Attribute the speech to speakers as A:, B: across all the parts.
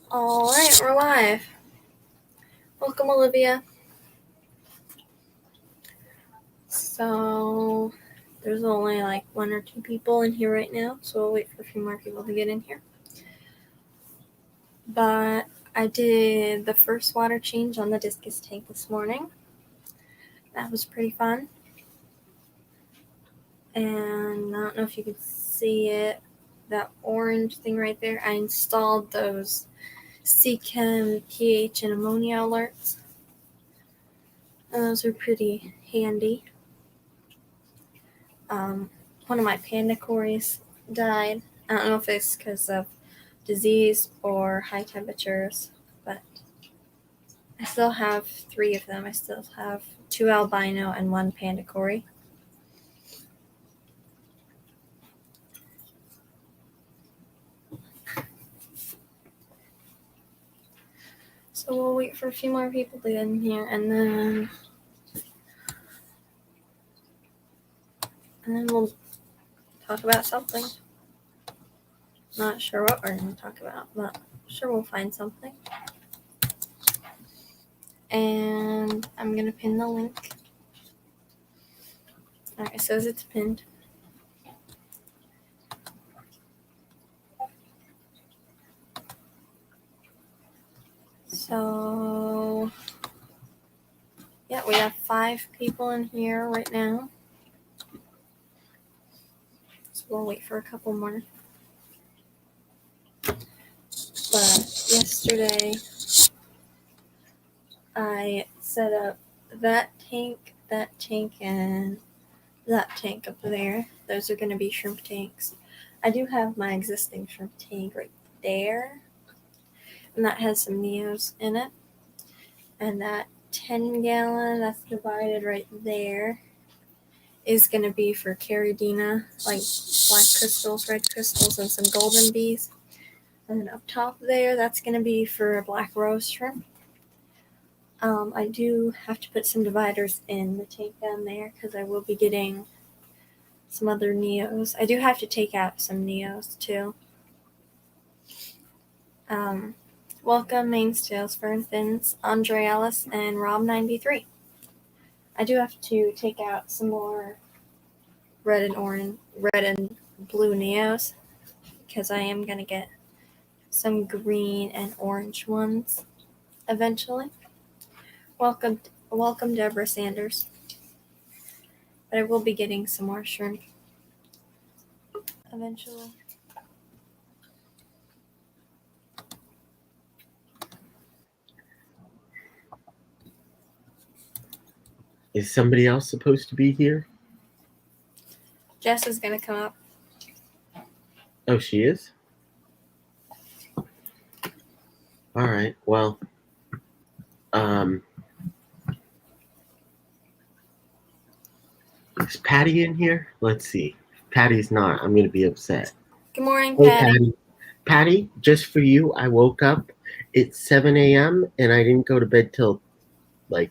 A: All right, we're live. Welcome, Olivia. So, there's only like 1 or 2 people in here right now, so we'll wait for a few more people to get in here. But I did the first water change on the discus tank this morning. That was pretty fun. And I don't know if you can see it, that orange thing right there. I installed those CChem pH and ammonia alerts. And those are pretty handy. One of my panda cories died. I don't know if it's because of disease or high temperatures, but I still have 3 of them. I still have 2 albino and 1 panda cory. So we'll wait for a few more people to get in here, and then we'll talk about something. Not sure what we're going to talk about, but I'm sure we'll find something. And I'm going to pin the link. Alright, it says it's pinned. So, yeah, we have 5 people in here right now. So we'll wait for a couple more. But yesterday, I set up that tank, and that tank up there. Those are going to be shrimp tanks. I do have my existing shrimp tank right there, and that has some neos in it. And that 10-gallon that's divided right there is going to be for caridina, like black crystals, red crystals, and some golden bees. And then up top there, that's going to be for black rose shrimp. I do have to put some dividers in the tank down there because I will be getting some other neos. I do have to take out some neos too. Welcome, Mainstails, Fern Fins, Andre Ellis, and Rob93. I do have to take out some more red and blue neos because I am going to get some green and orange ones eventually. Welcome, Deborah Sanders. But I will be getting some more shrimp eventually.
B: Is somebody else supposed to be here?
A: Jess is going to come up.
B: Oh, she is? All right, well, is Patty in here? Let's see. If Patty's not, I'm going to be upset.
A: Good morning,
B: Hey,
A: Patty.
B: Patty, just for you, I woke up. It's 7 a.m. and I didn't go to bed till like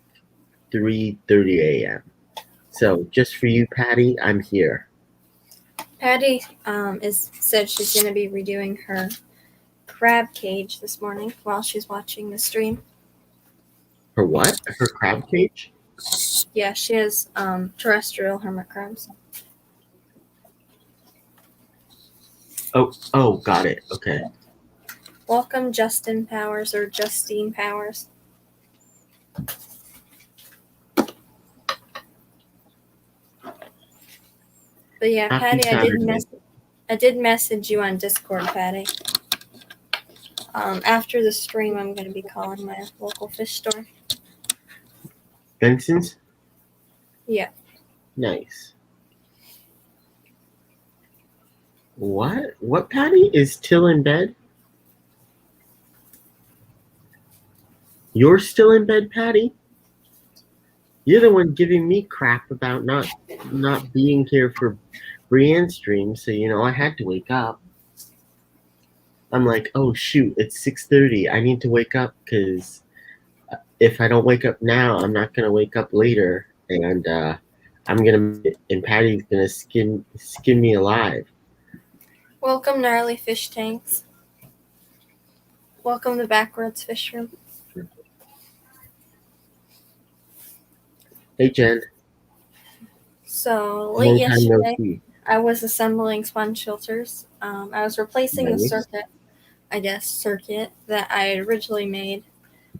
B: 3:30 a.m. So just for you, Patty, I'm here.
A: Patty said she's going to be redoing her crab cage this morning while she's watching the stream.
B: Her what? Her crab cage?
A: Yeah, she has terrestrial hermit crabs.
B: Oh, got it. Okay.
A: Welcome, Justin Powers or Justine Powers. But yeah,
B: Happy
A: Patty, I did message you on Discord, Patty. After the stream, I'm going to be calling my local fish store.
B: Benson's?
A: Yeah.
B: Nice. What, Patty? Is Till in bed? You're still in bed, Patty? You're the one giving me crap about not being here for Brienne's stream, so I had to wake up. I'm like, oh shoot, it's 6:30. I need to wake up because if I don't wake up now, I'm not gonna wake up later, and Patty's gonna skin me alive.
A: Welcome, Gnarly Fish Tanks. Welcome to Backwards Fish Room.
B: Hey, Jen.
A: So late
B: Long time no
A: yesterday,
B: see.
A: I was assembling sponge filters. I was replacing the
B: Nice.
A: circuit that I had originally made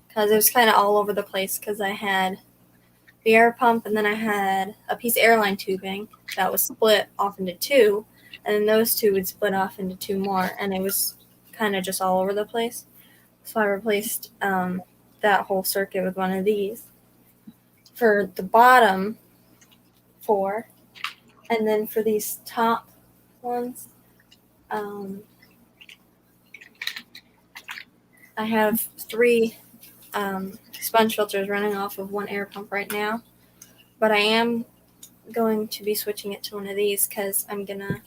A: because it was kind of all over the place because I had the air pump and then I had a piece of airline tubing that was split off into two, and then those two would split off into two more, and it was kind of just all over the place. So I replaced that whole circuit with one of these for the bottom four, and then for these top ones, I have three sponge filters running off of one air pump right now, but I am going to be switching it to one of these because I'm gonna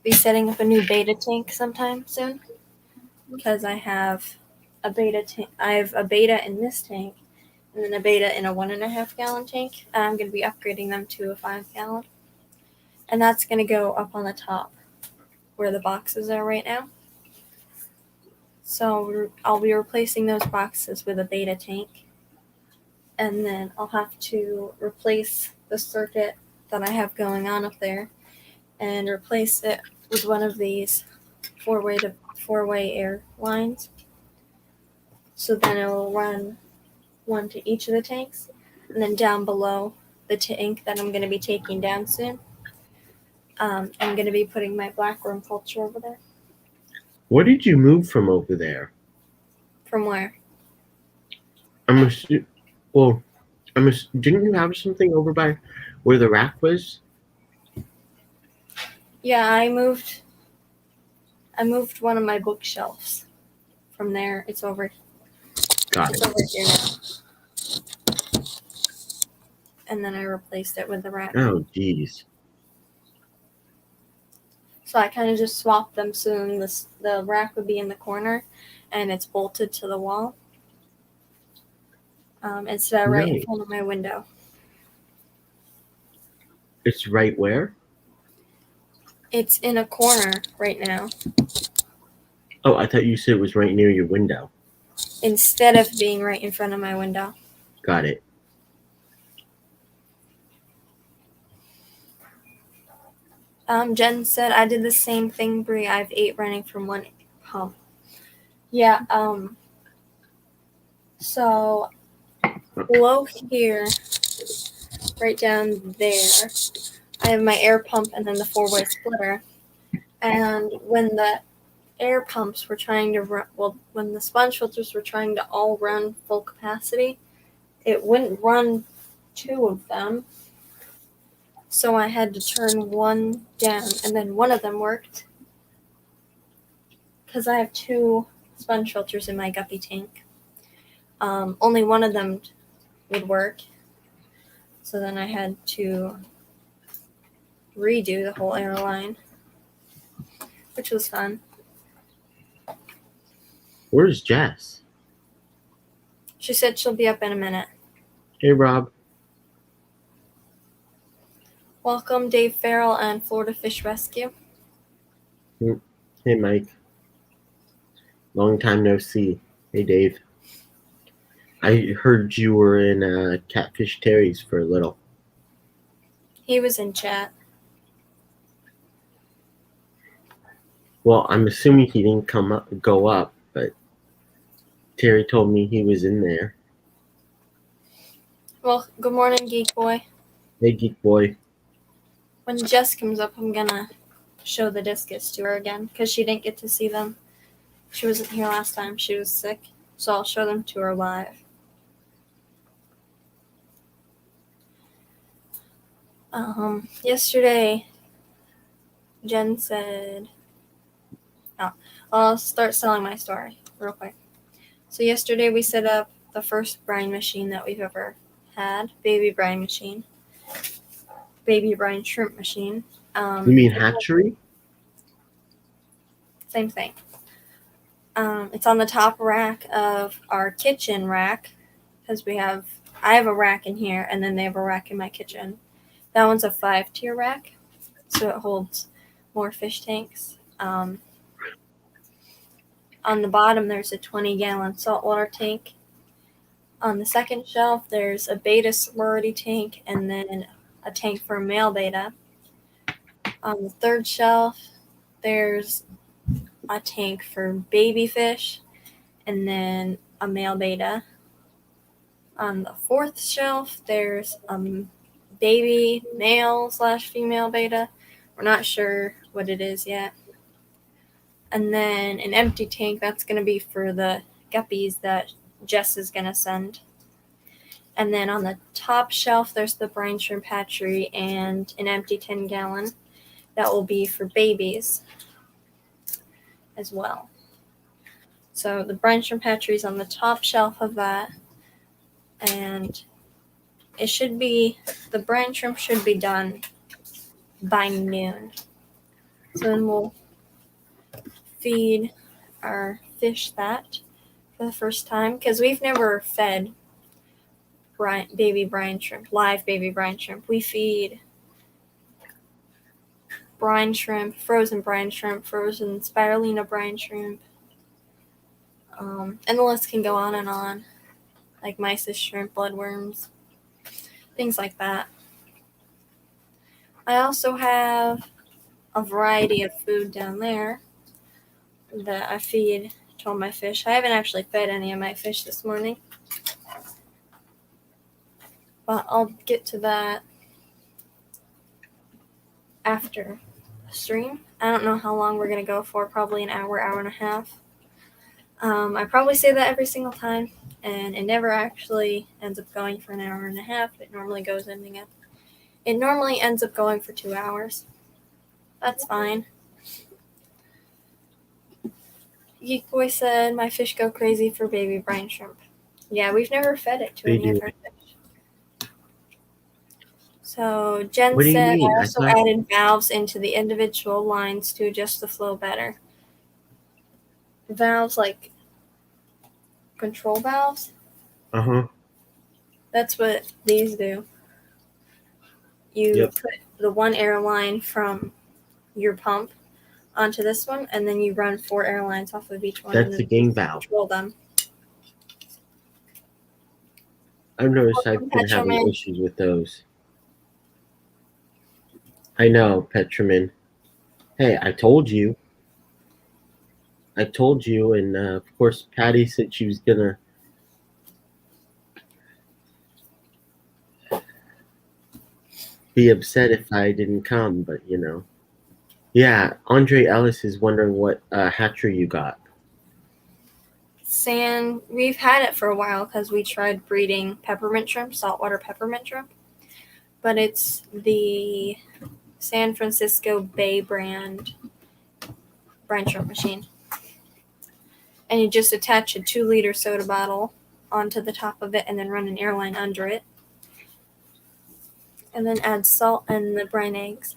A: be setting up a new beta tank sometime soon. Because I have a beta tank. I have a beta in this tank, and then a beta in a 1.5 gallon tank. And I'm gonna be upgrading them to a 5 gallon, and that's gonna go up on the top where the boxes are right now. So I'll be replacing those boxes with a beta tank, and then I'll have to replace the circuit that I have going on up there and replace it with one of these four-way air lines. So then it will run one to each of the tanks, and then down below the tank that I'm going to be taking down soon, I'm going to be putting my black worm culture over there.
B: What did you move from over there?
A: From where?
B: Didn't you have something over by where the rack was?
A: Yeah, I moved one of my bookshelves from there. It's over.
B: Got
A: It's
B: it.
A: over here now. And then I replaced it with the rack.
B: Oh, geez.
A: So I kind of just swapped them so then the rack would be in the corner and it's bolted to the wall instead of right in front of my window.
B: It's right where?
A: It's in a corner right now.
B: Oh, I thought you said it was right near your window.
A: Instead of being right in front of my window.
B: Got it.
A: Jen said I did the same thing, Brie. I have 8 running from one pump. Yeah, so below here, right down there, I have my air pump and then the 4-way splitter. And when the air pumps were trying to run, when the sponge filters were trying to all run full capacity, it wouldn't run 2 of them. So I had to turn one down, and then one of them worked. Because I have 2 sponge filters in my guppy tank. Only one of them would work. So then I had to redo the whole airline, which was fun.
B: Where's Jess?
A: She said she'll be up in a minute.
B: Hey, Rob.
A: Welcome, Dave Farrell and Florida Fish Rescue.
B: Hey, Mike. Long time no see. Hey, Dave. I heard you were in Catfish Terry's for a little.
A: He was in chat.
B: Well, I'm assuming he didn't go up, but Terry told me he was in there.
A: Well, good morning, Geek Boy.
B: Hey, Geek Boy.
A: When Jess comes up, I'm gonna show the discus to her again because she didn't get to see them. She wasn't here last time. She was sick, so I'll show them to her live. Yesterday, Jen said, I'll start selling my story real quick. So yesterday we set up the first brine machine that we've ever had, baby brine machine, baby brine shrimp machine.
B: You mean hatchery?
A: Same thing. It's on the top rack of our kitchen rack because I have a rack in here and then they have a rack in my kitchen. That one's a 5-tier rack, so it holds more fish tanks. On the bottom, there's a 20-gallon saltwater tank. On the second shelf, there's a beta sorority tank and then a tank for male beta. On the third shelf, there's a tank for baby fish and then a male beta. On the fourth shelf, there's a baby male/female beta. We're not sure what it is yet. And then an empty tank that's going to be for the guppies that Jess is going to send. And then on the top shelf, there's the brine shrimp hatchery and an empty 10-gallon that will be for babies as well. So the brine shrimp hatchery is on the top shelf of that. And it should be, the brine shrimp should be done by noon. So then we'll feed our fish that for the first time, because we've never fed baby brine shrimp, live baby brine shrimp. We feed brine shrimp, frozen spirulina brine shrimp, and the list can go on and on, like mysis shrimp, bloodworms, things like that. I also have a variety of food down there that I feed to all my fish. I haven't actually fed any of my fish this morning, but I'll get to that after the stream. I don't know how long we're going to go for, probably an hour, hour and a half. I probably say that every single time, and it never actually ends up going for an hour and a half. It normally ends up going for 2 hours. That's fine. Geek Boy said, my fish go crazy for baby brine shrimp. Yeah, we've never fed it to any of our fish. So Jen
B: What do you
A: said,
B: mean?
A: I also added valves into the individual lines to adjust the flow better. Valves like control valves?
B: Uh-huh.
A: That's what these do. You put the one air line from your pump onto this one, and then you run 4 air lines off of each one.
B: That's the game valve.
A: Control them.
B: I've noticed I've been having issues with those. I know, Petraman. Hey, I told you. And of course, Patty said she was gonna be upset if I didn't come, but you know. Yeah, Andre Ellis is wondering what hatchery you got.
A: We've had it for a while because we tried breeding peppermint shrimp, saltwater peppermint shrimp, but it's the San Francisco Bay brand brine shrimp machine. And you just attach a 2-liter soda bottle onto the top of it and then run an airline under it. And then add salt and the brine eggs.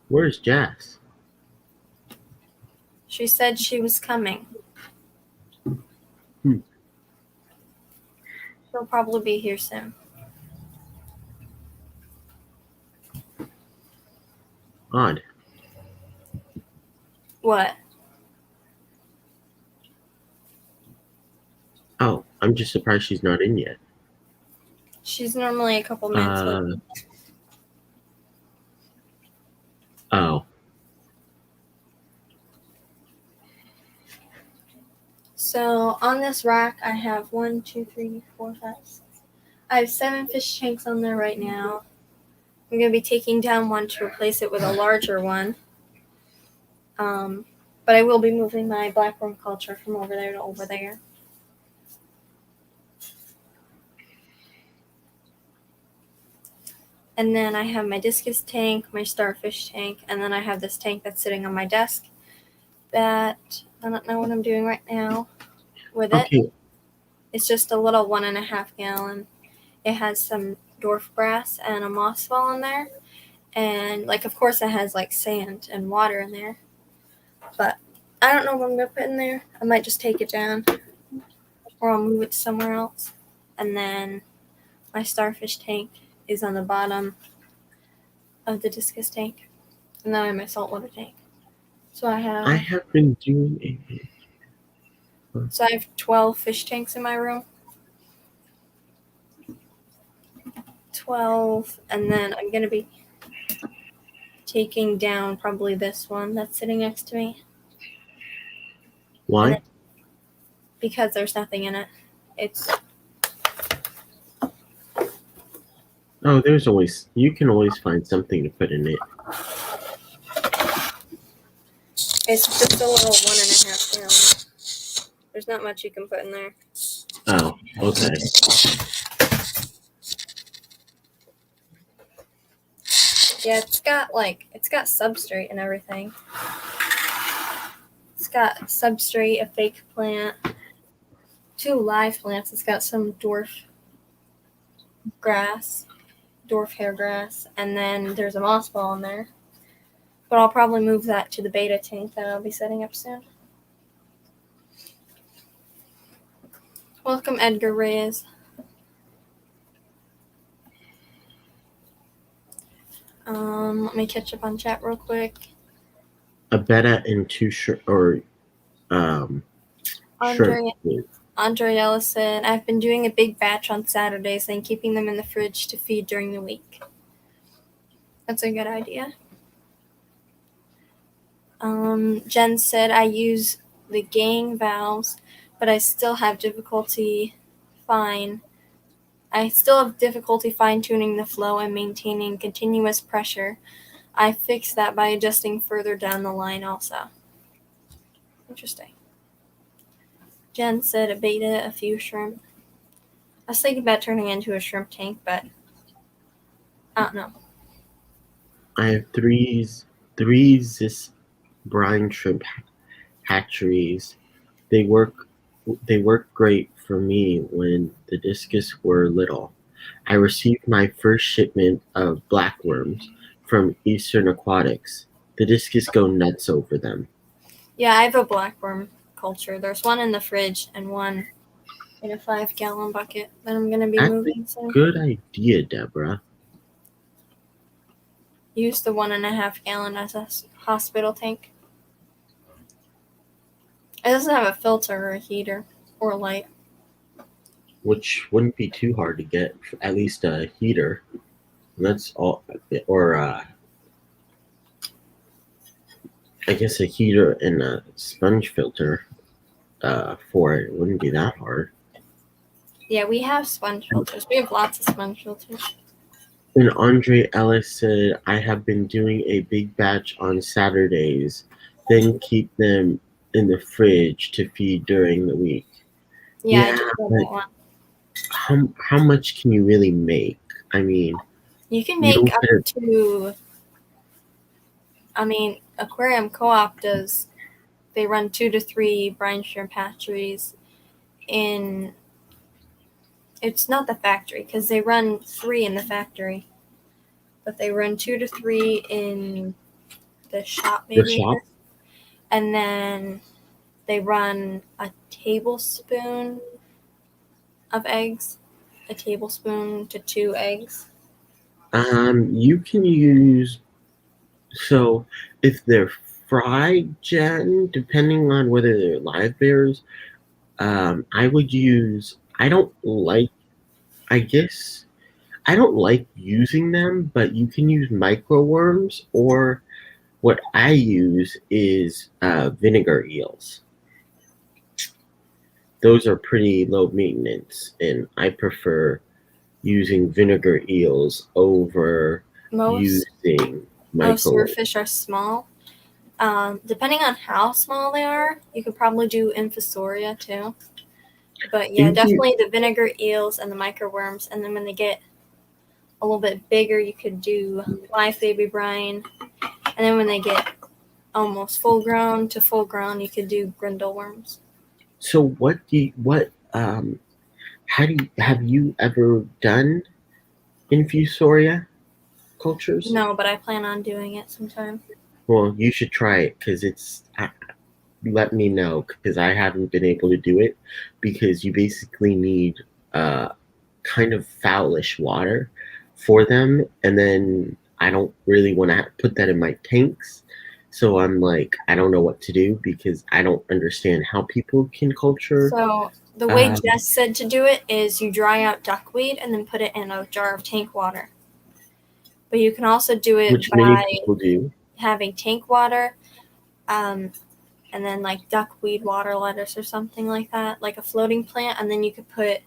B: Where's Jess?
A: She said she was coming. She'll probably be here soon.
B: Odd.
A: What?
B: Oh, I'm just surprised she's not in yet.
A: She's normally a couple minutes late.
B: Oh.
A: So on this rack, I have 1, 2, 3, 4, 5, 6. I have 7 fish tanks on there right now. I'm going to be taking down one to replace it with a larger one. But I will be moving my blackworm culture from over there to over there. And then I have my discus tank, my starfish tank, and then I have this tank that's sitting on my desk that I don't know what I'm doing right now with it. It's just a little 1.5 gallon. It has some dwarf grass and a moss ball in there. And, like, of course it has, like, sand and water in there. But I don't know what I'm going to put in there. I might just take it down. Or I'll move it somewhere else. And then My starfish tank is on the bottom of the discus tank, and then I have my saltwater tank. So I
B: I
A: have
B: have been doing a
A: 12 fish tanks in my room. 12, and then I'm gonna be taking down probably this one that's sitting next to me.
B: Why?
A: Because there's nothing in it. It's
B: Oh, you can always find something to put in it.
A: just a little 1.5 gallon. There's not much you can put in there.
B: Oh, okay.
A: Yeah, it's got substrate and everything. It's got substrate, a fake plant, 2 live plants. It's got some dwarf hair grass, and then there's a moss ball in there. But I'll probably move that to the beta tank that I'll be setting up soon. Welcome, Edgar Reyes. Let me catch up on chat real quick.
B: A betta and 2 shrimp.
A: Andre Ellison, I've been doing a big batch on Saturdays and keeping them in the fridge to feed during the week. That's a good idea. Jen said, I use the gang valves, but I still have difficulty fine-tuning the flow and maintaining continuous pressure. I fixed that by adjusting further down the line also. Interesting. Jen said a beta, a few shrimp. I was thinking about turning it into a shrimp tank, but I don't know.
B: I have three this brine shrimp hatcheries. They work great for me when the discus were little. I received my first shipment of blackworms from Eastern Aquatics. The discus go nuts over them.
A: Yeah, I have a blackworm culture. There's one in the fridge and one in a 5-gallon bucket that I'm going to be moving soon.
B: Good idea, Deborah.
A: Use the 1.5 gallon as a hospital tank. It doesn't have a filter or a heater or a light.
B: Which wouldn't be too hard to get, at least a heater. That's all, or I guess a heater and a sponge filter for it wouldn't be that hard.
A: Yeah, we have sponge filters. We have lots of sponge filters.
B: And Andre Ellis said, I have been doing a big batch on Saturdays, then keep them in the fridge to feed during the week.
A: Yeah, I just love that one.
B: How much can you really make? I mean,
A: you can make up to. I mean, Aquarium Co-op does. They run 2 to 3 brine shrimp hatcheries in. It's not the factory because they run 3 in the factory, but they run 2 to 3 in the shop maybe.
B: The shop?
A: And then they run a tablespoon of eggs, a tablespoon to 2 eggs.
B: You can use, so if they're fried, Jen, depending on whether they're live bears, I would use, I don't like using them, but you can use micro worms, or what I use is vinegar eels. Those are pretty low maintenance, and I prefer using vinegar eels over using micro
A: most spearfish are small. Depending on how small they are, you could probably do infusoria too. But yeah, definitely the vinegar eels and the micro worms. And then when they get a little bit bigger, you could do live baby brine. And then when they get almost full grown, you could do grindle worms.
B: So have you ever done infusoria cultures?
A: No, but I plan on doing it sometime.
B: Well, you should try it because let me know, because I haven't been able to do it, because you basically need kind of foulish water for them, and then I don't really want to put that in my tanks. So I'm like, I don't know what to do because I don't understand how people can culture.
A: So the way Jess said to do it is you dry out duckweed and then put it in a jar of tank water. But you can also do it
B: Which many
A: by
B: people do.
A: having tank water, and then like duckweed water lettuce or something like that, like a floating plant, and then you could put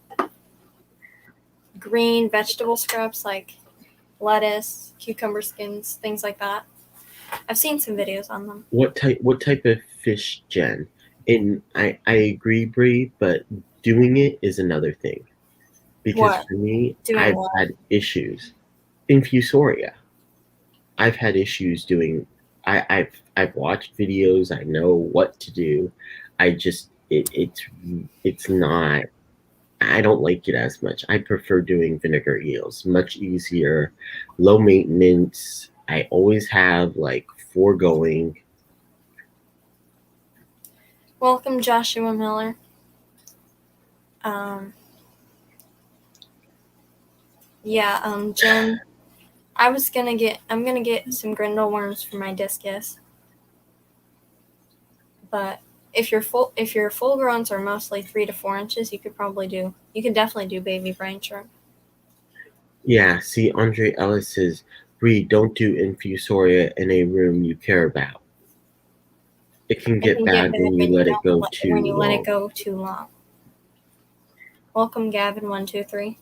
A: green vegetable scraps like lettuce, cucumber skins, things like that. I've seen some videos on them.
B: What type of fish, Jen? And I agree, Bree, but doing it is another thing. Because
A: What?
B: for me,
A: Doing
B: I've
A: what?
B: had issues. Infusoria. I've had issues doing. I've watched videos. I know what to do. I just it's not. I don't like it as much. I prefer doing vinegar eels. Much easier, low maintenance. I always have like four going.
A: Welcome, Joshua Miller. Jen, I'm gonna get some grindle worms for my discus. But if your full growns are mostly 3 to 4 inches, you could definitely do baby brine shrimp.
B: Yeah, see, Andre Ellis says, Bree, don't do infusoria in a room you care about. It can get bad when you let it go too
A: long. Welcome, Gavin123.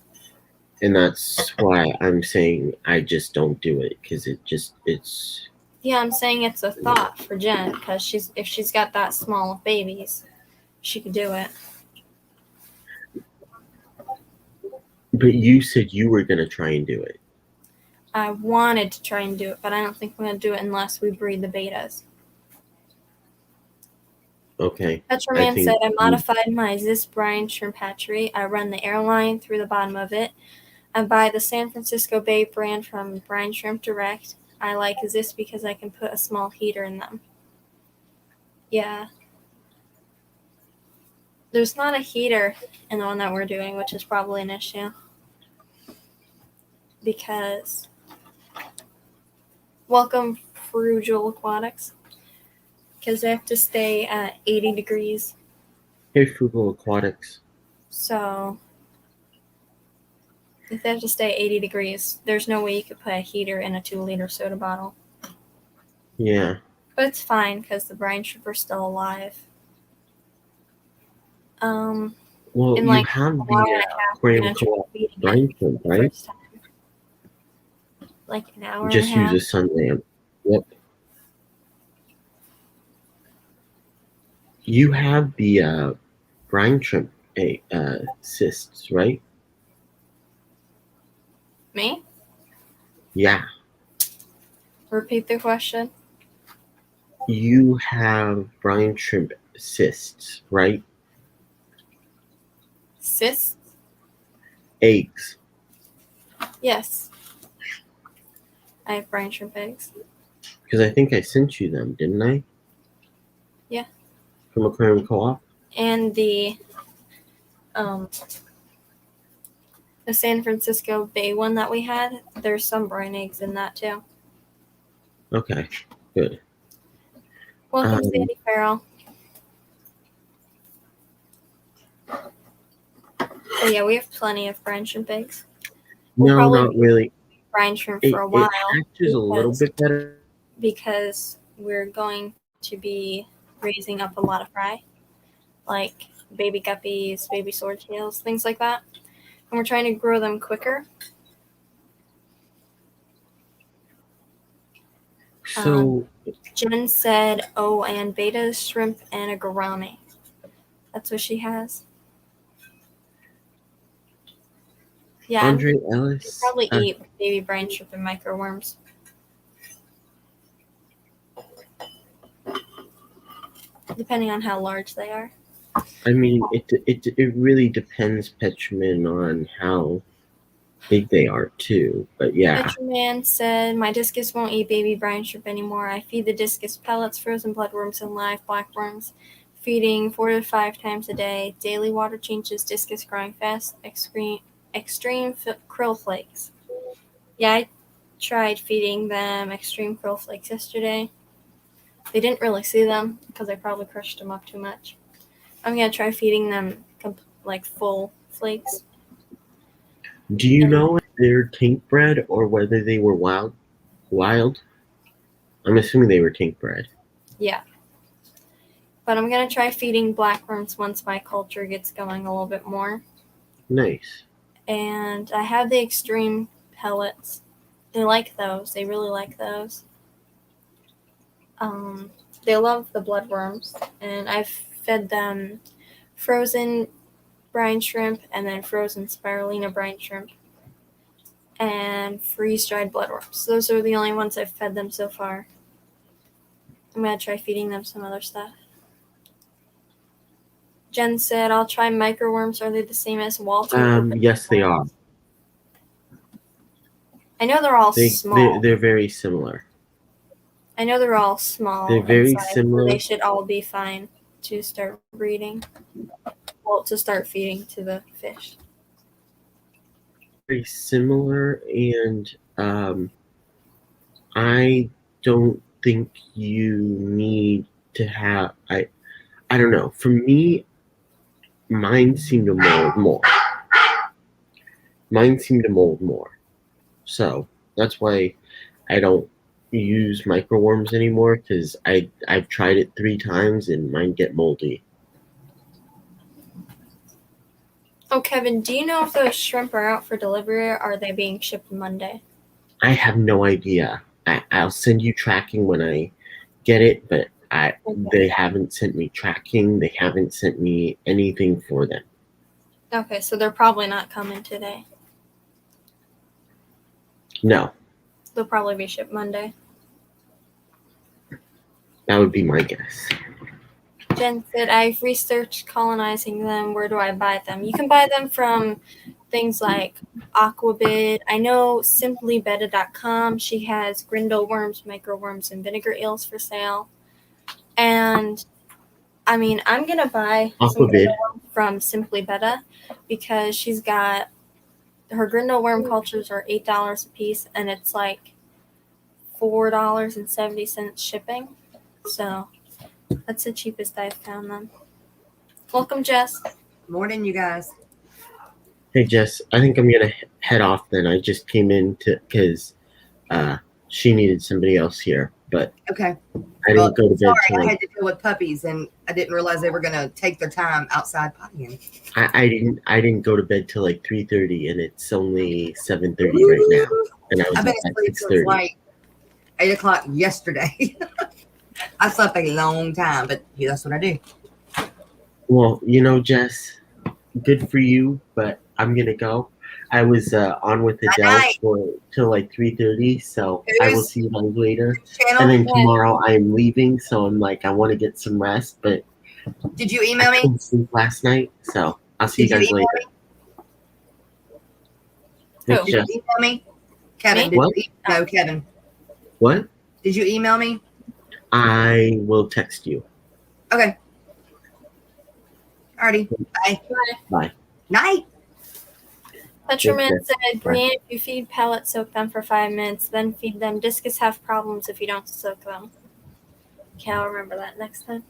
B: And that's why I'm saying I just don't do it because it's.
A: Yeah, I'm saying it's a thought for Jen because if she's got that small of babies, she could do it.
B: But you said you were gonna try and do it.
A: I wanted to try and do it, but I don't think I'm gonna do it unless we breed the betas.
B: Okay.
A: Petroman said, I modified my Zis brine shrimp hatchery. I run the airline through the bottom of it. I buy the San Francisco Bay brand from Brine Shrimp Direct. I like Zis because I can put a small heater in them. Yeah. There's not a heater in the one that we're doing, which is probably an issue. Because, welcome, Frugal Aquatics. Because they have to stay at 80 degrees.
B: Hey, Frugal Aquatics.
A: So, if they have to stay 80 degrees, there's no way you could put a heater in a 2-liter soda bottle.
B: Yeah.
A: But it's fine because the brine shrimp are still alive.
B: Well, you have the aquarium co-op brine shrimp, right?
A: Like an hour
B: Just
A: and a half.
B: use a sun lamp. Yep. You have the brine shrimp cysts, right?
A: Me?
B: Yeah.
A: Repeat the question.
B: You have brine shrimp cysts, right?
A: Cysts?
B: Eggs.
A: Yes. I have brine shrimp eggs.
B: Because I think I sent you them, didn't I?
A: Yeah.
B: From Aquarium Co-op?
A: And the San Francisco Bay one that we had, there's some brine eggs in that too.
B: Okay, good.
A: Welcome, Sandy Farrell. Oh yeah, we have plenty of brine shrimp eggs.
B: No, not really.
A: Brine shrimp for a while.
B: It hatches a little bit better.
A: Because we're going to be raising up a lot of fry, like baby guppies, baby swordtails, things like that. And we're trying to grow them quicker.
B: So
A: Jen said, oh, and beta shrimp and a gourami. That's what she has. Yeah,
B: Andre Ellis
A: probably eat baby brine shrimp and microworms. Depending on how large they are.
B: I mean, it really depends, Petraman, on how big they are too. But yeah.
A: Petraman said, my discus won't eat baby brine shrimp anymore. I feed the discus pellets, frozen bloodworms, and live blackworms. Feeding 4 to 5 times a day. Daily water changes. Discus growing fast. extreme krill flakes. Yeah, I tried feeding them extreme krill flakes yesterday. They didn't really see them because I probably crushed them up too much. I'm gonna try feeding them like full flakes.
B: Do you know if they're tank bred or whether they were wild? Wild? I'm assuming they were tank bred.
A: Yeah. But I'm gonna try feeding blackworms once my culture gets going a little bit more.
B: Nice.
A: And I have the extreme pellets. They like those. They really like those. They love the bloodworms, and I've fed them frozen brine shrimp and then frozen spirulina brine shrimp and freeze-dried bloodworms. Those are the only ones I've fed them so far. I'm going to try feeding them some other stuff. Jen said, I'll try microworms. Are they the same as Walter?
B: Yes, they are.
A: I know they're all small.
B: They're very similar.
A: I know they're all small.
B: They're very
A: inside,
B: similar.
A: So they should all be fine to start breeding. Well, to start feeding to the fish.
B: Very similar, and I don't think you need to have. I don't know. For me, mine seem to mold more. So that's why I don't use microworms anymore, because I've tried it 3 times and mine get moldy.
A: Oh, Kevin, do you know if those shrimp are out for delivery or are they being shipped Monday?
B: I have no idea. I'll send you tracking when I get it, but they haven't sent me tracking. They haven't sent me anything for them.
A: Okay, so they're probably not coming today.
B: No.
A: They'll probably be shipped Monday.
B: That would be my guess.
A: Jen said, I've researched colonizing them. Where do I buy them? You can buy them from things like Aquabid. I know simplybetta.com. She has grindle worms, microworms, and vinegar eels for sale. And I mean, I'm going to buy some grindle worm from Simply Betta because she's got her grindle worm cultures are $8 a piece, and it's like $4.70 shipping. So that's the cheapest I've found them. Welcome, Jess.
C: Morning, you guys.
B: Hey, Jess. I think I'm gonna head off. Then I just came in because she needed somebody else here, but
C: okay.
B: I didn't go to bed.
C: Sorry, I had to deal with puppies, and I didn't realize they were gonna take their time outside pottying.
B: I didn't go to bed till like 3:30, and it's only 7:30 right now, and
C: I've been asleep since like 8 o'clock yesterday. I slept a long time, but that's what I do.
B: Well, Jess, good for you, but I'm gonna go. I was on with Adele till like 3:30, so I will see you guys later. And then tomorrow I am leaving, so I'm like, I want to get some rest, but
C: did you email me?
B: I couldn't sleep last night, so I'll see you guys later.
C: Did you email me? Kevin,
B: what?
C: No, Kevin.
B: What?
C: Did you email me?
B: I will text you.
C: Okay. Alrighty. Bye.
B: Bye.
C: Night.
A: Petroman said, Brienne, if you feed pellets, soak them for 5 minutes, then feed them. Discus have problems if you don't soak them. Okay, I'll remember that next time.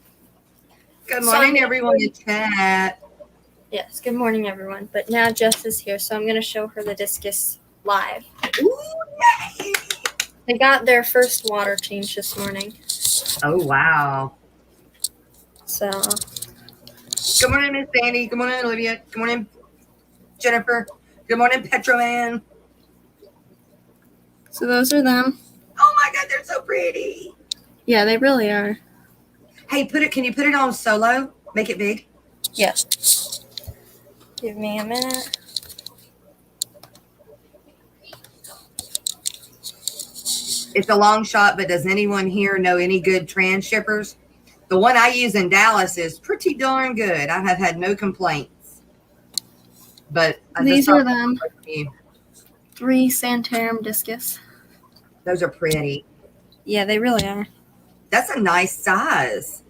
C: Good morning, everyone in chat.
A: Yes, good morning, everyone. But now Jess is here, so I'm going to show her the discus live.
C: Ooh, yay!
A: They got their first water change this morning.
C: Oh, wow.
A: So.
C: Good morning, Miss Sandy. Good morning, Olivia. Good morning, Jennifer. Good morning, Petroman.
A: So those are them.
C: Oh my God, they're so pretty.
A: Yeah, they really are.
C: Hey, can you put it on solo? Make it big?
A: Yes. Give me a minute.
C: It's a long shot, but does anyone here know any good transshippers? The one I use in Dallas is pretty darn good. I have had no complaints. But
A: these are them. 3 Santarum discus.
C: Those are pretty.
A: Yeah, they really are.
C: That's a nice size.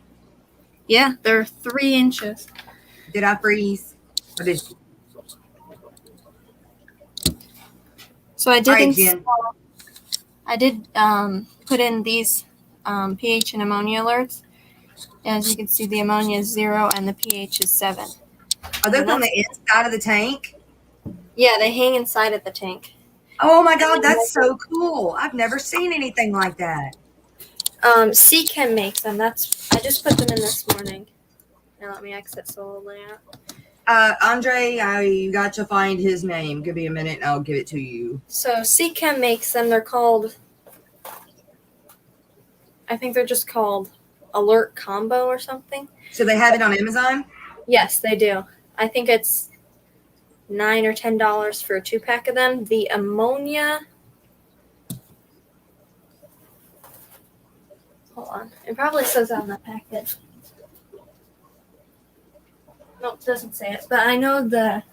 A: Yeah, they're 3 inches.
C: Did I freeze? Or did
A: So I
C: All
A: did
C: right, Jen.
A: put in these pH and ammonia alerts. As you can see, the ammonia is 0 and the pH is 7.
C: Are those
A: And
C: on the inside of the tank?
A: Yeah, they hang inside of the tank.
C: Oh my God, that's so cool. I've never seen anything like that.
A: Chem makes them. I just put them in this morning. Now let me exit solo layout.
C: Andre, I got to find his name. Give me a minute and I'll give it to you.
A: So Chem makes them. They're called, I think they're just called Alert Combo or something.
C: So they have it on Amazon?
A: Yes, they do. I think it's $9 or $10 for a 2-pack of them. The ammonia. Hold on. It probably says on the package. Nope, it doesn't say it. But I know the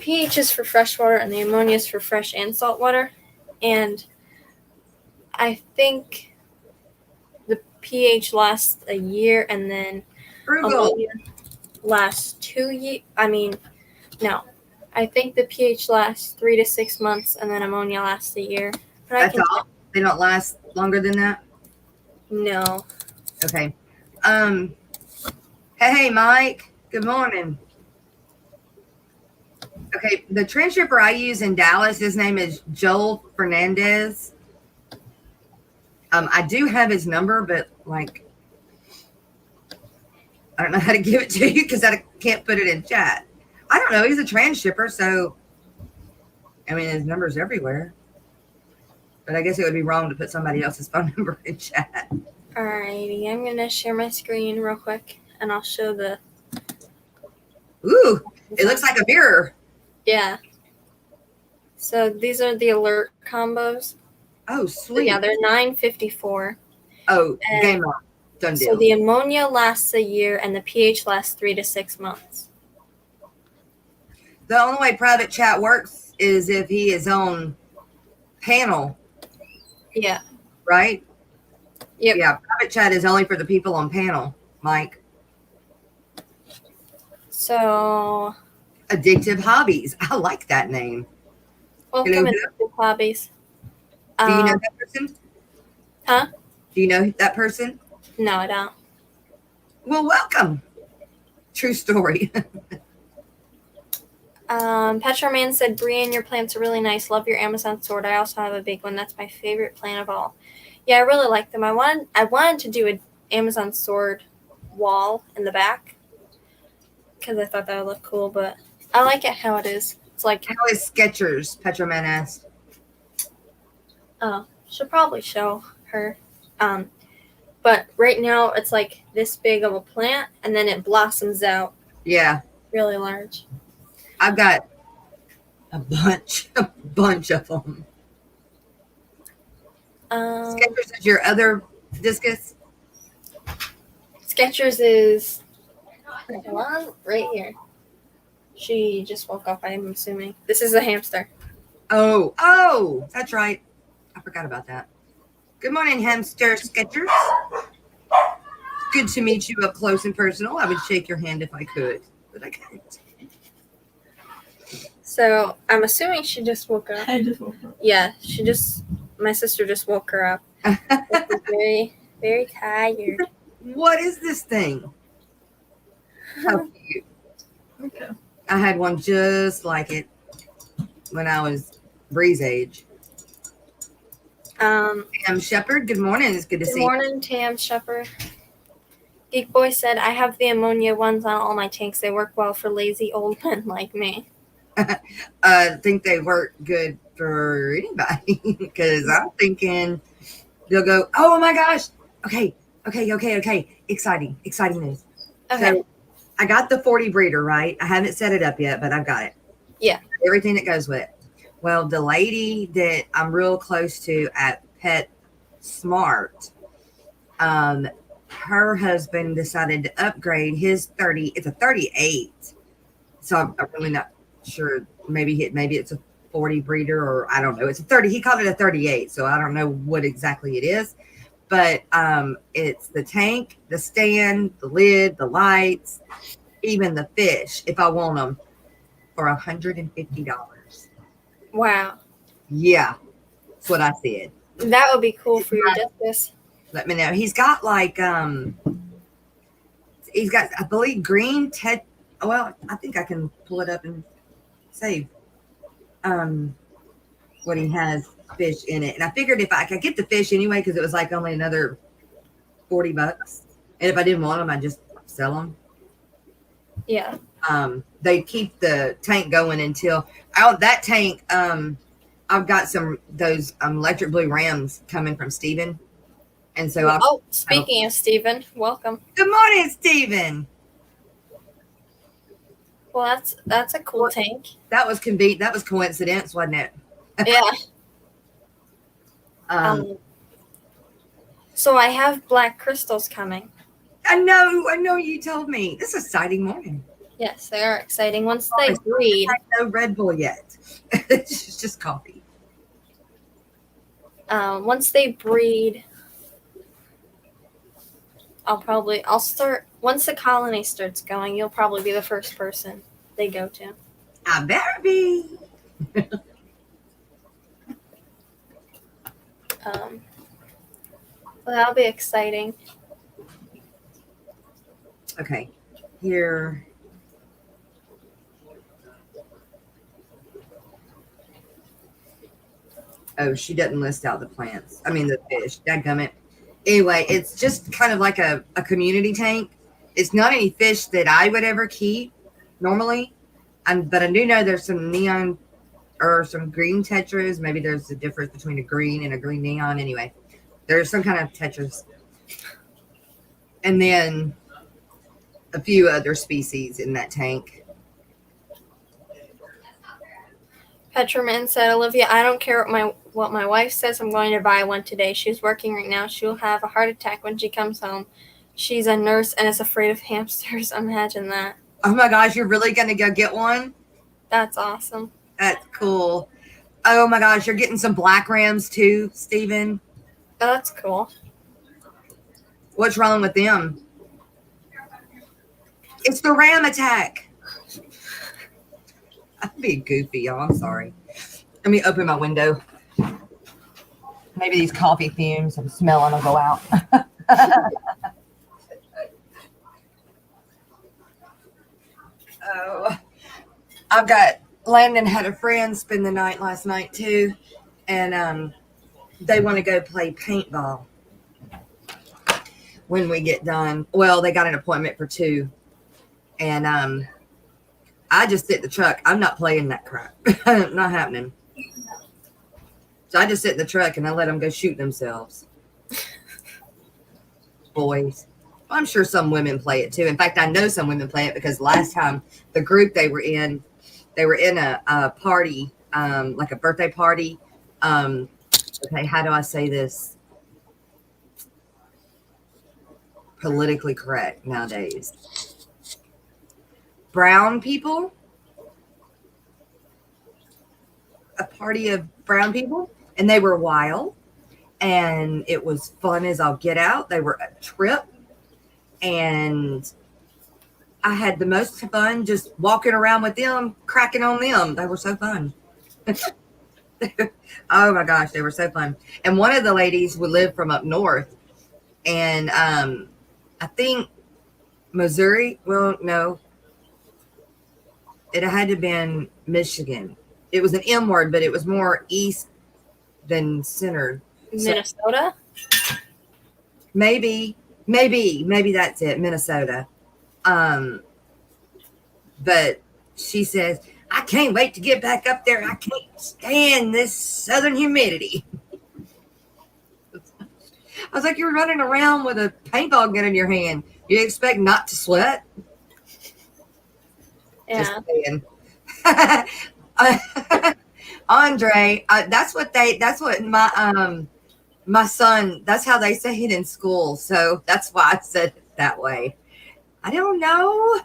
A: pH is for fresh water and the ammonia is for fresh and salt water. And I think the pH lasts a year and then ammonia lasts 2 years. No. I think the pH lasts 3 to 6 months and then ammonia lasts a year. But
C: That's all? They don't last longer than that?
A: No.
C: Okay. Hey, Mike. Good morning. Okay, the transshipper I use in Dallas, his name is Joel Fernandez. I do have his number, but like, I don't know how to give it to you because I can't put it in chat. I don't know. He's a transshipper, so I mean, his number's everywhere. But I guess it would be wrong to put somebody else's phone number in chat.
A: Alrighty, I'm gonna share my screen real quick, and I'll show the.
C: Ooh, it looks like a mirror.
A: Yeah. So these are the alert combos.
C: Oh,
A: So
C: sweet.
A: yeah, they're $9.54.
C: Oh,
A: And
C: game on. Done deal.
A: So the ammonia lasts a year, and the pH lasts 3 to 6 months.
C: The only way private chat works is if he is on panel.
A: Yeah.
C: Right?
A: Yep.
C: Yeah, private chat is only for the people on panel, Mike.
A: So.
C: Addictive Hobbies. I like that name.
A: Welcome to Addictive Hobbies.
C: Do you know that person?
A: Huh?
C: Do you know that person?
A: No, I don't.
C: Well, welcome. True story.
A: Petroman said, Brienne, your plants are really nice. Love your Amazon sword. I also have a big one. That's my favorite plant of all. Yeah, I really like them. I wanted to do an Amazon sword wall in the back because I thought that would look cool, but I like it how it is. It's like,
C: how is Skechers? Petroman asked.
A: Oh, should probably show her. But right now it's like this big of a plant, and then it blossoms out.
C: Yeah.
A: Really large.
C: I've got a bunch of them. Skechers is your other discus?
A: Skechers is right here. She just woke up, I'm assuming. This is a hamster.
C: Oh, that's right. I forgot about that. Good morning, hamster Skechers. Good to meet you up close and personal. I would shake your hand if I could, but I can't.
A: So I'm assuming she just woke up.
D: I just woke up.
A: Yeah, my sister just woke her up. She's very, very tired.
C: What is this thing? How cute.
D: Okay.
C: I had one just like it when I was Bree's age. Tam Shepherd, good morning. It's good to see you.
A: Good morning, Tam Shepherd. Geek Boy said, I have the ammonia ones on all my tanks. They work well for lazy old men like me.
C: I think they work good for anybody because I'm thinking they'll go, oh my gosh. Okay. Exciting news.
A: Okay.
C: So I got the 40 breeder, right? I haven't set it up yet, but I've got it.
A: Yeah.
C: Everything that goes with it. Well, the lady that I'm real close to at Pet Smart, her husband decided to upgrade his 30. It's a 38. So I'm really not sure. Maybe it's a 40 breeder, or I don't know. It's a 30. He called it a 38. So I don't know what exactly it is. But it's the tank, the stand, the lid, the lights, even the fish, if I want them, for $150.
A: Wow.
C: Yeah, that's what I said.
A: That would be cool for your discus.
C: Let me know. He's got like he's got, I believe, green well, I think I can pull it up and say what he has fish in it. And I figured if I could get the fish anyway, because it was like only another $40, and if I didn't want them, I'd just sell them.
A: Yeah.
C: They keep the tank going until that tank. I've got those electric blue rams coming from Steven. And so
A: speaking of Steven, welcome.
C: Good morning, Steven.
A: Well, that's a cool tank.
C: That was coincidence, wasn't it?
A: Yeah. So I have black crystals coming.
C: I know you told me. This is an exciting morning.
A: Yes, they are exciting. Once they breed.
C: No Red Bull yet. It's just coffee.
A: Once they breed, I'll start, once the colony starts going, you'll probably be the first person they go to.
C: I better be.
A: Well, that'll be exciting.
C: Okay, here. Oh, she doesn't list out the plants. I mean, the fish. Dadgummit. Anyway, it's just kind of like a community tank. It's not any fish that I would ever keep normally. But I do know there's some neon or some green tetras. Maybe there's a difference between a green and a green neon. Anyway, there's some kind of tetras. And then a few other species in that tank.
A: Petraman said, Olivia, I don't care what my wife says. I'm going to buy one today. She's working right now. She'll have a heart attack when she comes home. She's a nurse and is afraid of hamsters. Imagine that.
C: Oh my gosh, you're really going to go get one?
A: That's awesome.
C: That's cool. Oh my gosh, you're getting some black rams too, Steven?
A: Oh, that's cool.
C: What's wrong with them? It's the ram attack. I'm being goofy, y'all. I'm sorry. Let me open my window. Maybe these coffee fumes I'm smelling will go out. Oh, I've got Landon had a friend spend the night last night too, and they want to go play paintball when we get done. Well, they got an appointment for 2, and I just sit in the truck. I'm not playing that crap. Not happening. So I just sit in the truck and I let them go shoot themselves. Boys. I'm sure some women play it too. In fact, I know some women play it because last time the group they were in a party, like a birthday party. Okay, how do I say this? Politically correct nowadays. Brown people, a party of brown people, and they were wild, and it was fun as I'll get out. They were a trip, and I had the most fun just walking around with them, cracking on them. They were so fun. Oh my gosh, they were so fun. And one of the ladies would live from up north, and I think Missouri. Well, no. It had to have been Michigan. It was an M word, but it was more east than centered.
A: Minnesota?
C: So maybe that's it, Minnesota. But she says, I can't wait to get back up there. I can't stand this southern humidity. I was like, you're running around with a paintball gun in your hand. You expect not to sweat?
A: Yeah.
C: Andre, that's what my son, that's how they say it in school. So that's why I said it that way. I don't know.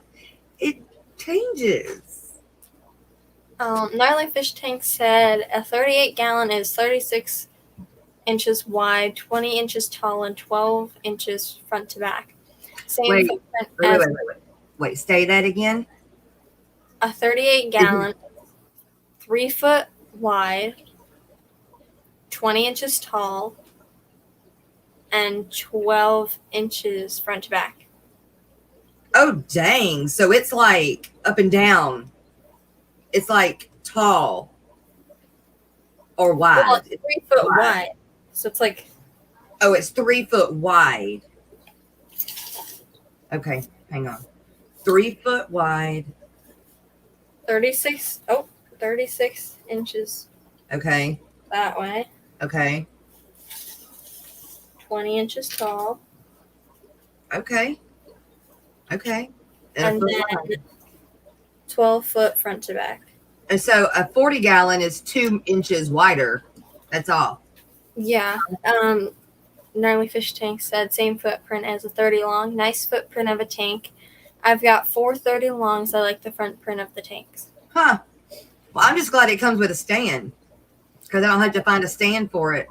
C: It changes.
A: Gnarly Fish Tank said a 38-gallon is 36 inches wide, 20 inches tall, and 12 inches front to back. Same footprint
C: Wait, say that again.
A: A 38-gallon, 3 foot wide, 20 inches tall, and 12 inches front to back.
C: Oh, dang. So it's like up and down. It's like tall or wide.
A: Well, it's 3 foot wide. So it's like,
C: Oh, it's 3 foot wide. Okay, hang on. 3 foot wide.
A: 36 inches
C: Okay,
A: that way,
C: okay,
A: 20 inches tall,
C: okay, okay.
A: and
C: a foot
A: then
C: wide.
A: 12 foot front to back.
C: And so a 40 gallon is 2 inches wider. That's all.
A: Yeah. Gnarly Fish Tank said same footprint as a 30 long. Nice footprint of a tank. I've got 4 30 longs. I like the front print of the tanks.
C: Huh. Well, I'm just glad it comes with a stand because I don't have to find a stand for it.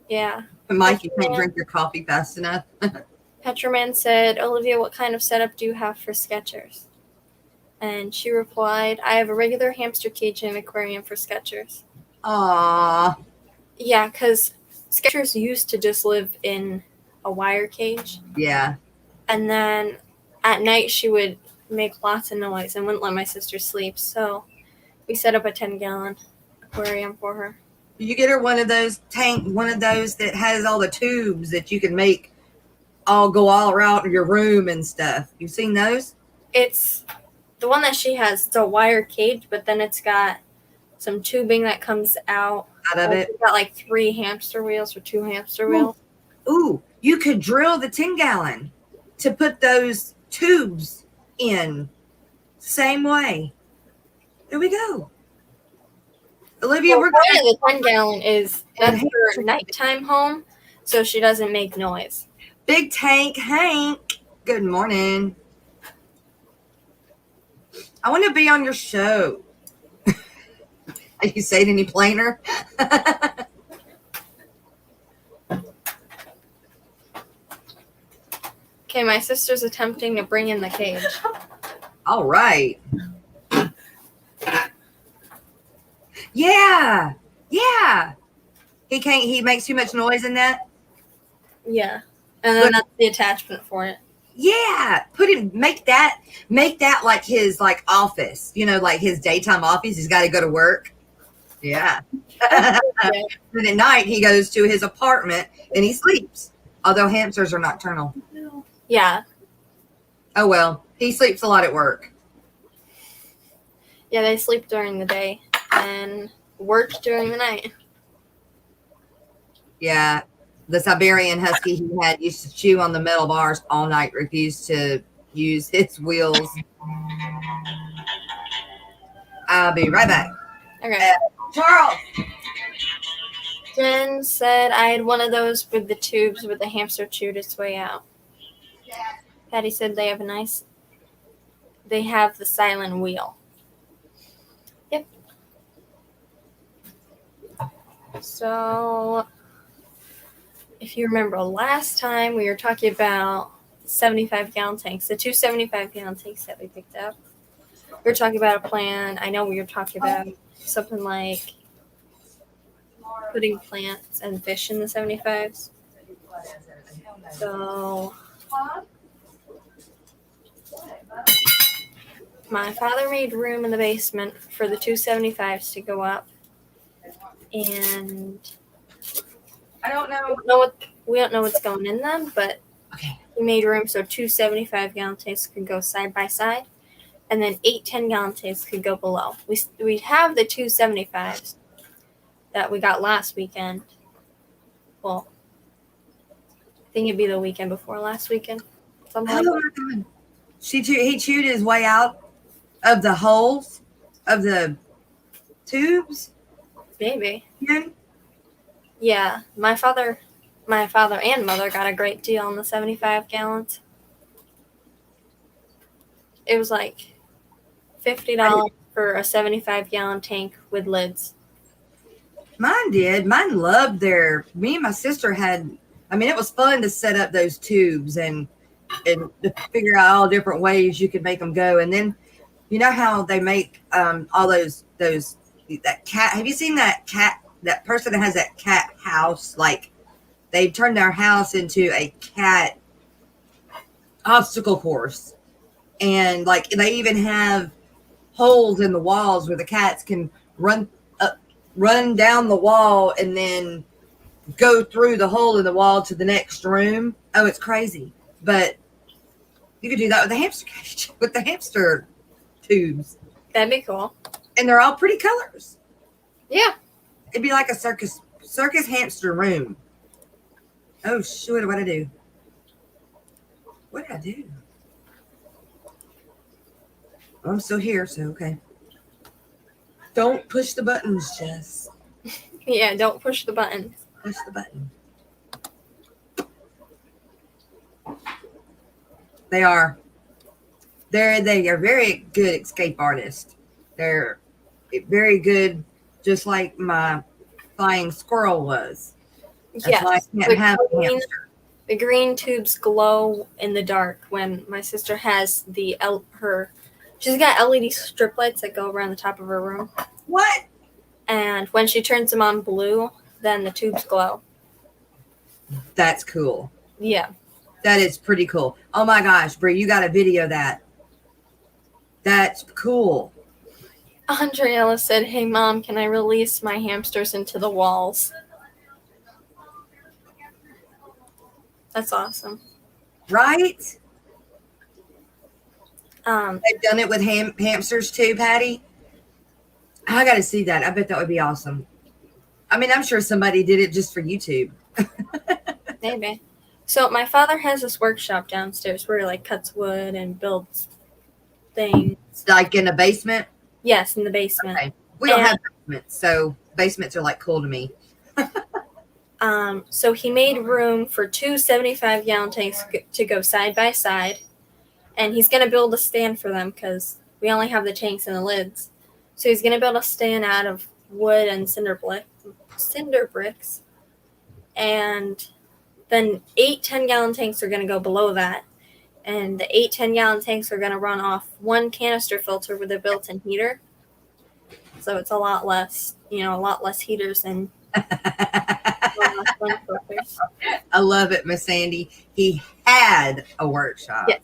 A: Yeah.
C: Mike, you can't drink your coffee fast enough.
A: Petroman said, Olivia, what kind of setup do you have for Skechers? And she replied, I have a regular hamster cage and an aquarium for Skechers.
C: Aww.
A: Yeah, because Skechers used to just live in a wire cage.
C: Yeah.
A: And then at night she would make lots of noise and wouldn't let my sister sleep. So we set up a 10-gallon aquarium for her.
C: You get her one of those that has all the tubes that you can make go all around your room and stuff. You've seen those?
A: It's the one that she has. It's a wire cage, but then it's got some tubing that comes out
C: Out of it?
A: It's got like 3 hamster wheels or 2 hamster wheels.
C: Ooh, you could drill the 10-gallon to put those tubes in. Same way. There we go. Olivia,
A: Well,
C: we're
A: part
C: going
A: of the 10-gallon is that's her nighttime home, so she doesn't make noise.
C: Big Tank Hank. Good morning. I want to be on your show. You say it any plainer?
A: Okay, my sister's attempting to bring in the cage.
C: All right. Yeah. Yeah. He makes too much noise in that.
A: Yeah. And then that's the attachment for it.
C: Yeah. Make that like his like office, like his daytime office. He's got to go to work. Yeah. And at night he goes to his apartment and he sleeps. Although hamsters are nocturnal.
A: Yeah.
C: Oh well. He sleeps a lot at work.
A: Yeah, they sleep during the day and work during the night.
C: Yeah. The Siberian Husky he had used to chew on the metal bars all night, refused to use his wheels. I'll be right back.
A: Okay.
C: Charles.
A: Jen said I had one of those with the tubes where the hamster chewed its way out. Patty said they have the silent wheel. Yep. So, if you remember last time, we were talking about 75-gallon tanks, the 2 75-gallon tanks that we picked up. We were talking about a plan. I know we were talking about something like putting plants and fish in the 75s. So, my father made room in the basement for the 2 75s to go up. And
C: I don't know.
A: we don't know what's going in them, but
C: Okay.
A: we made room so 2 75-gallon tanks could go side by side, and then 8 10-gallon tanks could go below. We have the 2 75s that we got last weekend. Well, I think it'd be the weekend before last weekend. Something like that.
C: my God. He chewed his way out of the holes of the tubes.
A: Maybe.
C: Yeah.
A: Yeah, my father and mother got a great deal on the 75 gallons. It was like $50 for a 75-gallon tank with lids.
C: Mine did. Mine loved me and my sister had, it was fun to set up those tubes and to figure out all different ways you could make them go. And then, you know how they make all that cat, have you seen that cat that person that has that cat house, like they turned their house into a cat obstacle course, and like they even have holes in the walls where the cats can run up, run down the wall, and then go through the hole in the wall to the next room. Oh, it's crazy, but you could do that with the hamster cage, with the hamster tubes,
A: That'd be cool.
C: and they're all pretty colors.
A: Yeah.
C: It'd be like a circus hamster room. Oh shoot! What did I do? What did I do? Oh, I'm still here, so okay. Don't push the buttons, Jess.
A: Yeah, don't push the buttons.
C: Push the button. They are very good escape artists. They're very good, just like my flying squirrel was. That's why I can't have a hamster.
A: The green tubes glow in the dark when my sister has she's got LED strip lights that go around the top of her room.
C: What?
A: And when she turns them on blue, then the tubes glow.
C: That's cool.
A: Yeah.
C: That is pretty cool. Oh my gosh, Brie, you got to video that. That's cool.
A: Andrea said, "Hey Mom, can I release my hamsters into the walls?" That's awesome.
C: Right?
A: Um,
C: They've done it with hamsters too, Patty. I got to see that. I bet that would be awesome. I mean, I'm sure somebody did it just for YouTube.
A: maybe. So my father has this workshop downstairs where he like cuts wood and builds things.
C: Like in a basement?
A: Yes, in the basement.
C: Okay. We don't have basements, so basements are like cool to me.
A: So he made room for two 75-gallon tanks to go side by side, and he's going to build a stand for them because we only have the tanks and the lids. So he's going to build a stand out of wood and cinder bricks, and then 8 10-gallon tanks are going to go below that, and the 8 10-gallon tanks are going to run off one canister filter with a built-in heater. So it's a lot less heaters and
C: I love it, Miss Sandy. He had a workshop.
A: Yeah,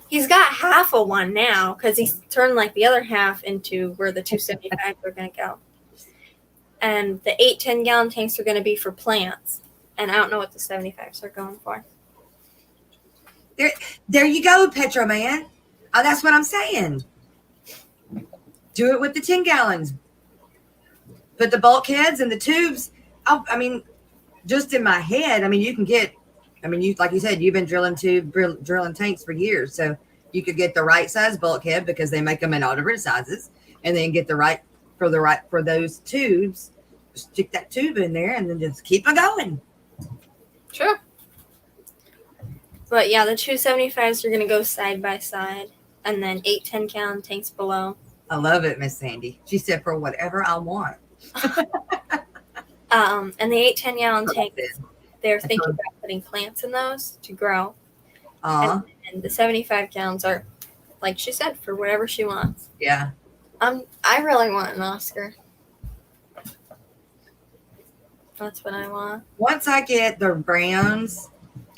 A: he's got half of one now because he's turned like the other half into where the 275s are going to go. And the 8 10-gallon tanks are going to be for plants. And I don't know what the 75s are going for.
C: There you go, Petro Man. Oh, that's what I'm saying. Do it with the 10 gallons. Put the bulkheads and the tubes. I mean, just in my head, I mean, you can get, like you said, you've been drilling tanks for years. So you could get the right size bulkhead because they make them in all different sizes, and then get for those tubes, stick that tube in there and then just keep it going.
A: Sure. But yeah, the 275s are going to go side by side, and then 8 10-gallon tanks below.
C: I love it, Miss Sandy. She said, for whatever I want.
A: And the 8 10-gallon tanks, they're thinking about putting plants in those to grow. And the 75 gallons are, like she said, for whatever she wants.
C: Yeah.
A: I really want an Oscar. That's what I want.
C: Once I get the browns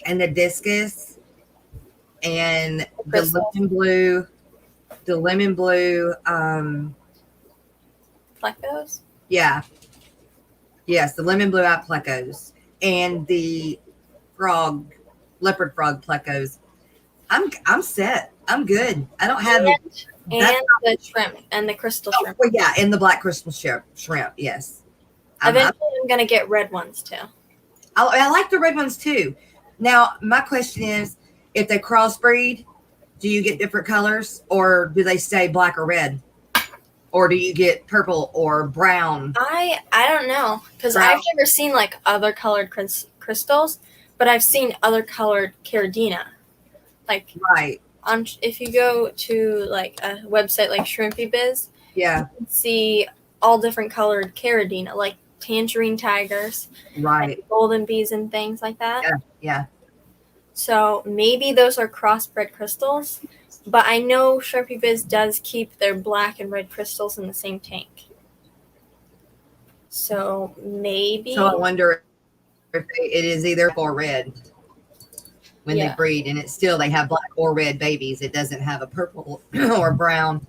C: and the discus and the lemon blue,
A: Plecos?
C: Yeah. Yes, the lemon blue eye plecos and the leopard frog plecos. I'm set. I'm good. I don't have
A: the shrimp and the crystal shrimp.
C: Well, yeah, and the black crystal shrimp. Yes.
A: Eventually, I'm gonna get red ones too.
C: I like the red ones too. Now, my question is, if they crossbreed, do you get different colors, or do they stay black or red? Or do you get purple or brown?
A: I don't know, because I've never seen like other colored crystals, but I've seen other colored Caridina. Like,
C: right.
A: If you go to like a website like Shrimpy Biz,
C: yeah,
A: you can see all different colored Caridina, like tangerine tigers,
C: right,
A: like golden bees and things like that.
C: Yeah.
A: So maybe those are crossbred crystals. But I know Shrimpy Biz does keep their black and red crystals in the same tank. So maybe.
C: So I wonder if it is either or red when they
A: Yeah.
C: breed, and it's still they have black or red babies. It doesn't have a purple or brown,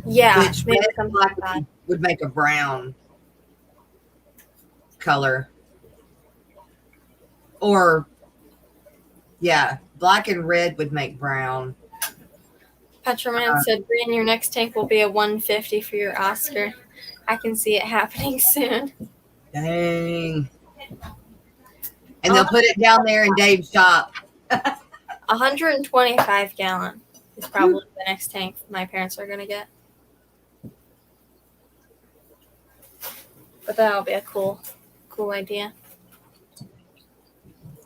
A: Yeah,
C: which
A: maybe
C: red and
A: something
C: black
A: like that.
C: would make a brown color. Or yeah, black and red would make brown.
A: Petroman said, Brian, your next tank will be a 150 for your Oscar. I can see it happening soon.
C: Dang. And they'll put it down there in Dave's shop.
A: 125 gallon is probably the next tank my parents are going to get. But that'll be a cool idea.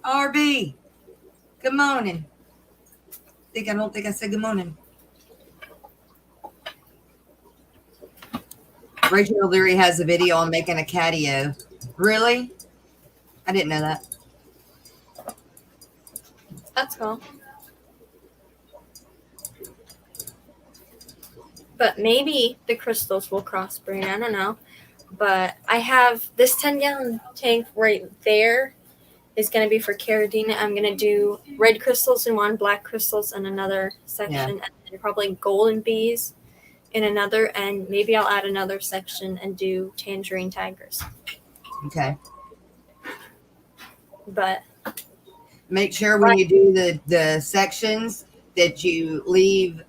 C: RB, good morning. I don't think I said good morning. Rachel O'Leary has a video on making a catio. Really? I didn't know that.
A: That's cool. But maybe the crystals will crossbreed. I don't know. But I have this 10-gallon tank right there is going to be for Caradina. I'm going to do red crystals in one, black crystals in another section, and then probably golden bees in another, and maybe I'll add another section and do tangerine tigers.
C: Okay.
A: But
C: make sure when you do the sections that you leave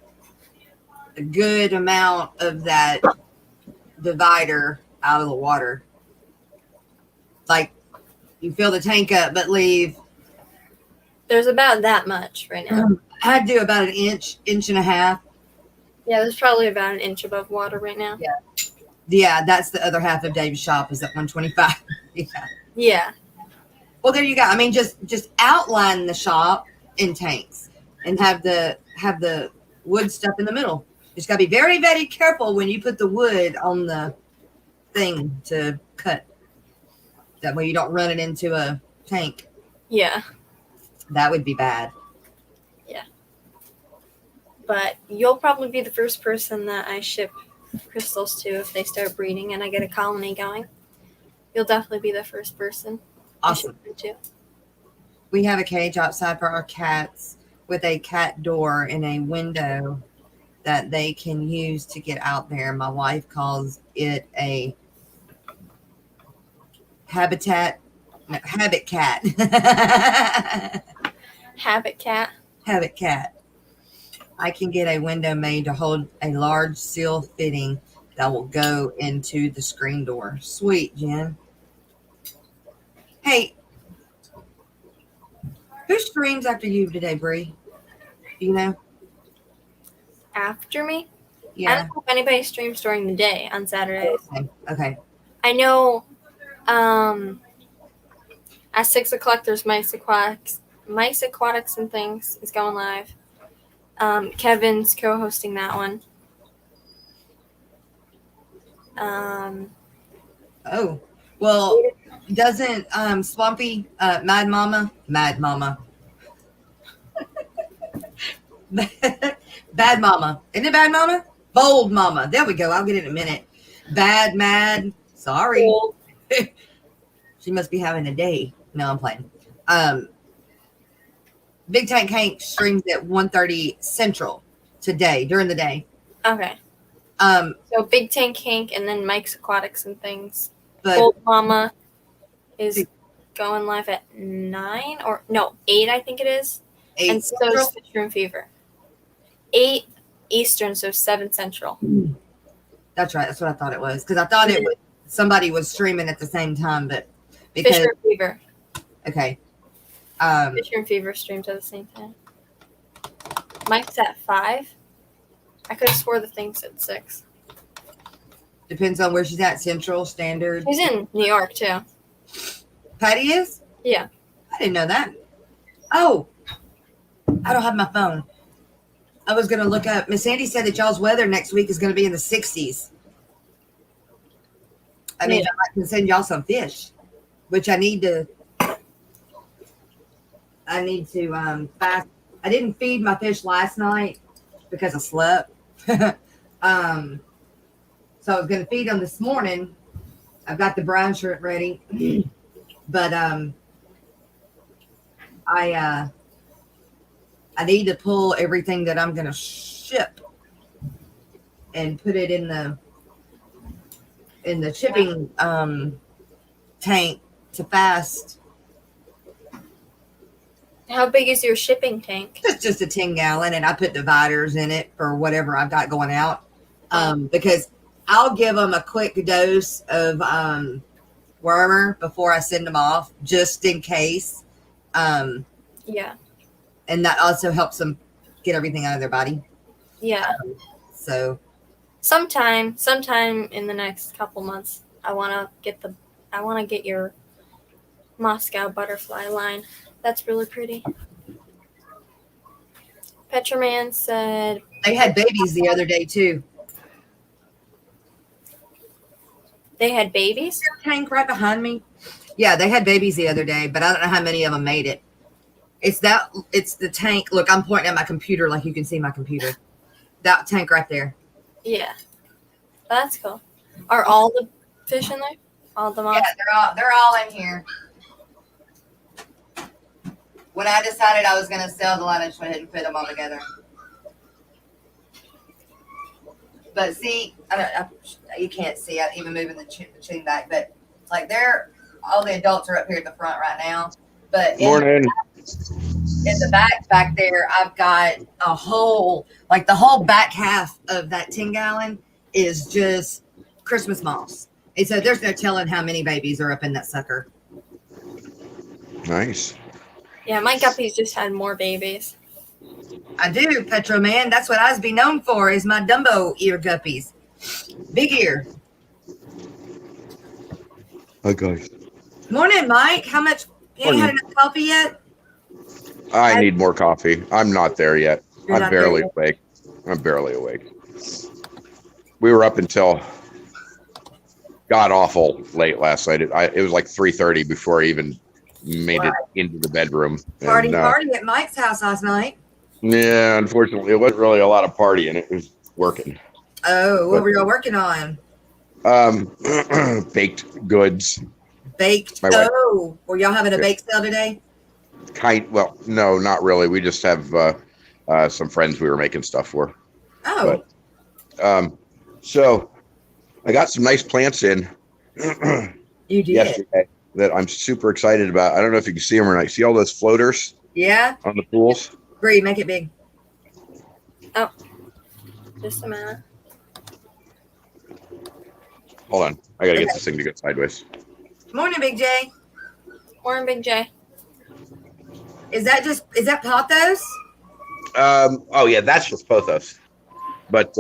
C: a good amount of that divider out of the water. Like you fill the tank up, but leave.
A: There's about that much right now.
C: I'd do about an inch and a half.
A: Yeah, there's probably about an inch above water right now.
C: Yeah, that's the other half of Dave's shop is at 125.
A: Yeah.
C: Well, there you go. I mean, just outline the shop in tanks and have the wood stuff in the middle. Just got to be very, very careful when you put the wood on the thing to cut. That way you don't run it into a tank.
A: Yeah.
C: That would be bad.
A: Yeah. But you'll probably be the first person that I ship crystals to if they start breeding and I get a colony going. You'll definitely be the first person.
C: Awesome.
A: I ship them to.
C: We have a cage outside for our cats with a cat door and a window that they can use to get out there. My wife calls it a habit cat.
A: Habit cat.
C: Habit cat. I can get a window made to hold a large seal fitting that will go into the screen door. Sweet, Jen. Hey, who streams after you today, Bree? Do you know?
A: After me? I
C: Yeah.
A: don't know if anybody streams during the day on Saturdays.
C: Okay.
A: I know at 6 o'clock there's Mice Aquatics and Things is going live. Kevin's co-hosting that one.
C: Oh, well, doesn't Swampy Mad Mama Bad Mama, isn't it Bad Mama? Bold Mama, there we go. I'll get it in a minute. Mad, sorry. She must be having a day. No, I'm playing. Big Tank Hank streams at 1:30 Central today during the day.
A: Okay. So Big Tank Hank and then Mike's Aquatics and Things.
C: But
A: Old Mama is going live at 9 or no 8, I think it is.
C: 8
A: and so
C: Central?
A: is Fish Room Fever. 8 Eastern, so 7 Central.
C: That's right. That's what I thought it was because I thought it was somebody was streaming at the same time, but because
A: Fish Room Fever.
C: okay.
A: Fish Room Fever streams at the same time. Mike's at 5. I could have swore the thing's at 6.
C: Depends on where she's at. Central Standard.
A: He's in New York too.
C: Patty is?
A: Yeah.
C: I didn't know that. Oh, I don't have my phone. I was going to look up. Miss Sandy said that y'all's weather next week is going to be in the 60s. I mean, I can send y'all some fish, which I need to fast. I didn't feed my fish last night because I slept. So I was going to feed them this morning I've got the brown shirt ready, but I need to pull everything that I'm gonna ship and put it in the shipping tank to fast.
A: How big is your shipping tank?
C: It's just a 10-gallon, and I put dividers in it for whatever I've got going out. Because I'll give them a quick dose of wormer before I send them off, just in case.
A: Yeah.
C: And that also helps them get everything out of their body.
A: Yeah.
C: So
A: sometime in the next couple months, I want to get your Moscow butterfly line. That's really pretty. Petraman said
C: they had babies the other day too.
A: they had babies?
C: Tank right behind me. Yeah, they had babies the other day, but I don't know how many of them made it. It's the tank. Look, I'm pointing at my computer like you can see my computer. That tank right there.
A: Yeah. That's cool. Are all the fish in there? All the monsters?
C: Yeah, they're all in here. When I decided I was going to sell the line, I just went ahead and put them all together. But see, you can't see. I'm even moving the chain back. But like all the adults are up here at the front right now. But
D: Morning.
C: In the back there, I've got a whole, like the whole back half of that 10-gallon is just Christmas moss. And so there's no telling how many babies are up in that sucker.
D: Nice.
A: Yeah, my guppies just had more babies.
C: I do, Petro Man. That's what I'd be known for, is my Dumbo ear guppies. Big ear.
D: Hi, guys.
C: Morning, Mike. How much? You ain't had enough coffee yet?
D: I need more coffee. I'm not there yet.
C: You're
D: I'm
C: not
D: barely
C: there
D: awake. I'm barely awake. We were up until god awful late last night. It was like 3:30 before I even made it into the bedroom.
C: Party at Mike's house last night.
D: Yeah, unfortunately, it wasn't really a lot of partying. It was working.
C: Oh, what were y'all working on?
D: Baked goods.
C: Baked.
D: My wife.
C: Oh, were y'all having a bake sale today?
D: Well, no, not really. We just have some friends we were making stuff for.
C: Oh.
D: But, so I got some nice plants in.
C: You did?
D: Yesterday that I'm super excited about. I don't know if you can see them or not. See all those floaters?
C: Yeah.
D: On the pools?
C: Bree, make it big.
A: Oh, just a minute.
D: Hold on. I got to get this thing to go sideways.
C: Morning, Big J.
A: Morning, Big J.
C: Is that pothos?
D: Oh yeah, that's just pothos. But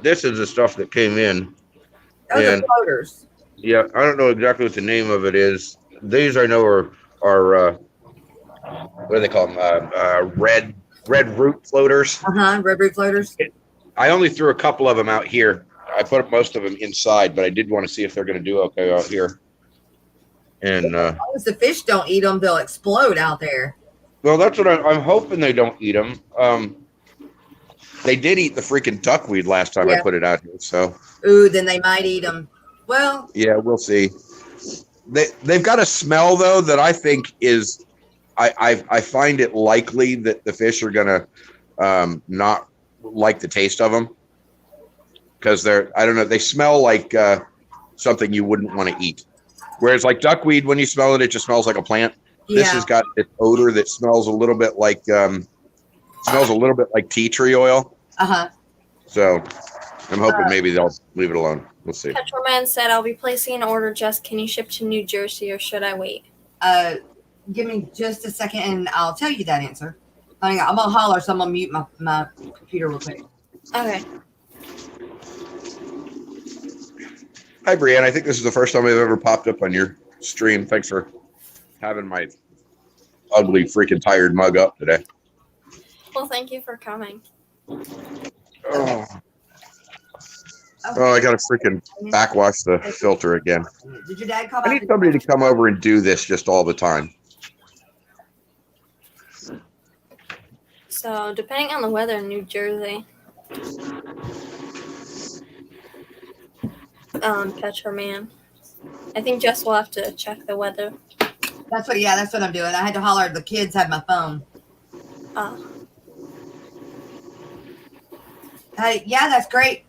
D: this is the stuff that came in.
C: Those are floaters.
D: Yeah, I don't know exactly what the name of it is. These I know are what do they call them? Red root floaters.
C: Red root floaters.
D: I only threw a couple of them out here. I put most of them inside, but I did want to see if they're going to do okay out here. And
C: as long as the fish don't eat them, they'll explode out there.
D: Well, that's what I'm hoping they don't eat them. They did eat the freaking duckweed last time I put it out here. So.
C: Ooh, then they might eat them. Well. Yeah,
D: we'll see. They've got a smell though that I think is, I find it likely that the fish are gonna not like the taste of them because I don't know, they smell like something you wouldn't want to eat. Whereas like duckweed, when you smell it, it just smells like a plant. Yeah. This has got this odor that smells a little bit like tea tree oil. So I'm hoping maybe they'll leave it alone. We'll see.
A: Petroman said, "I'll be placing an order. Just can you ship to New Jersey or should I wait?"
C: Give me just a second and I'll tell you that answer. I'm gonna holler, so I'm gonna mute my computer real quick.
A: Okay.
D: Hi, Brianne. I think this is the first time I've ever popped up on your stream. Thanks for having my ugly, freaking tired mug up today.
A: Well, thank you for coming.
D: Oh, I gotta freaking backwash the filter again.
C: Did your dad call?
D: I need somebody to come over and do this just all the time.
A: So, depending on the weather in New Jersey, Petroman, I think Jess will have to check the weather.
C: That's what I'm doing. I had to holler. The kids had my phone. Yeah, that's great.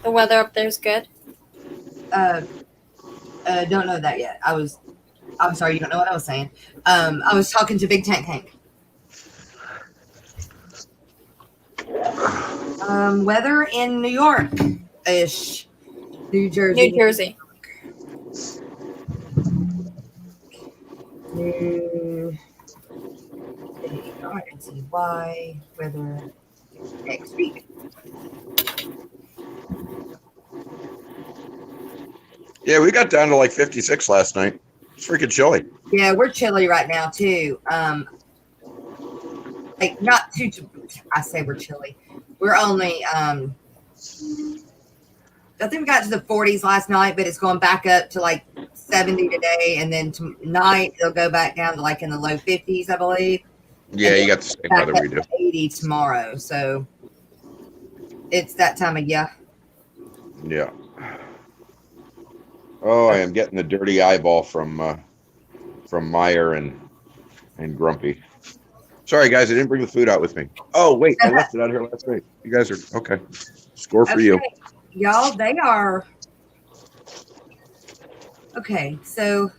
A: The weather up there is good.
C: Don't know that yet. I'm sorry, you don't know what I was saying. I was talking to Big Tank Hank. Weather in New York ish. New Jersey.
A: New Jersey.
C: I can see why. Weather next week.
D: Yeah, we got down to like 56 last night. It's freaking chilly.
C: Yeah, we're chilly right now too. Like not too. I say we're chilly. We're only. I think we got to the 40s last night, but it's going back up to like 70 today, and then tonight it'll go back down to like in the low 50s, I believe.
D: Yeah, you got the same weather we do.
C: 80 tomorrow, so it's that time of year.
D: Yeah. Oh, I am getting the dirty eyeball from Meyer and Grumpy. Sorry, guys, I didn't bring the food out with me. Oh, wait, I left it out here last night. You guys are okay. Score for you.
C: Y'all, they are. Okay, so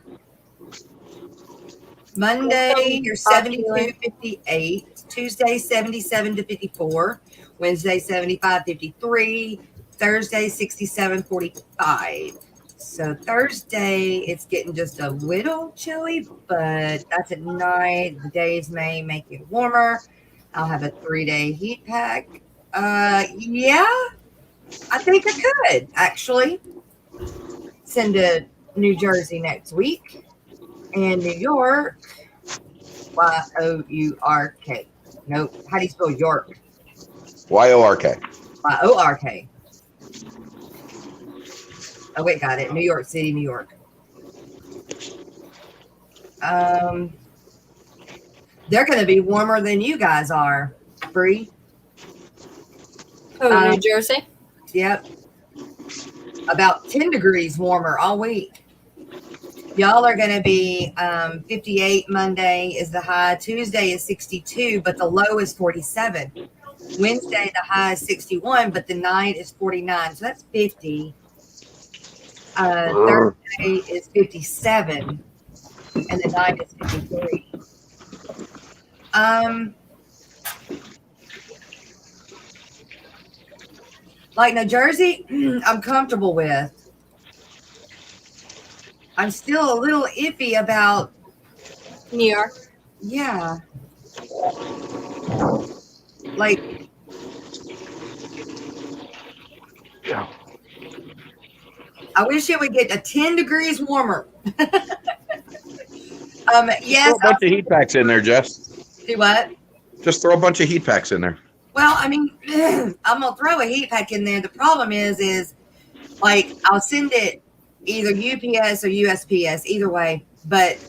C: Monday, you're 72-58. Tuesday, 77-54. Wednesday, 75-53. Thursday, 67-45. So Thursday, it's getting just a little chilly, but that's at night. The days may make it warmer. I'll have a 3-day heat pack. Yeah, I think I could actually send to New Jersey next week and New York. Y-O-U-R-K. Nope. How do you spell York?
D: Y-O-R-K.
C: Y-O-R-K. Oh, wait, got it. New York City, New York. They're going to be warmer than you guys are. Bree.
A: Oh, New Jersey?
C: Yep. About 10 degrees warmer all week. Y'all are going to be 58 Monday is the high. Tuesday is 62, but the low is 47. Wednesday, the high is 61, but the night is 49. So that's 50. Thursday is 57, and the night is 53. Like New Jersey, I'm comfortable with. I'm still a little iffy about
A: New York.
C: Yeah. Like,
D: Yeah.
C: I wish it would get a 10 degrees warmer. Yes.
D: Throw a bunch of heat packs in there, Jess.
C: Do what?
D: Just throw a bunch of heat packs in there.
C: Well, I mean, I'm gonna throw a heat pack in there. The problem is like I'll send it either UPS or USPS, either way. But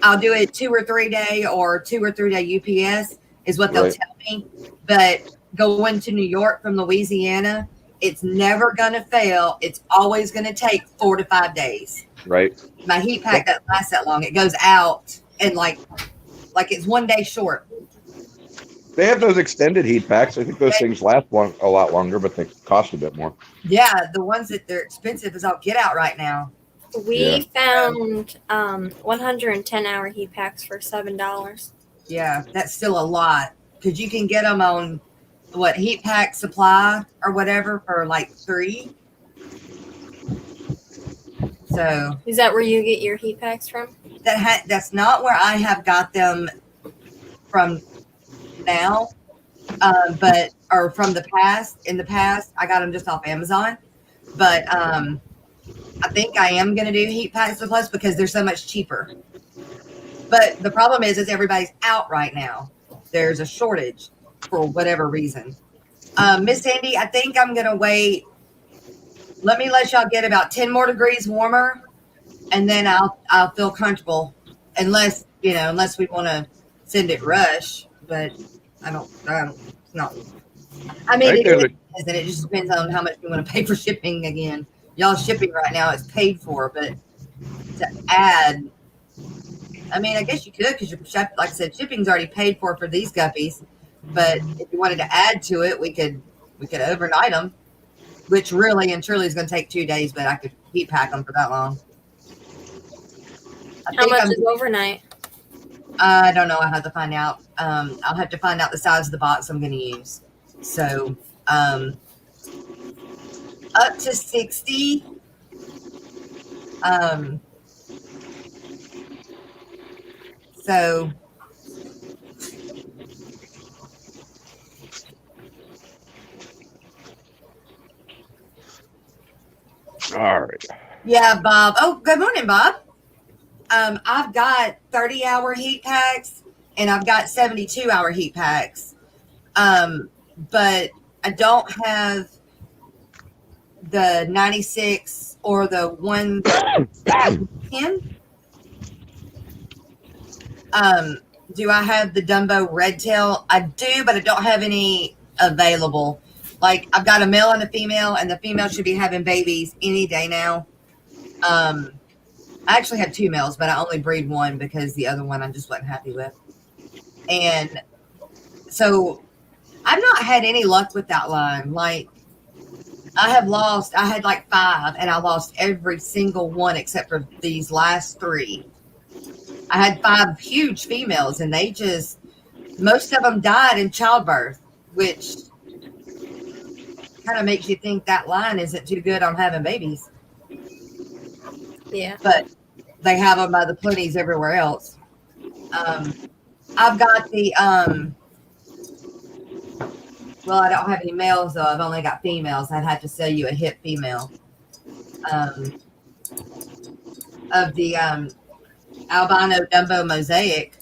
C: I'll do it 2 or 3 day or 2 or 3 day UPS is what they'll tell me. But going to New York from Louisiana, it's never gonna fail. It's always gonna take 4 to 5 days.
D: Right.
C: My heat pack doesn't last that long. It goes out and like it's 1 day short.
D: They have those extended heat packs. I think those things last a lot longer, but they cost a bit more.
C: Yeah, the ones that they're expensive is all get out right now.
A: We found 110-hour heat packs for $7.
C: Yeah, that's still a lot because you can get them on what heat pack supply or whatever for like $3. So
A: Is that where you get your heat packs from?
C: that's not where I have got them from now, or from the past. In the past, I got them just off Amazon, but I think I am going to do heat packs with plus because they're so much cheaper. But the problem is everybody's out right now. There's a shortage for whatever reason. Miss Sandy, I think I'm going to wait. Let me let y'all get about 10 more degrees warmer, and then I'll feel comfortable. Unless we want to send it rush, but I don't. No. I mean, And then it just depends on how much we want to pay for shipping again. Y'all shipping right now is paid for, but to add, I mean, I guess you could because like I said, shipping's already paid for these guppies. But if you wanted to add to it, we could overnight them, which really and truly is going to take 2 days. But I could heat pack them for that long.
A: How much is overnight?
C: I don't know. I have to find out. I'll have to find out the size of the box I'm going to use. So, up to 60. So,
D: All right.
C: yeah, Bob. Oh, good morning, Bob. I've got 30-hour heat packs and I've got 72-hour heat packs. But I don't have the 96 or the 110. Do I have the Dumbo Red Tail? I do, but I don't have any available. Like, I've got a male and a female, and the female should be having babies any day now. I actually have 2 males, but I only breed one because the other one I just wasn't happy with. And so I've not had any luck with that line. Like, I had like 5, and I lost every single one except for these last 3. I had 5 huge females, and most of them died in childbirth, which kind of makes you think that line isn't too good on having babies.
A: Yeah.
C: But they have them by the plenties everywhere else. I've got the, well, I don't have any males, though. I've only got females. I'd have to sell you a hip female. Of the albino Dumbo mosaic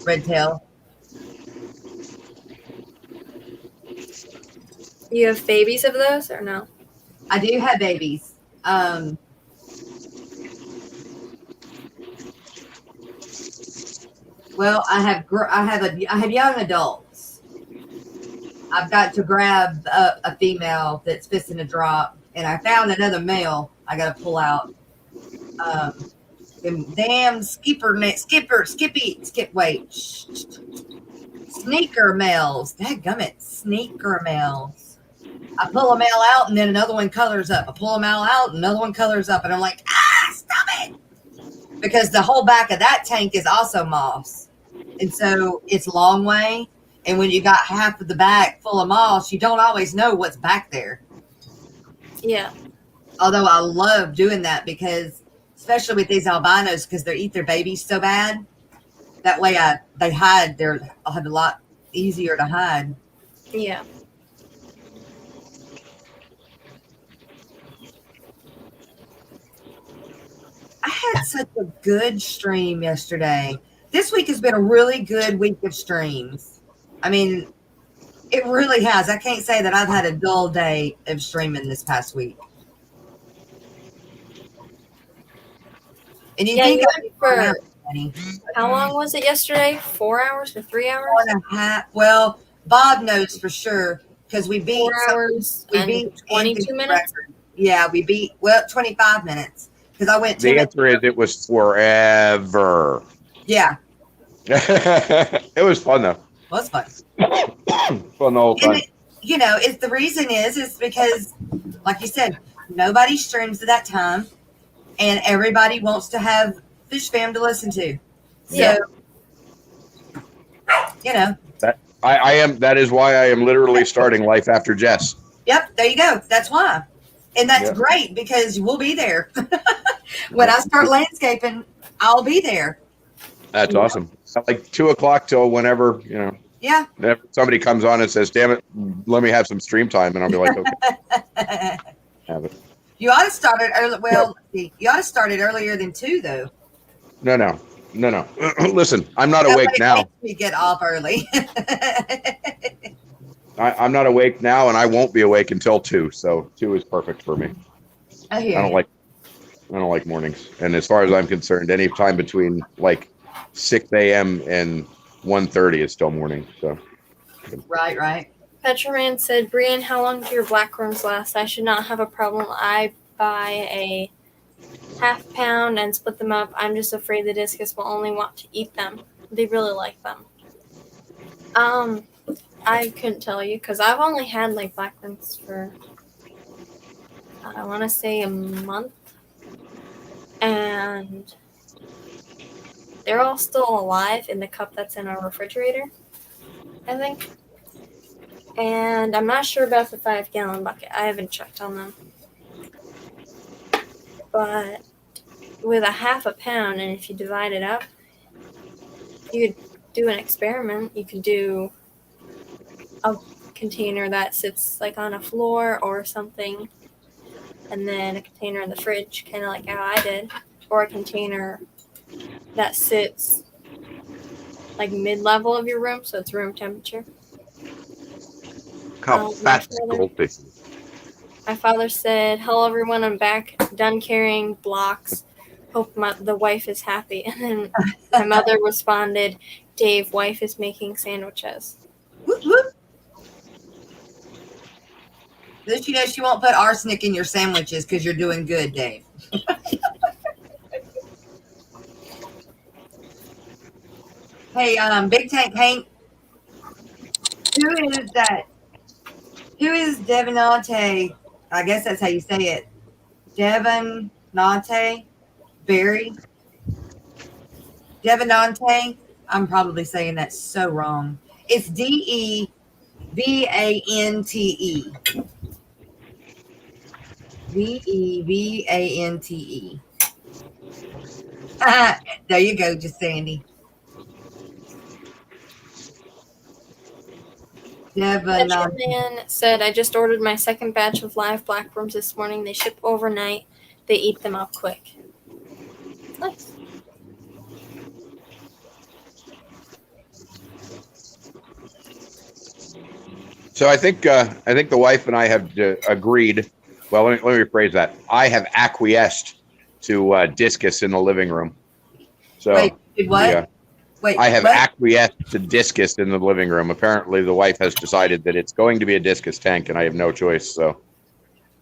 C: red tail.
A: You have babies of those or no?
C: I do have babies. Well, I have young adults. I've got to grab a female that's fixing to drop, and I found another male. I got to pull out. Them damn sneaker males. Dadgummit, sneaker males. I pull a male out, and then another one colors up. I pull a male out, and another one colors up, and I'm like, stop it! Because the whole back of that tank is also moss, and so it's a long way. And when you got half of the back full of moss, you don't always know what's back there.
A: Yeah.
C: Although I love doing that because, especially with these albinos, because they eat their babies so bad. That way, they hide. I'll have a lot easier to hide.
A: Yeah.
C: I had such a good stream yesterday. This week has been a really good week of streams. I mean, it really has. I can't say that I've had a dull day of streaming this past week. And you think
A: how long was it yesterday? 4 hours or 3 hours?
C: 4.5. Well, Bob knows for sure because we beat
A: 4 hours.
C: We beat
A: 22 minutes.
C: Record. Yeah, we beat 25 minutes because I went.
D: The answer is it was forever.
C: Yeah,
D: it was fun though.
C: it was fun.
D: Fun the whole time.
C: It's the reason is because, like you said, nobody streams at that time, and everybody wants to have Fish Fam to listen to. So,
D: that that is why I am literally starting Life After Jess.
C: Yep, there you go. That's why. And that's great because we'll be there. When I start landscaping, I'll be there.
D: That's awesome. Like 2 o'clock till whenever,
C: Yeah.
D: if somebody comes on and says, damn it, let me have some stream time. And I'll be like, okay. Have it.
C: You ought to start it early. Well, you ought to start it earlier than 2, though.
D: No. Listen, I'm not awake now.
C: We get off early.
D: I'm not awake now, and I won't be awake until 2. So 2 is perfect for me.
C: I
D: don't like mornings. And as far as I'm concerned, any time between like 6 a.m. and 1:30 is still morning. So
C: Right.
A: Petraman said, Brian, how long do your black worms last? I should not have a problem. I buy a half pound and split them up. I'm just afraid the discus will only want to eat them. They really like them. I couldn't tell you because I've only had like black worms for, I want to say a month. And they're all still alive in the cup that's in our refrigerator, I think. And I'm not sure about the 5-gallon bucket. I haven't checked on them. But with a half a pound, and if you divide it up, you could do an experiment. You could do a container that sits like on a floor or something, and then a container in the fridge, kind of like how I did, or a container that sits like mid-level of your room, so it's room temperature.
D: How fat goldfish.
A: My father said, hello everyone, I'm back, done carrying blocks. Hope the wife is happy. And then my mother responded, Dave, wife is making sandwiches.
C: Whoop, whoop. Does she know she won't put arsenic in your sandwiches because you're doing good, Dave? Hey, Big Tank Hank, who is that? Who is Devinante? I guess that's how you say it. Devinante Barry? Devinante? I'm probably saying that so wrong. It's Devante. Devante. There you go, just Sandy.
A: Man said, I just ordered my second batch of live blackworms this morning. They ship overnight. They eat them up quick. Nice.
D: So I think the wife and I have agreed. Well, let me rephrase that. I have acquiesced to discus in the living room. So
C: wait, what?
D: Yeah.
C: Wait,
D: I have
C: what?
D: acquiesced to discus in the living room. Apparently, the wife has decided that it's going to be a discus tank, and I have no choice. So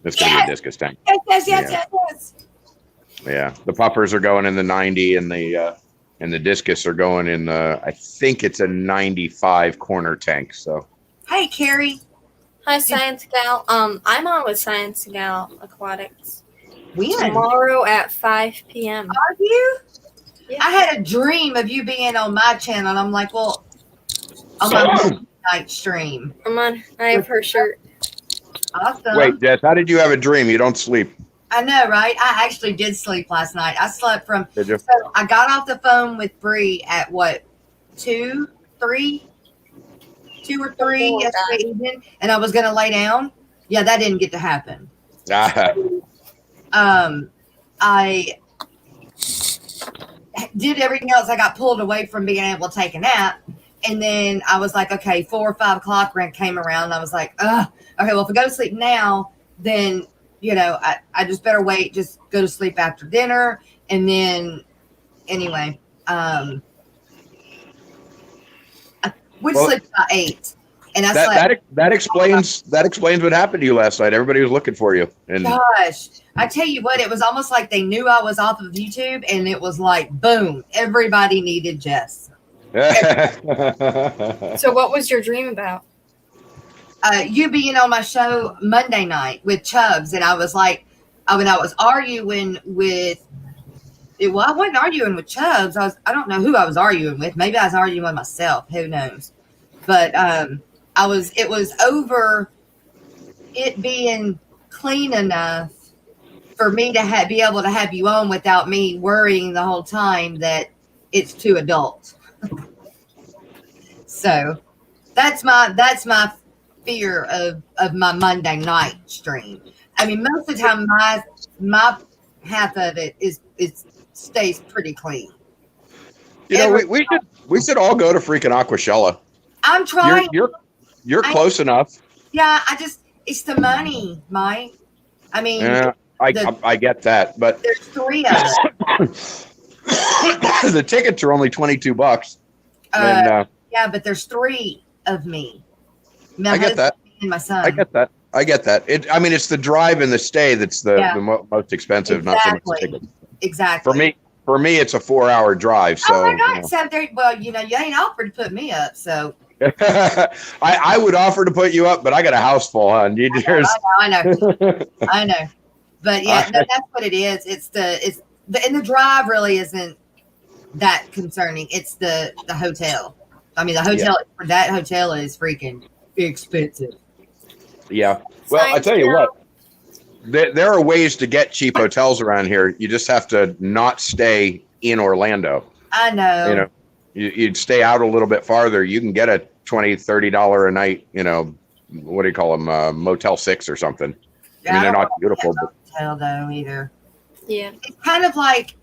D: it's going to be a discus tank.
C: Yes.
D: Yeah, the puffers are going in the 90, and the discus are going in the. I think it's a 95 corner tank. So.
C: Hey, Carrie.
A: Hi, Science Gal. I'm on with Science Gal Aquatics.
C: When?
A: Tomorrow at 5 p.m.
C: Are you?
A: Yeah.
C: I had a dream of you being on my channel, and I'm like, well, on my night stream.
A: I'm on. I have her shirt.
C: Awesome.
D: Wait, Jess, how did you have a dream? You don't sleep.
C: I know, right? I actually did sleep last night. I slept from.
D: Did you?
C: So I got off the phone with Bree at what, 2 or 3 yesterday evening, and I was gonna lay down. Yeah, that didn't get to happen. I did everything else. I got pulled away from being able to take a nap, and then I was like, okay, 4 or 5 o'clock came around, and I was like, okay, well, if I go to sleep now, then I just better wait, just go to sleep after dinner, and then anyway, I went to sleep about 8, and I slept.
D: That explains what happened to you last night. Everybody was looking for you, and
C: gosh, I tell you what, it was almost like they knew I was off of YouTube, and it was like, boom, everybody needed Jess.
A: So what was your dream about?
C: You being on my show Monday night with Chubbs, and I was like, when I was arguing with, well, I wasn't arguing with Chubbs. I don't know who I was arguing with. Maybe I was arguing with myself. Who knows? But it was over it being clean enough for me to be able to have you on without me worrying the whole time that it's too adult. So that's my fear of my Monday night stream. I mean, most of the time my half of it stays pretty clean.
D: We should all go to freaking Aquashella.
C: I'm trying.
D: You're close enough.
C: Yeah, it's the money, Mike. I mean,
D: yeah, I get that, but
C: there's 3 of them.
D: The tickets are only $22.
C: Yeah, but there's 3 of me. My
D: I get
C: husband
D: that.
C: and my son.
D: I get that. I mean, it's the drive and the stay that's the most expensive, not so much the ticket.
C: Exactly.
D: For me, it's a 4-hour drive. So,
C: oh my God! So there. Well, you ain't offered to put me up, so.
D: I would offer to put you up, but I got a house full, hon.
C: I know. But yeah, that's what it is. And the drive really isn't that concerning. It's the hotel. I mean, the hotel for that hotel is freaking expensive.
D: Yeah. Well, I tell you what, there are ways to get cheap hotels around here. You just have to not stay in Orlando.
C: I know.
D: You'd stay out a little bit farther. You can get a $20-$30 a night, what do you call them? Motel 6 or something.
C: Yeah,
D: I mean, they're not beautiful.
C: But hotel though either.
A: Yeah.
C: It's kind of like,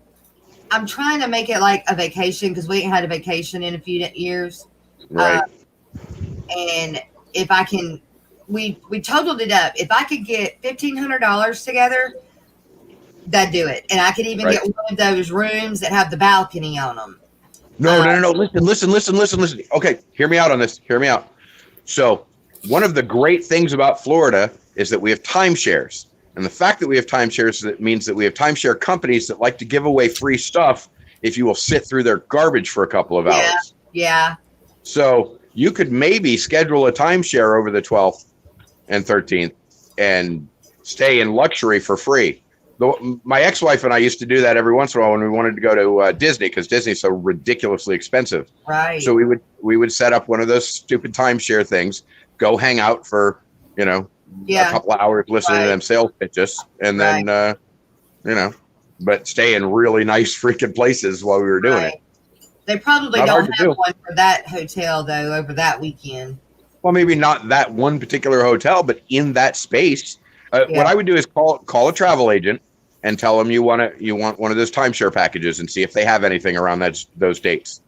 C: I'm trying to make it like a vacation because we ain't had a vacation in a few years.
D: Right.
C: And if I can, we totaled it up. If I could get $1,500 together, that'd do it. And I could even get one of those rooms that have the balcony on them.
D: No. Listen. Okay, hear me out on this. Hear me out. So, one of the great things about Florida is that we have timeshares. And the fact that we have timeshares, that means that we have timeshare companies that like to give away free stuff if you will sit through their garbage for a couple of hours.
C: Yeah.
D: So, you could maybe schedule a timeshare over the 12th and 13th and stay in luxury for free. My ex-wife and I used to do that every once in a while when we wanted to go to Disney because Disney's so ridiculously expensive.
C: Right.
D: So we would set up one of those stupid timeshare things, go hang out for a couple of hours listening to them sales pitches, and then but stay in really nice freaking places while we were doing it.
C: They probably
D: Not
C: don't have one for that hotel though over that weekend.
D: Well, maybe not that one particular hotel, but in that space. What I would do is call a travel agent and tell them you want one of those timeshare packages and see if they have anything around those dates.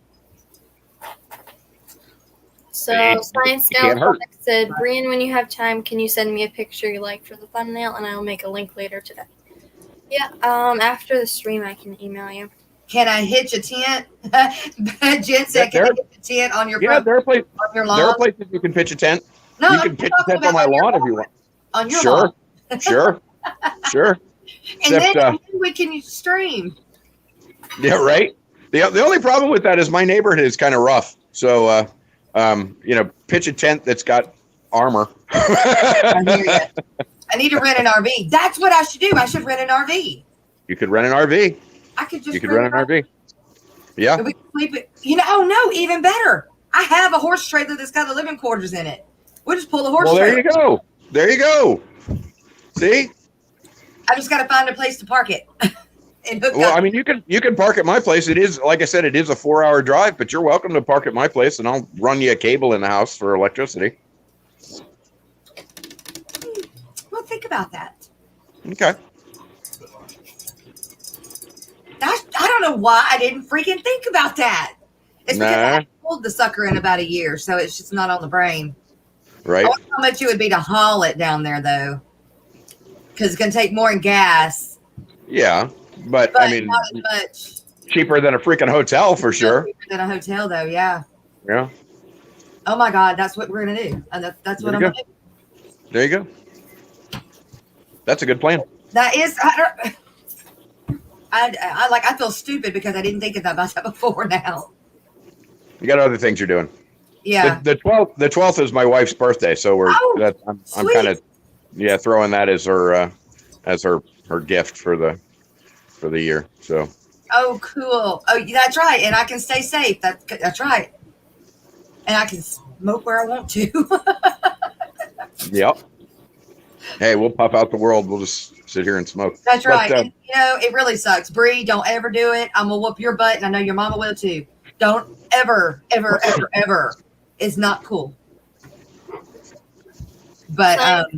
A: So Science Down said, Brian, when you have time, can you send me a picture you like for the thumbnail, and I'll make a link later today. Yeah. After the stream, I can email you.
C: Can I hitch a tent? Jen said, can I hitch a tent on your
D: there are places.
C: On your lawn?
D: There are places you can pitch a tent.
C: No,
D: you can pitch a tent on my lawn if you want.
C: On your lawn.
D: Sure.
C: And then we can stream.
D: Yeah, right. The only problem with that is my neighborhood is kind of rough. So, pitch a tent that's got armor.
C: I hear you. I need to rent an RV. That's what I should do. I should rent an RV.
D: You could rent an RV.
C: I could just.
D: You could rent an RV. Yeah.
C: And we could sleep it. Oh no, even better. I have a horse trailer that's got the living quarters in it. We'll just pull the horse trailer.
D: There you go. See?
C: I just got to find a place to park it. And hook
D: well,
C: up.
D: I mean, you can park at my place. It is, like I said, it is a 4-hour drive, but you're welcome to park at my place, and I'll run you a cable in the house for electricity.
C: Well, think about that.
D: Okay.
C: I don't know why I didn't freaking think about that. It's because I pulled the sucker in about a year, so it's just not on the brain.
D: Right.
C: I wonder how much it would be to haul it down there, though, because it's going to take more in gas.
D: Yeah, but I mean,
C: not as much.
D: Cheaper than a freaking hotel for sure.
C: Cheaper than a hotel, though. Yeah.
D: Yeah.
C: Oh my God, that's what we're going to do. And that's what I'm going to do.
D: There you go. That's a good plan.
C: That is. I feel stupid because I didn't think about that before now.
D: You got other things you're doing.
C: Yeah.
D: The 12th is my wife's birthday, so I'm kind of throwing that as her gift for the year. So.
C: Oh, cool. Oh, that's right. And I can stay safe. That's right. And I can smoke where I want to.
D: Yep. Hey, we'll pop out the world. We'll just sit here and smoke.
C: That's right. And, it really sucks. Bree, don't ever do it. I'm going to whoop your butt, and I know your mama will too. Don't ever, ever, ever, ever. It's not cool. But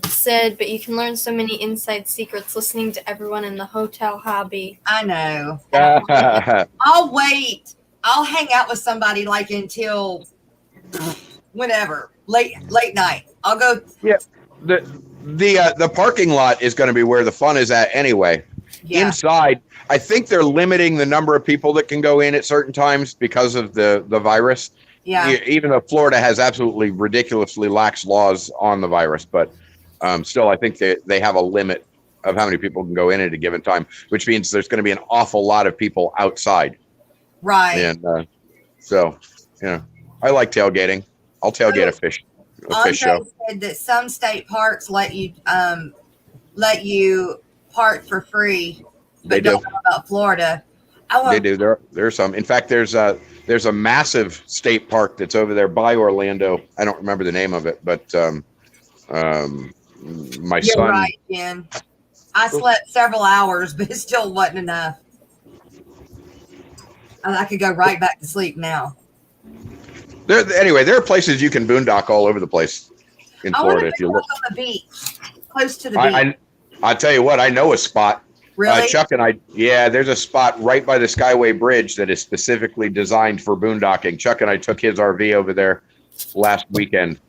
A: said, but you can learn so many inside secrets listening to everyone in the hotel hobby.
C: I know. I'll wait. I'll hang out with somebody like until whenever late night. I'll go.
D: Yeah. The parking lot is going to be where the fun is at anyway. Yeah. Inside, I think they're limiting the number of people that can go in at certain times because of the virus.
C: Yeah.
D: Even though Florida has absolutely ridiculously lax laws on the virus, but still, I think they have a limit of how many people can go in at a given time, which means there's going to be an awful lot of people outside.
C: Right.
D: And so, I like tailgating. I'll tailgate a fish
C: Andre
D: show.
C: said that some state parks let you park for free, but
D: They do.
C: don't know about Florida.
D: They do. There's some. In fact, there's a massive state park that's over there by Orlando. I don't remember the name of it, but my
C: You're
D: son.
C: right, Jen. I slept several hours, but it still wasn't enough. I could go right back to sleep now.
D: Anyway, there are places you can boondock all over the place in Florida if you look
C: on the beach, close to the beach.
D: I'll tell you what, I know a spot.
C: Really?
D: Chuck and I, there's a spot right by the Skyway Bridge that is specifically designed for boondocking. Chuck and I took his RV over there last weekend,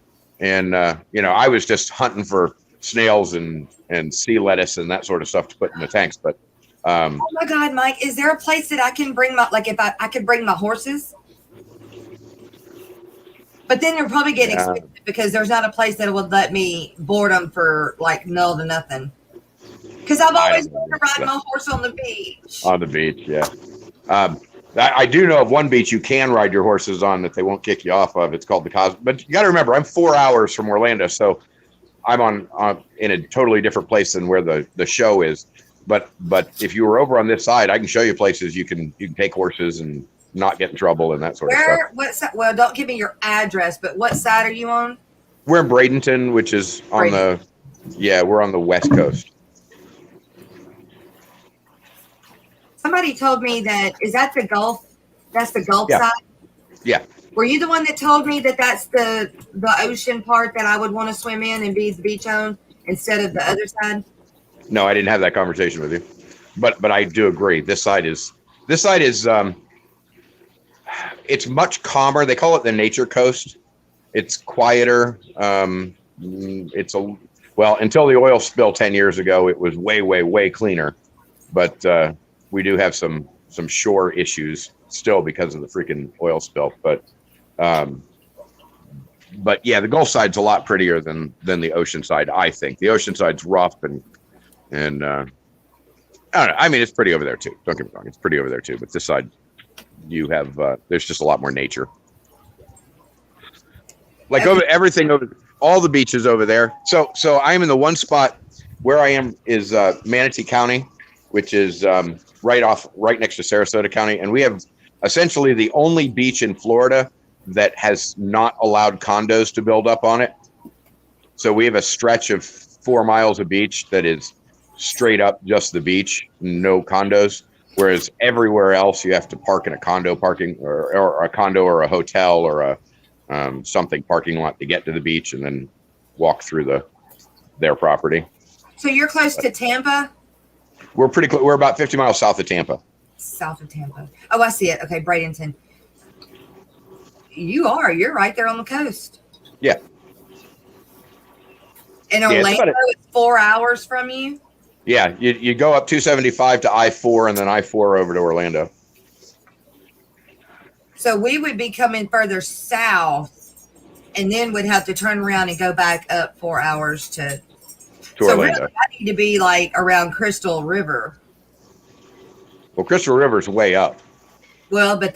D: and I was just hunting for snails and sea lettuce and that sort of stuff to put in the tanks. But
C: oh my God, Mike, is there a place that I can bring if I could bring my horses? But then they're probably getting expensive because there's not a place that would let me board them for like null to nothing. Because I've always wanted to ride my horse on the beach.
D: On the beach, yeah. I do know of one beach you can ride your horses on that they won't kick you off of. It's called the Cosmo. But you got to remember, I'm 4 hours from Orlando, so I'm on in a totally different place than where the show is. But if you were over on this side, I can show you places you can take horses and not get in trouble and that sort of stuff.
C: Well, don't give me your address, but what side are you on?
D: We're in Bradenton, which is we're on the West Coast.
C: Somebody told me is that the Gulf? That's the Gulf side?
D: Yeah.
C: Were you the one that told me that's the ocean part that I would want to swim in and be the beach on instead of the other side?
D: No, I didn't have that conversation with you. But I do agree. This side is it's much calmer. They call it the nature coast. It's quieter. Until the oil spill 10 years ago, it was way, way, way cleaner. But we do have some shore issues still because of the freaking oil spill. But yeah, the Gulf side's a lot prettier than the ocean side. I think the ocean side's rough and I don't know. I mean, it's pretty over there too. Don't get me wrong, it's pretty over there too. But this side, you have there's just a lot more nature. Like everything over all the beaches over there. So I'm in the one spot where I am is Manatee County, which is right next to Sarasota County, and we have essentially the only beach in Florida that has not allowed condos to build up on it. So we have a stretch of 4 miles of beach that is straight up just the beach, no condos. Whereas everywhere else, you have to park in a condo parking or a condo or a hotel or a something parking lot to get to the beach and then walk through their property.
C: So you're close to Tampa?
D: We're pretty close. We're about 50 miles south of Tampa.
C: South of Tampa. Oh, I see it. Okay, Bradenton. You're right there on the coast.
D: Yeah.
C: And Orlando is 4 hours from you?
D: Yeah, you go up 275 to I-4 and then I-4 over to Orlando.
C: So we would be coming further south and then would have to turn around and go back up 4 hours to
D: Orlando.
C: Really, I need to be like around Crystal River.
D: Well, Crystal River's way up.
C: Well, but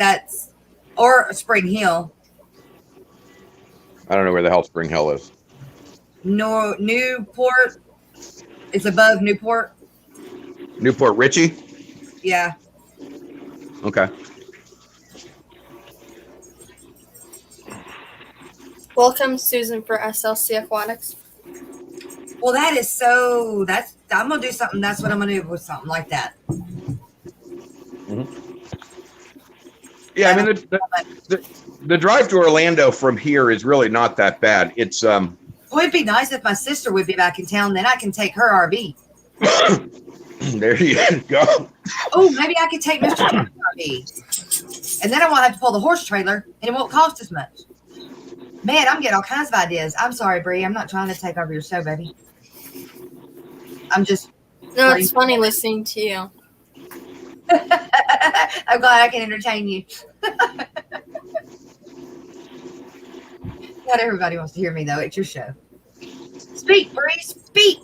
C: or Spring Hill.
D: I don't know where the hell Spring Hill is.
C: No, Newport is above Newport.
D: Newport Richie?
C: Yeah.
D: Okay.
A: Welcome, Susan, for SLC Aquatics.
C: Well, I'm going to do something. That's what I'm going to do with something like that.
D: Mm-hmm. Yeah, I mean, the drive to Orlando from here is really not that bad. It's
C: Well, it'd be nice if my sister would be back in town. Then I can take her RV.
D: There you go.
C: Oh, maybe I could take Mr. Jones' RV. And then I won't have to pull the horse trailer, and it won't cost as much. Man, I'm getting all kinds of ideas. I'm sorry, Bree. I'm not trying to take over your show, baby. I'm just...
A: No, it's funny listening to you.
C: I'm glad I can entertain you. Not everybody wants to hear me though. It's your show. Speak, Bree. Speak.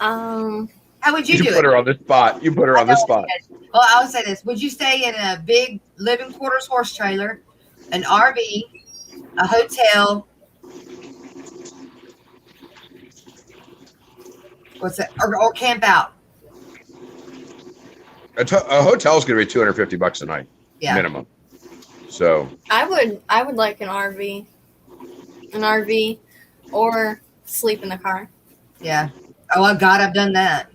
A: Um,
C: How would you do
D: put
C: it?
D: her on the spot. You put her
C: I
D: on the
C: know
D: spot.
C: Well, I would say this. Would you stay in a big living quarters horse trailer, an RV, a hotel? What's that? Or camp out?
D: A hotel's going to be $250 a night
C: Yeah.
D: minimum. So
A: I would like an RV, or sleep in the car.
C: Yeah. Oh, God, I've done that.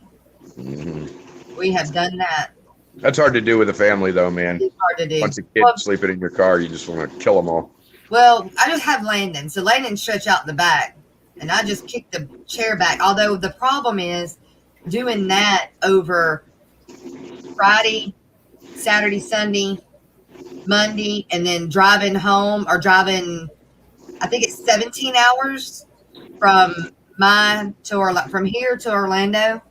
D: mhm.
C: We have done that.
D: That's hard to do with a family, though, man.
C: It's hard to do.
D: Once a kid sleeping in your car, you just want to kill them all.
C: Well, I just have Landon. So Landon stretch out the back, and I just kick the chair back. Although the problem is doing that over Friday, Saturday, Sunday, Monday, and then driving home or driving, I think it's 17 hours from from here to Orlando.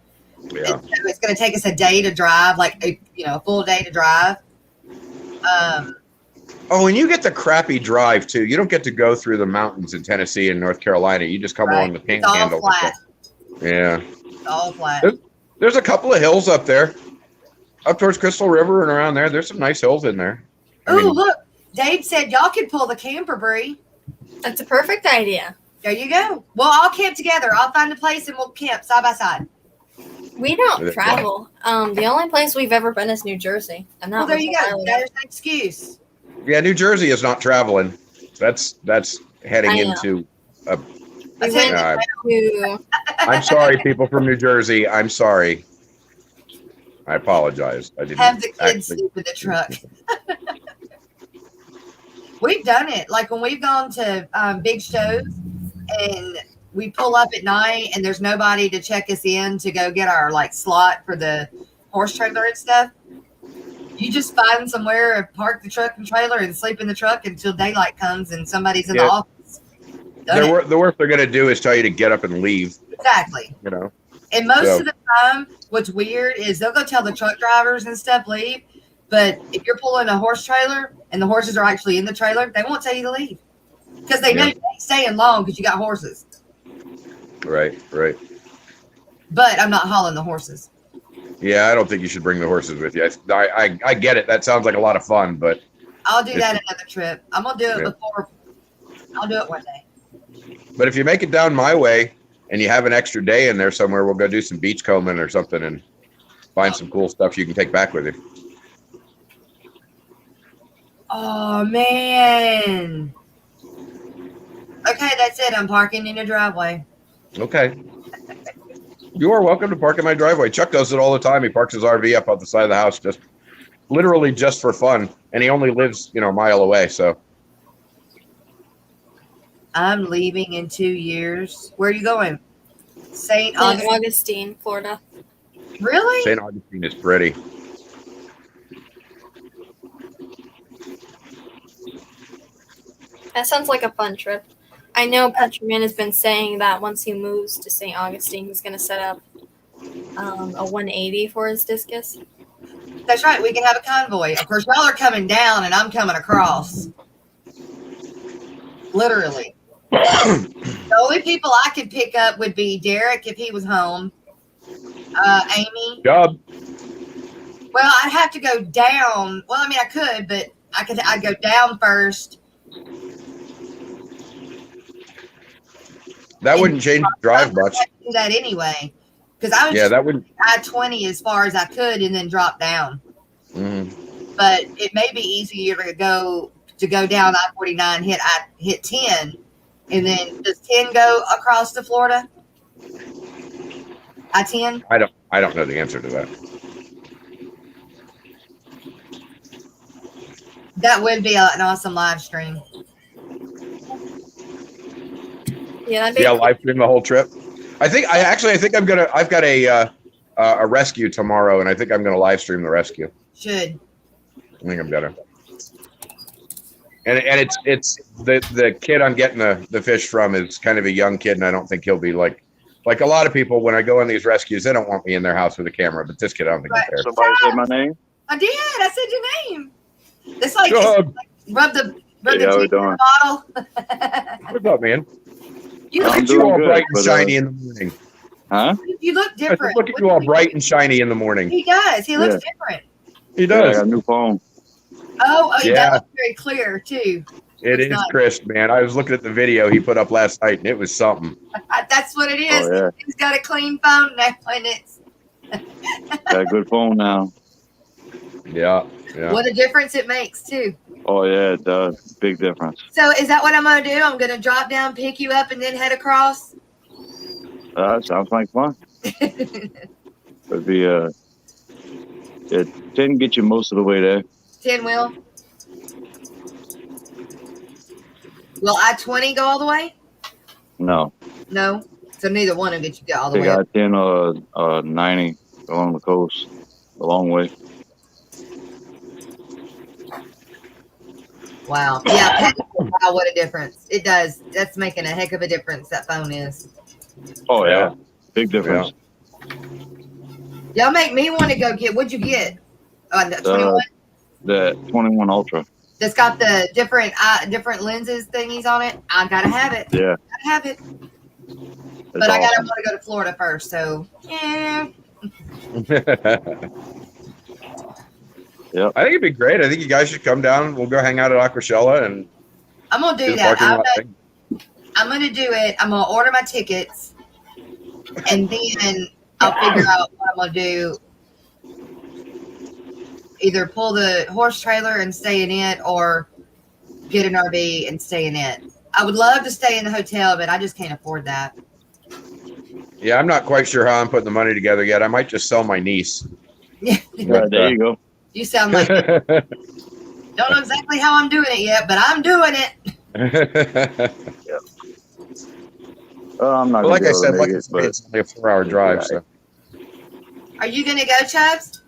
D: Yeah.
C: And so it's going to take us a day to drive, like a full day to drive.
D: Oh, and you get the crappy drive too. You don't get to go through the mountains in Tennessee and North Carolina. You just come along the
C: It's all
D: panhandle.
C: flat.
D: Yeah.
C: It's all flat.
D: There's a couple of hills up there, up towards Crystal River and around there. There's some nice hills in there. I
C: Oh,
D: mean,
C: look. Dave said y'all could pull the camper, Bree.
A: That's a perfect idea.
C: There you go. Well, I'll camp together. I'll find a place and we'll camp side by side.
A: We don't travel. The only place we've ever been is New Jersey, and that
C: Well, there
A: was
C: you
A: a while
C: go.
A: ago.
C: There's an excuse.
D: yeah, New Jersey is not traveling. That's heading
A: I know.
D: into.
A: We
C: That's
A: went
C: it.
A: to
D: I'm sorry, people from New Jersey. I'm sorry. I apologize. I didn't
C: Have the kids
D: actually-
C: sleep in the truck. We've done it. Like when we've gone to big shows and we pull up at night and there's nobody to check us in to go get our slot for the horse trailer and stuff. You just find somewhere, park the truck and trailer and sleep in the truck until daylight comes and somebody's in the
D: Yeah.
C: office. Done it.
D: The worst they're going to do is tell you to get up and leave.
C: Exactly.
D: You know.
C: And most
D: So-
C: of the time, what's weird is they'll go tell the truck drivers and stuff leave. But if you're pulling a horse trailer and the horses are actually in the trailer, they won't tell you to leave because they know you ain't staying long because you got horses.
D: Right.
C: But I'm not hauling the horses.
D: Yeah, I don't think you should bring the horses with you. I get it. That sounds like a lot of fun, but
C: I'll do that another trip. I'm gonna do it
D: Yeah.
C: before. I'll do it one day.
D: if you make it down my way and you have an extra day in there somewhere, we'll go do some beach combing or something and find some cool stuff you can take back with you.
C: Oh man. Okay, that's it. I'm parking in the driveway.
D: Okay. You are welcome to park in my driveway. Chuck does it all the time. He parks his RV up on the side of the house, literally just for fun. And he only lives, a mile away. So
C: I'm leaving in 2 years. Where are you going? St.
A: St.
C: Augustine.
A: Augustine, Florida.
C: Really?
D: St. Augustine is pretty.
A: That sounds like a fun trip. I know Petroman has been saying that once he moves to St. Augustine, he's going to set up a 180 for his discus.
C: That's right. We can have a convoy. Of course, y'all are coming down and I'm coming across. Literally. The only people I could pick up would be Derek if he was home. Amy.
D: Job.
C: Well, I'd have to go down. Well, I mean, I could, but I'd go down first.
D: That wouldn't change the drive much.
C: I'd do that anyway. Because I would
D: Yeah, that wouldn't.
C: I-20 as far as I could and then drop down.
D: Mhm.
C: But it may be easier to go down I-49, hit 10, and then does 10 go across to Florida? I-10?
D: I don't know the answer to that.
C: That would be an awesome live stream.
A: Yeah, that'd be
D: Yeah, live stream the whole trip. I think I've got a rescue tomorrow, and I think I'm gonna live stream the rescue.
C: Should.
D: I think I'm gonna. And it's the kid I'm getting the fish from is kind of a young kid, and I don't think he'll be like a lot of people when I go on these rescues, they don't want me in their house with a camera, but this kid I don't think
C: Right.
D: he's there.
E: Somebody said my name.
C: I did. I said your name. It's like,
D: Doug.
C: rub the Brother
E: Hey, how we
C: Chicken
E: doing?
C: Bottle.
D: What's up, man?
C: You
E: I'm
C: look,
D: You
E: doing
D: all
E: good,
D: bright and
E: but,
D: shiny in the morning.
E: Huh?
C: you look
D: I said,
C: different.
D: look at
C: What
D: you
C: do
D: all
C: you-
D: bright and shiny in the morning.
C: He does. He looks
E: Yeah.
C: different.
D: He
E: Yeah, I
D: does.
E: got a new phone.
C: Oh,
D: Yeah.
C: that looks very clear too.
D: It
C: Looks
D: is
C: nice.
D: crisp, man. I was looking at the video he put up last night, and it was something.
C: That's what it is.
E: Oh, yeah.
C: He's got a clean phone now, and it's
E: Got a good phone now.
D: Yeah, yeah.
C: what a difference it makes too.
E: Oh, yeah, it does. Big difference.
C: So is that what I'm gonna do? I'm gonna drop down, pick you up, and then head across.
E: Sounds like fun. It'd be, it didn't get you most of the way there.
C: 10 wheel. Will I-20 go all the way?
E: No.
C: No. So neither one will get you all the
E: They
C: way up.
E: got 10 or 90 along the coast. A long way.
C: Wow. Yeah. Wow, what a difference. It does. That's making a heck of a difference, that phone is.
E: Oh, yeah.
D: Yeah.
E: Big difference.
C: Y'all make me want to go get, what'd you get? The 21?
E: The 21 Ultra.
C: That's got the different lenses thingies on it. I gotta have it.
E: Yeah.
C: Gotta have it.
E: It's
C: But I gotta
E: awesome.
C: want to go to Florida first, so yeah.
D: I think it'd be great. I think you guys should come down. We'll go hang out at Aquashella and
C: I'm gonna do
D: do the
C: that.
D: parking lot thing.
C: I'm gonna do it. I'm gonna order my tickets, and then I'll figure out what I'm gonna do. Either pull the horse trailer and stay in it, or get an RV and stay in it. I would love to stay in the hotel, but I just can't afford that.
D: Yeah, I'm not quite sure how I'm putting the money together yet. I might just sell my niece.
E: Yeah, there you go.
C: You sound like don't know exactly how I'm doing it yet, but I'm doing it.
E: I'm not
D: Well,
E: gonna
D: like
E: be
D: I
E: able to
D: said,
E: make
D: like
E: it,
D: it's
E: but
D: only a 4-hour drive. So
C: Are you gonna go, Chubbs?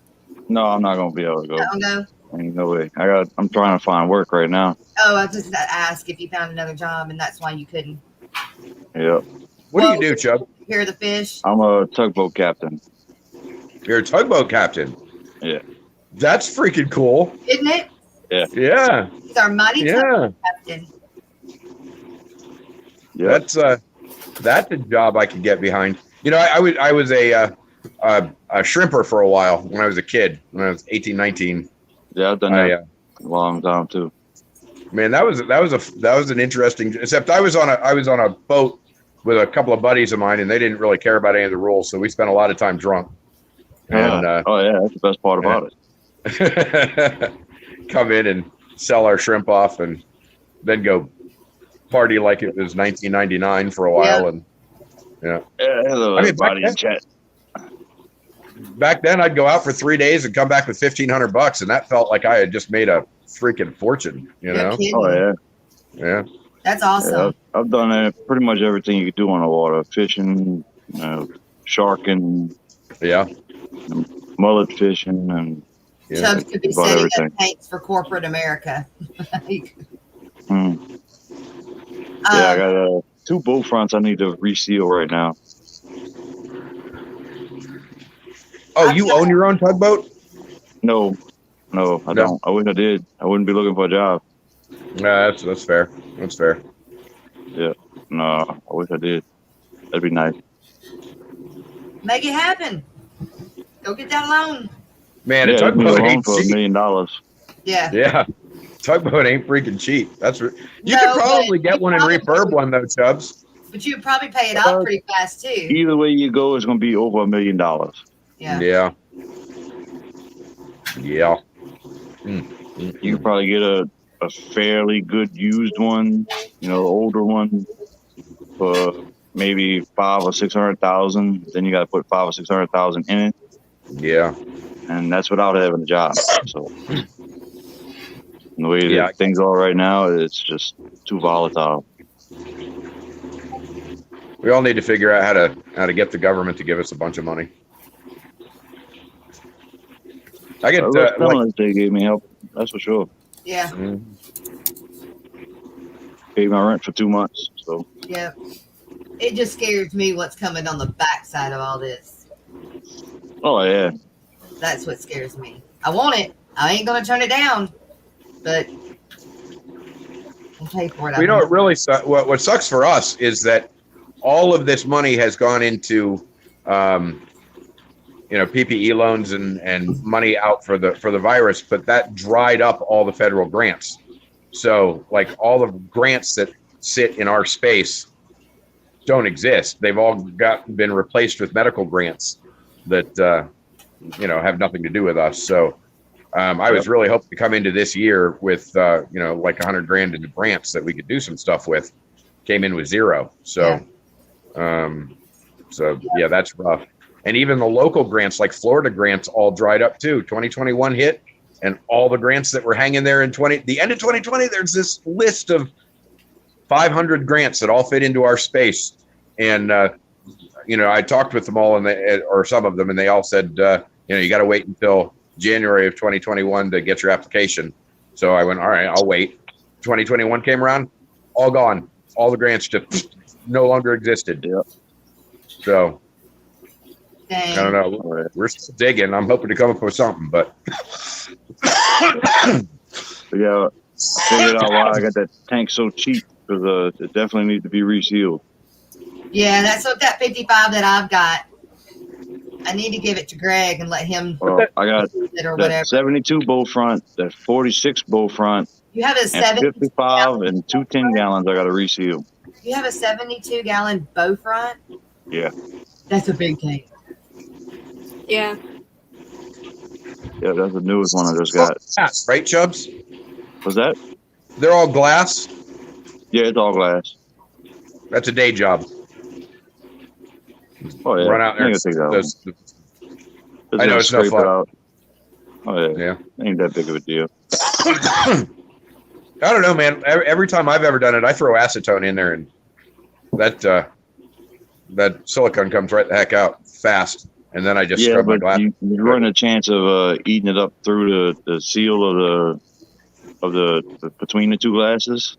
E: no, I'm not gonna be able to go.
C: Don't go.
E: Ain't no way. I'm trying to find work right now.
C: Oh, I was just ask if you found another job, and that's why you couldn't
E: Yep.
D: what do you do, Chubb?
C: hear the fish.
E: I'm a tugboat captain.
D: You're a tugboat captain.
E: Yeah.
D: That's freaking cool.
C: Isn't it?
D: Yeah,
C: He's our mighty
D: yeah.
C: captain.
E: Yeah.
D: That's a job I could get behind. You know, I was a shrimper for a while when I was a kid. When I was 18, 19.
E: Yeah, I've done that a long time too.
D: Man, that was an interesting. Except I was on a boat with a couple of buddies of mine, and they didn't really care about any of the rules, so we spent a lot of time drunk. And
E: Oh yeah, that's the best part about it.
D: come in and sell our shrimp off, and then go party like it was 1999 for a while. And
E: Yeah, hello
D: I mean,
E: everybody in chat.
D: back then I'd go out for 3 days and come back with $1,500, and that felt like I had just made a freaking fortune. You know?
C: kidding.
E: Oh yeah.
D: Yeah.
C: That's
E: Yeah,
C: awesome.
E: I've done pretty much everything you could do on the water: fishing, sharking,
D: Yeah.
E: mullet fishing, and
D: Yeah.
C: Chubbs could be
E: about
C: setting
E: everything.
C: up tanks for corporate America.
E: yeah, I got 2 boat fronts I need to reseal right now.
D: Oh, you own your own tugboat?
E: No, I don't. I wish I did. I wouldn't be looking for a job.
D: No, that's fair. That's fair.
E: Yeah, no, I wish I did. That'd be nice.
C: Make it happen. Go get that loan.
D: Man,
E: Yeah,
D: a
E: it'd be a
D: tugboat
E: loan
D: ain't
E: for $1
D: cheap.
E: million.
C: Yeah.
D: Yeah. Tugboat ain't freaking cheap. You
C: No,
D: could probably
C: but
D: get
C: you
D: one and
C: probably
D: refurb one though, Chubbs.
C: But you'd probably pay it off pretty fast too.
E: Either way you go, it's gonna be over $1 million.
C: Yeah.
D: Yeah.
E: You could probably get a fairly good used one, older one, for maybe 500,000 or 600,000. Then you got to put 500,000 or 600,000 in it,
D: Yeah.
E: and that's without having a job. So the way
D: Yeah.
E: that things are right now, it's just too volatile.
D: We all need to figure out how to get the government to give us a bunch of money. I get
E: Like, they gave me help, that's for sure.
C: Yeah.
E: Paid my rent for 2 months, so
C: Yeah. It just scares me what's coming on the backside of all this.
E: oh yeah.
C: That's what scares me. I want it. I ain't gonna turn it down. But and pay for it.
D: You know, it really what sucks for us is that all of this money has gone into, PPE loans and money out for the virus, but that dried up all the federal grants. So, like, all the grants that sit in our space don't exist. They've all been replaced with medical grants that have nothing to do with us. So I was really hoping to come into this year with like $100,000 into grants that we could do some stuff with. Came in with zero. So yeah, that's rough. And even the local grants, like Florida grants, all dried up too. 2021 hit, and all the grants that were hanging there in the end of 2020, there's this list of 500 grants that all fit into our space. And, I talked with them all or some of them, and they all said, you got to wait until January of 2021 to get your application. So I went, all right, I'll wait. 2021 came around, all gone. All the grants just no longer existed.
E: Yep.
D: So
C: Dang.
D: I don't know. We're still digging. I'm hoping to come up with something, but
E: yeah, I figured out why I got that tank so cheap, because it definitely needs to be resealed.
C: Yeah, that's what that 55 that I've got. I need to give it to Greg and let him
E: I got
C: it or
E: that
C: whatever.
E: 72 bow front, that 46 bow front,
C: You have a
E: and
C: 72
E: 55 and 2 10-gallons I got to reseal.
C: You have a 72-gallon bow front?
E: Yeah.
C: That's a big tank.
A: Yeah.
E: Yeah, that's the newest one I just got.
D: glass, right, Chubbs?
E: Was that?
D: They're all glass.
E: Yeah, it's all glass.
D: That's a day job.
E: Oh, yeah.
D: Run out there.
E: I think I'll take that one.
D: I know it's no
E: Scrape it
D: fun.
E: out. Oh, yeah.
D: Yeah.
E: Ain't that big of a deal.
D: I don't know, man. Every time I've ever done it, I throw acetone in there, and that silicone comes right the heck out fast. And then I just scrub my glass.
E: You run a chance of eating it up through the seal of the between the two glasses.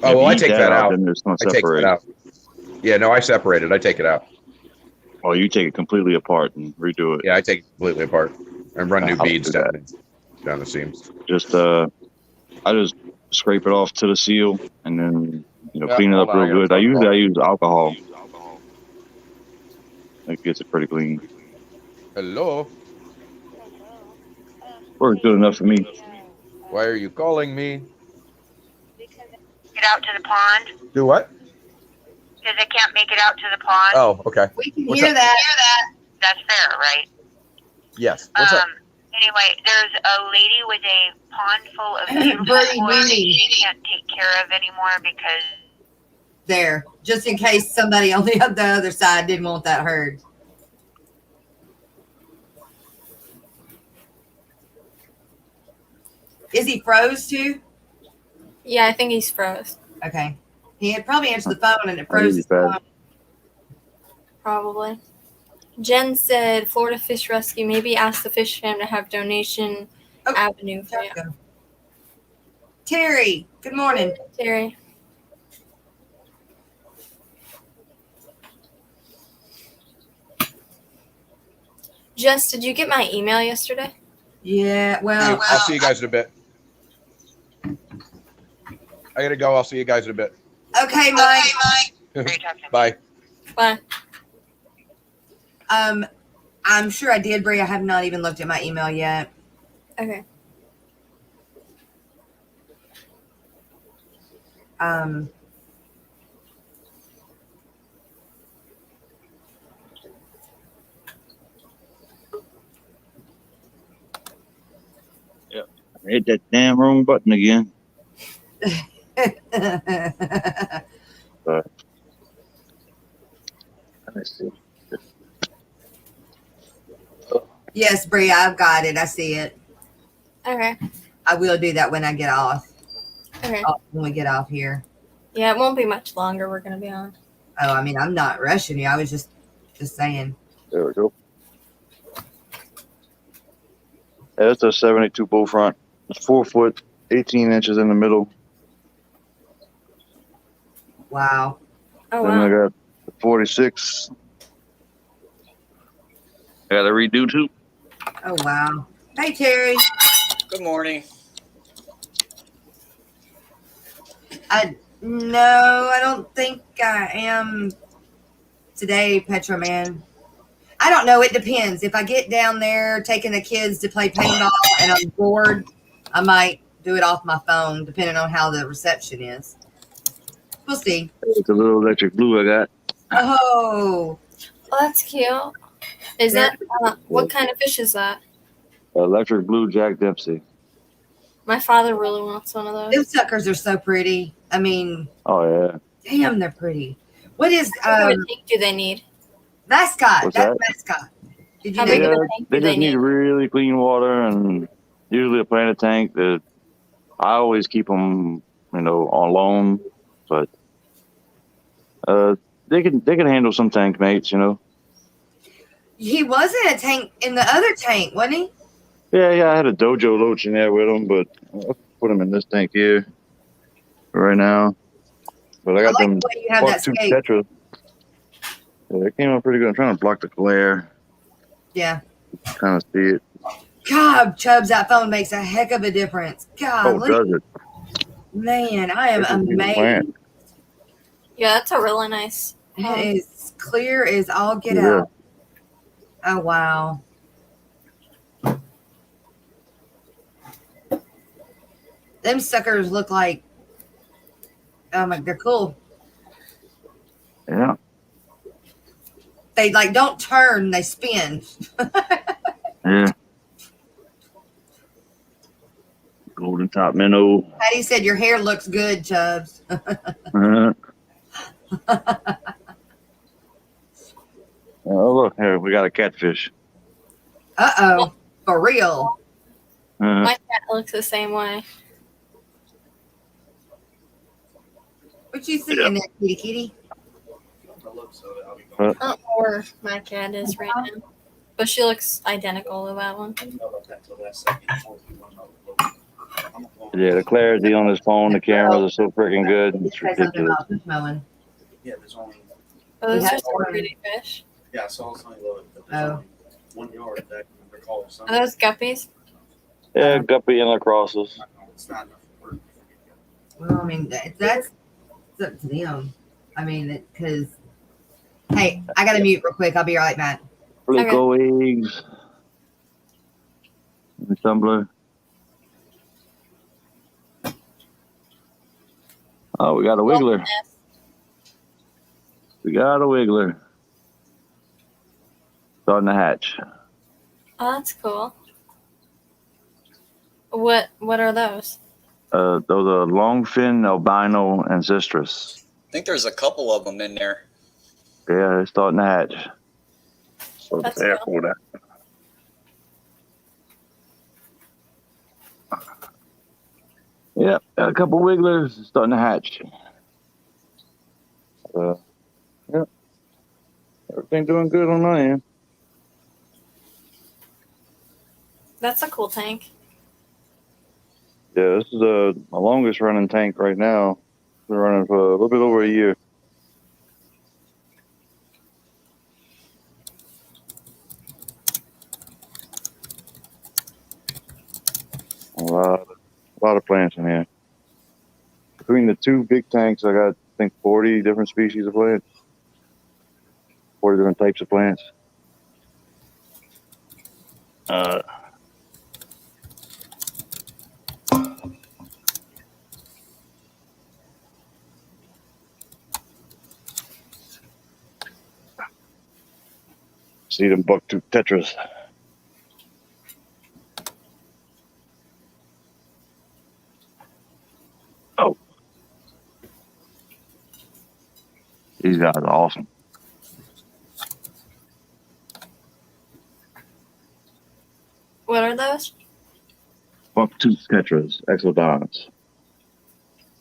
D: Oh, well, I take that out.
E: Then it's going to
D: I take
E: separate.
D: that out. Yeah, no, I separate it. I take it out.
E: Oh, you take it completely apart and redo it.
D: Yeah, I take it completely apart and run new
E: I'll
D: beads
E: do
D: down the seams.
E: Just I just scrape it off to the seal and then clean it up real good. I use alcohol. It gets it pretty clean.
D: Hello.
E: Works good enough for me.
D: Why are you calling me?
F: Get out to the pond
D: Do what?
F: because they can't make it out to the pond.
D: Oh, okay.
C: We can
D: What's
C: hear
D: up?
C: that.
F: That's fair, right?
D: Yes. What's up?
F: Anyway, there's a lady with a pond full of beautiful
C: Birdie
F: flowers that
C: Weenie.
F: she can't take care of anymore because
C: There, just in case somebody on the other side didn't want that heard. Is he froze too?
A: Yeah, I think he's froze.
C: Okay. He had probably answered the phone and it
E: I hear
C: froze
E: you,
C: his
E: Pat.
C: phone.
A: Probably. Jen said Florida Fish Rescue, maybe ask the fish fam to have donation
C: Oh,
A: avenue for you.
C: Terry, good morning.
A: Terry. Jess, did you get my email yesterday?
C: Yeah, well,
D: I'll see you guys in a bit. I gotta go. I'll see you guys in a bit.
C: okay, Mike.
F: great talking to you.
D: Bye.
A: Bye.
C: I'm sure I did, Bree. I have not even looked at my email yet.
A: Okay.
E: I hit that damn wrong button again. Let's see.
C: Yes, Bree, I've got it. I see it.
A: Okay.
C: I will do that when I get off.
A: Okay.
C: When we get off here.
A: Yeah, it won't be much longer. We're going to be on.
C: Oh, I mean, I'm not rushing you. I was just saying.
E: There we go. Yeah, that's a 72 bull front. It's 4 foot, 18 inches in the middle.
C: Wow.
A: Oh,
E: Then I
A: wow.
E: got the 46. I got to redo too.
C: Oh, wow. Hey, Terry.
G: Good morning.
C: No, I don't think I am today, Petro Man. I don't know. It depends. If I get down there taking the kids to play paintball and I'm bored, I might do it off my phone, depending on how the reception is. We'll see.
E: It's a little electric blue I got.
C: Oh,
A: Oh, that's cute. Is that what kind of fish is that?
E: Electric blue Jack Dempsey.
A: My father really wants one of
C: those
A: those.
C: suckers are so pretty. I mean,
E: Oh yeah.
C: damn, they're pretty. What is
A: How big of a tank do they need?
C: mascot?
E: What's
C: That's
E: that?
C: mascot. Did you
A: How
C: know
A: big of
C: that?
A: a tank
E: They
A: do they
E: just need
A: need?
E: really clean water and usually a planted tank that I always keep them, on loan, but they can handle some tank mates,
C: He wasn't a tank in the other tank, wasn't he?
E: Yeah, I had a dojo loach in there with him, but I'll put him in this tank here right now. But I got
C: like
E: them
C: the way you have that
E: buck tooth
C: skate.
E: tetras. Yeah, they came out pretty good. I'm trying to block the glare,
C: Yeah.
E: kind of see it.
C: God, Chubbs, that phone makes a heck of a difference. God,
E: Does it?
C: man, I am
E: This is the plant.
C: amazed.
A: Yeah, that's a really nice.
C: It is clear as all get
E: Yeah.
C: out. Oh, wow. Them suckers look like, they're cool.
E: Yeah.
C: They don't turn, they spin.
E: Yeah. Golden top minnow.
C: Patty said your hair looks good, Chubbs.
E: Oh, look, here, we got a catfish.
C: Uh-oh. For real.
A: My cat looks the same way.
C: What you seeing there, kitty kitty?
A: I don't know where my cat is right now. But she looks identical to that one.
E: Yeah, the clarity on his phone, the cameras are so freaking good. It's
C: Say something
E: ridiculous.
C: about fish mowing.
G: Yeah, there's only.
A: Oh, those
C: We
A: are
C: have
A: some
C: one.
A: pretty fish.
G: Yeah, I saw something of it, but there's
C: Oh.
G: only 1 yard that I can recall.
A: Are those guppies?
E: Yeah, guppy and lacrosses.
G: It's not enough for.
C: Well, I mean, that's up to them. I mean, because, hey, I got to mute real quick. I'll be right back.
E: Flaco eggs. The tumbler. Oh, we got a wiggler. We got a wiggler. Starting to hatch.
A: Oh, that's cool. What are those?
E: Those are longfin, albino, and citrus.
H: I think there's a couple of them in there.
E: Yeah, they're starting to hatch. So
A: That's
E: there
A: cool.
E: for that. Yep, got a couple wigglers starting to hatch. Yep. Everything doing good on my end.
A: That's a cool tank.
E: Yeah, this is my longest running tank right now. Been running for a little bit over a year. A lot of plants in here. Between the two big tanks, I got, I think, 40 different species of plants. 40 different types of plants. See them bucktooth tetras. Oh. These guys are awesome.
A: What are those?
E: Bucktooth tetras, exodons.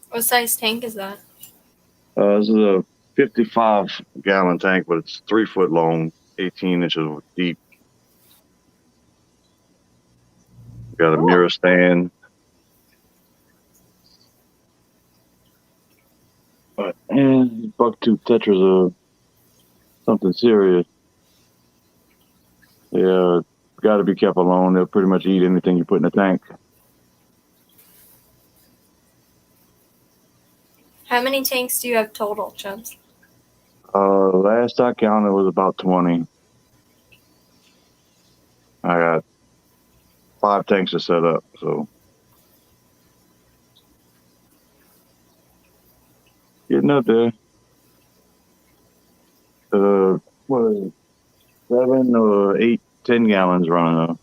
A: What size tank is that?
E: This is a 55-gallon tank, but it's 3 foot long, 18 inches deep. Got a
A: Cool.
E: mirror stand. But and bucktooth tetras are something serious. Yeah, got to be kept alone. They'll pretty much eat anything you put in the tank.
A: How many tanks do you have total, Chubbs?
E: Last I counted was about 20. I got 5 tanks to set up, so getting up there. What is it? 7 or 8, 10 gallons running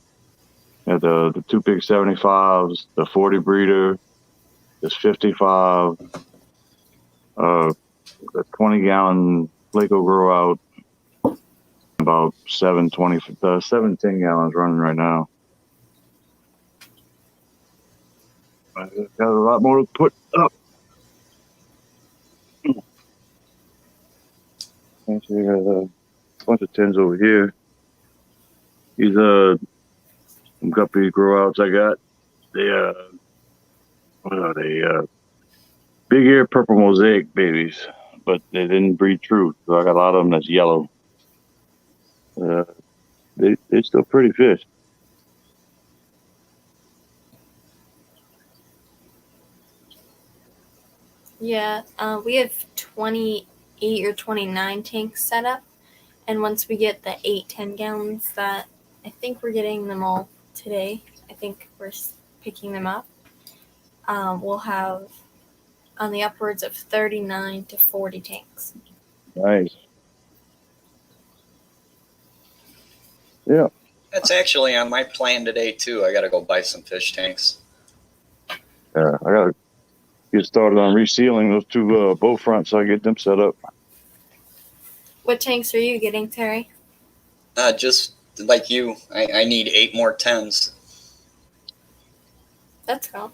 E: though. Got the 2 big 75s, the 40 breeder, this 55, the 20 gallon Flaco grow out, about 7 10 gallons running right now. I got a lot more to put up. Actually, got a bunch of tins over here. These some guppy grow outs I got. They what are they? Big ear purple mosaic babies, but they didn't breed true, so I got a lot of them that's yellow. They're still pretty fish.
A: Yeah, we have 28 or 29 tanks set up. And once we get the 8-10 gallons that I think we're getting them all today, I think we're picking them up, we'll have on the upwards of 39 to 40 tanks.
E: Nice. Yeah.
H: That's actually on my plan today too. I gotta go buy some fish tanks.
E: Yeah, I gotta get started on resealing those 2 bow fronts so I get them set up.
A: What tanks are you getting, Terry?
H: Just like you, I need 8 more 10s.
A: That's cool.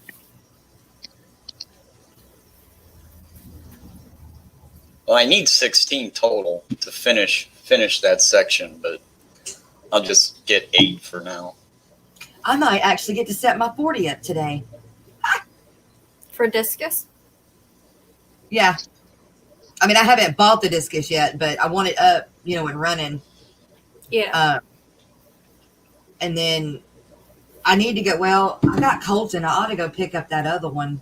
H: Well, I need 16 total to finish that section, but I'll just get 8 for now.
C: I might actually get to set my 40 up today.
A: For discus?
C: Yeah. I mean, I haven't bought the discus yet, but I want it up, and running.
A: Yeah.
C: And then I need to I got Colton. I ought to go pick up that other one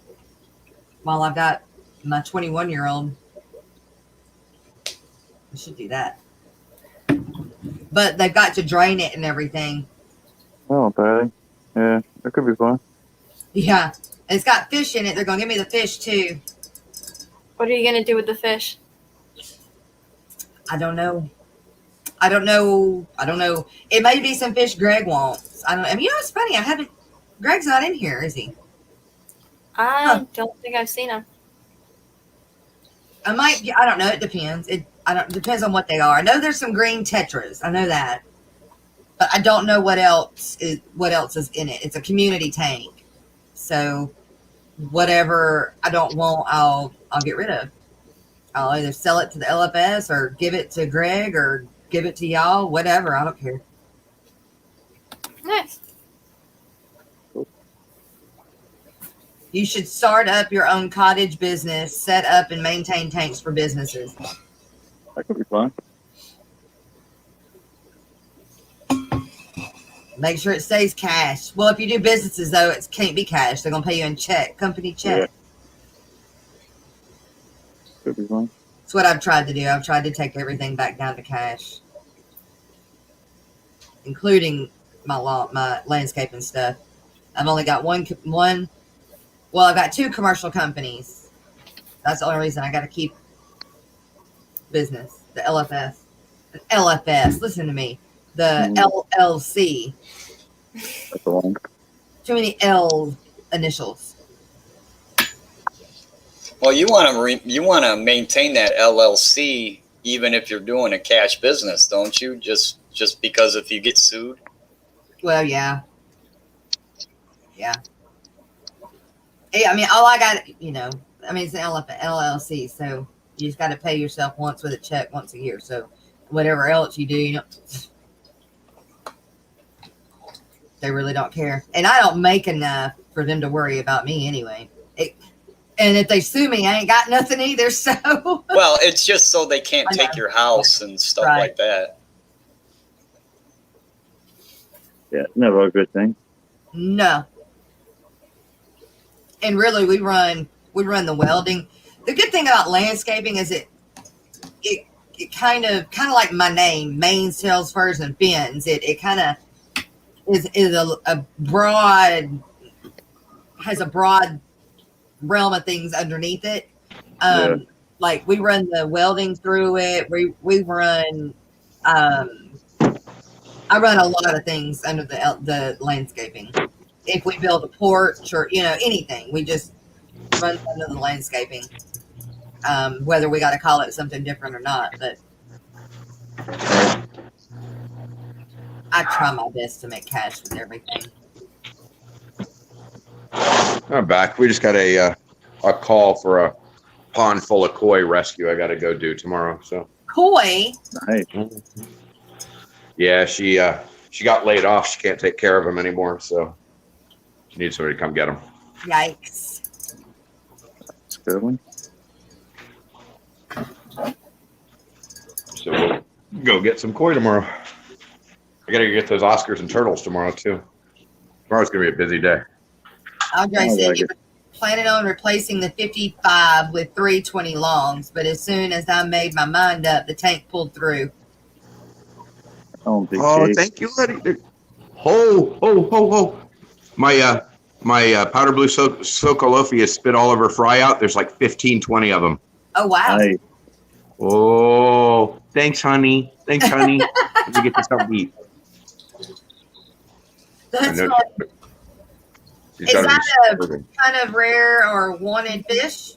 C: while I've got my 21-year-old. I should do that. But they've got to drain it and everything.
E: Oh, Patty. Yeah, that could be fun.
C: Yeah. And it's got fish in it. They're going to give me the fish, too.
A: What are you going to do with the fish?
C: I don't know. It may be some fish Greg wants. I mean, it's funny. Greg's not in here, is he?
A: I don't think I've seen him.
C: I don't know. It depends. It depends on what they are. I know there's some green tetras. I know that. But I don't know what else is in it. It's a community tank. So whatever I don't want, I'll get rid of. I'll either sell it to the LFS or give it to Greg or give it to y'all, whatever. I don't care.
A: Nice.
C: You should start up your own cottage business, set up and maintain tanks for businesses.
E: That could be fun.
C: Make sure it stays cash. Well, if you do businesses, though, it can't be cash. They're going to pay you in company check.
E: Yeah. Could be fun.
C: That's what I've tried to do. I've tried to take everything back down to cash, including my landscaping stuff. I've only got one. Well, I've got 2 commercial companies. That's the only reason I got to keep business. The LFS. Listen to me. The LLC.
E: That's the one.
C: Too many L initials.
H: Well, you want to maintain that LLC even if you're doing a cash business, don't you? Just because if you get sued.
C: Well, yeah. Yeah. I mean, all I got, it's an LLC, so you just got to pay yourself once with a check once a year. So whatever else you do, they really don't care. And I don't make enough for them to worry about me anyway. And if they sue me, I ain't got nothing either. So
H: well, it's just so they can't take your house and stuff like that.
E: Yeah, never a good thing.
C: No. And really, we run the welding. The good thing about landscaping is it kind of like my name, mains, tails, furs, and fins. It kind of is a broad, has a broad realm of things underneath it. Like we run the welding through it. We run. I run a lot of things under the landscaping. If we build a porch or anything, we just run under the landscaping. Whether we got to call it something different or not, but I try my best to make cash with everything.
D: I'm back. We just got a call for a pond full of koi rescue. I got to go do tomorrow. So
C: Koi.
E: Nice.
D: yeah, she got laid off. She can't take care of them anymore. So she needs somebody to come get them.
C: Yikes.
E: That's a good one.
D: So we'll go get some koi tomorrow. I got to get those Oscars and turtles tomorrow too. Tomorrow's gonna be a busy day.
C: Andre
E: Sounds
C: said
E: like
C: he
E: it.
C: was planning on replacing the 55 with 320 longs, but as soon as I made my mind up, the tank pulled through.
E: Oh, big
D: Oh,
E: cake.
D: thank you, Letty. Ho. My powder blue Socolofi has spit all of her fry out. There's like 15, 20 of them.
C: Oh, wow.
E: Nice.
D: Oh, thanks, honey. Let me get this something to eat.
C: That's
D: I know
C: fun.
D: she's
C: Is
D: gotta be
C: that
D: starving.
C: kind of rare or wanted fish?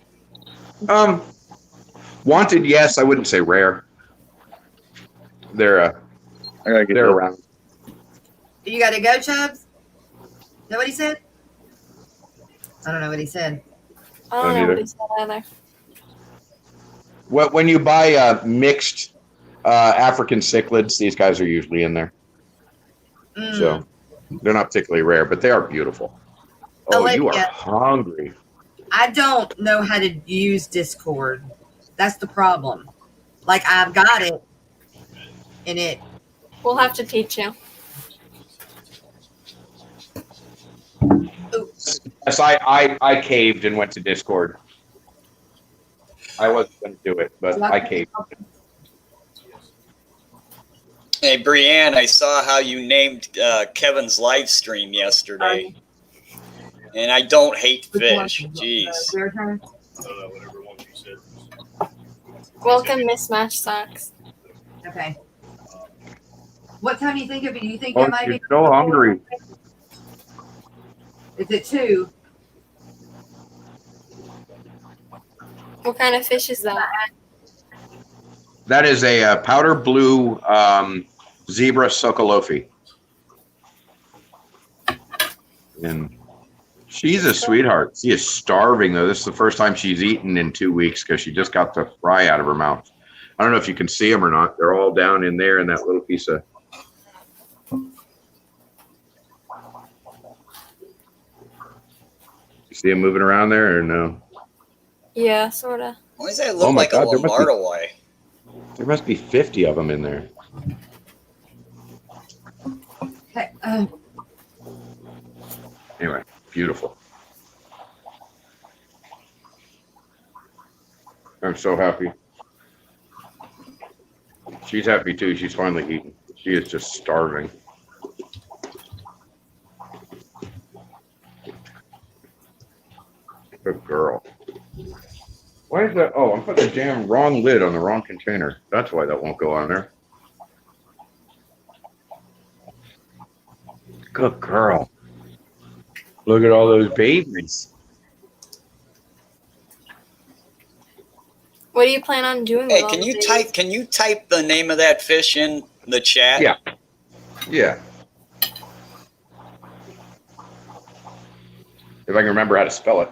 D: Wanted, yes. I wouldn't say rare. They're
E: I gotta get
D: they're
E: that.
D: around.
C: You got to go, Chubbs? Is that what he said? I don't know what he said.
A: I don't know
D: either.
A: what he said either.
D: When you buy mixed African cichlids, these guys are usually in there.
C: Mm.
D: So they're not particularly rare, but they are beautiful. Oh, you are
C: Olivia.
D: hungry.
C: I don't know how to use Discord. That's the problem. Like, I've got it, and it.
A: We'll have to teach you.
D: Yes, I caved and went to Discord. I wasn't going to do it, but I caved.
H: Hey, Brianne, I saw how you named Kevin's live stream yesterday. And I don't hate fish. Jeez.
C: Your turn?
G: Whatever one you said.
A: Welcome, Mismatch Socks.
C: Okay. What time do you think of it? Do you think
D: Oh,
C: it might
D: you're
C: be?
D: so hungry.
C: Is it 2?
A: What kind of fish is that?
D: That is a powder blue zebra Socolofi. And she's a sweetheart. She is starving, though. This is the first time she's eaten in 2 weeks because she just got the fry out of her mouth. I don't know if you can see them or not. They're all down in there in that little piece of. You see them moving around there or no?
A: Yeah, sorta.
H: Why does that look
D: Oh my
H: like
D: God,
H: a
D: there must be-
H: Lombardo Y?
D: There must be 50 of them in there.
C: Okay.
D: Anyway, beautiful. I'm so happy. She's happy too. She's finally eating. She is just starving. Good girl. Why is that? Oh, I'm putting the damn wrong lid on the wrong container. That's why that won't go on there. Good girl. Look at all those babies.
A: What do you plan on doing?
H: Hey,
A: with all
H: can
A: the
H: you
A: babies?
H: type? Can you type the name of that fish in the chat?
D: Yeah. Yeah. If I can remember how to spell it.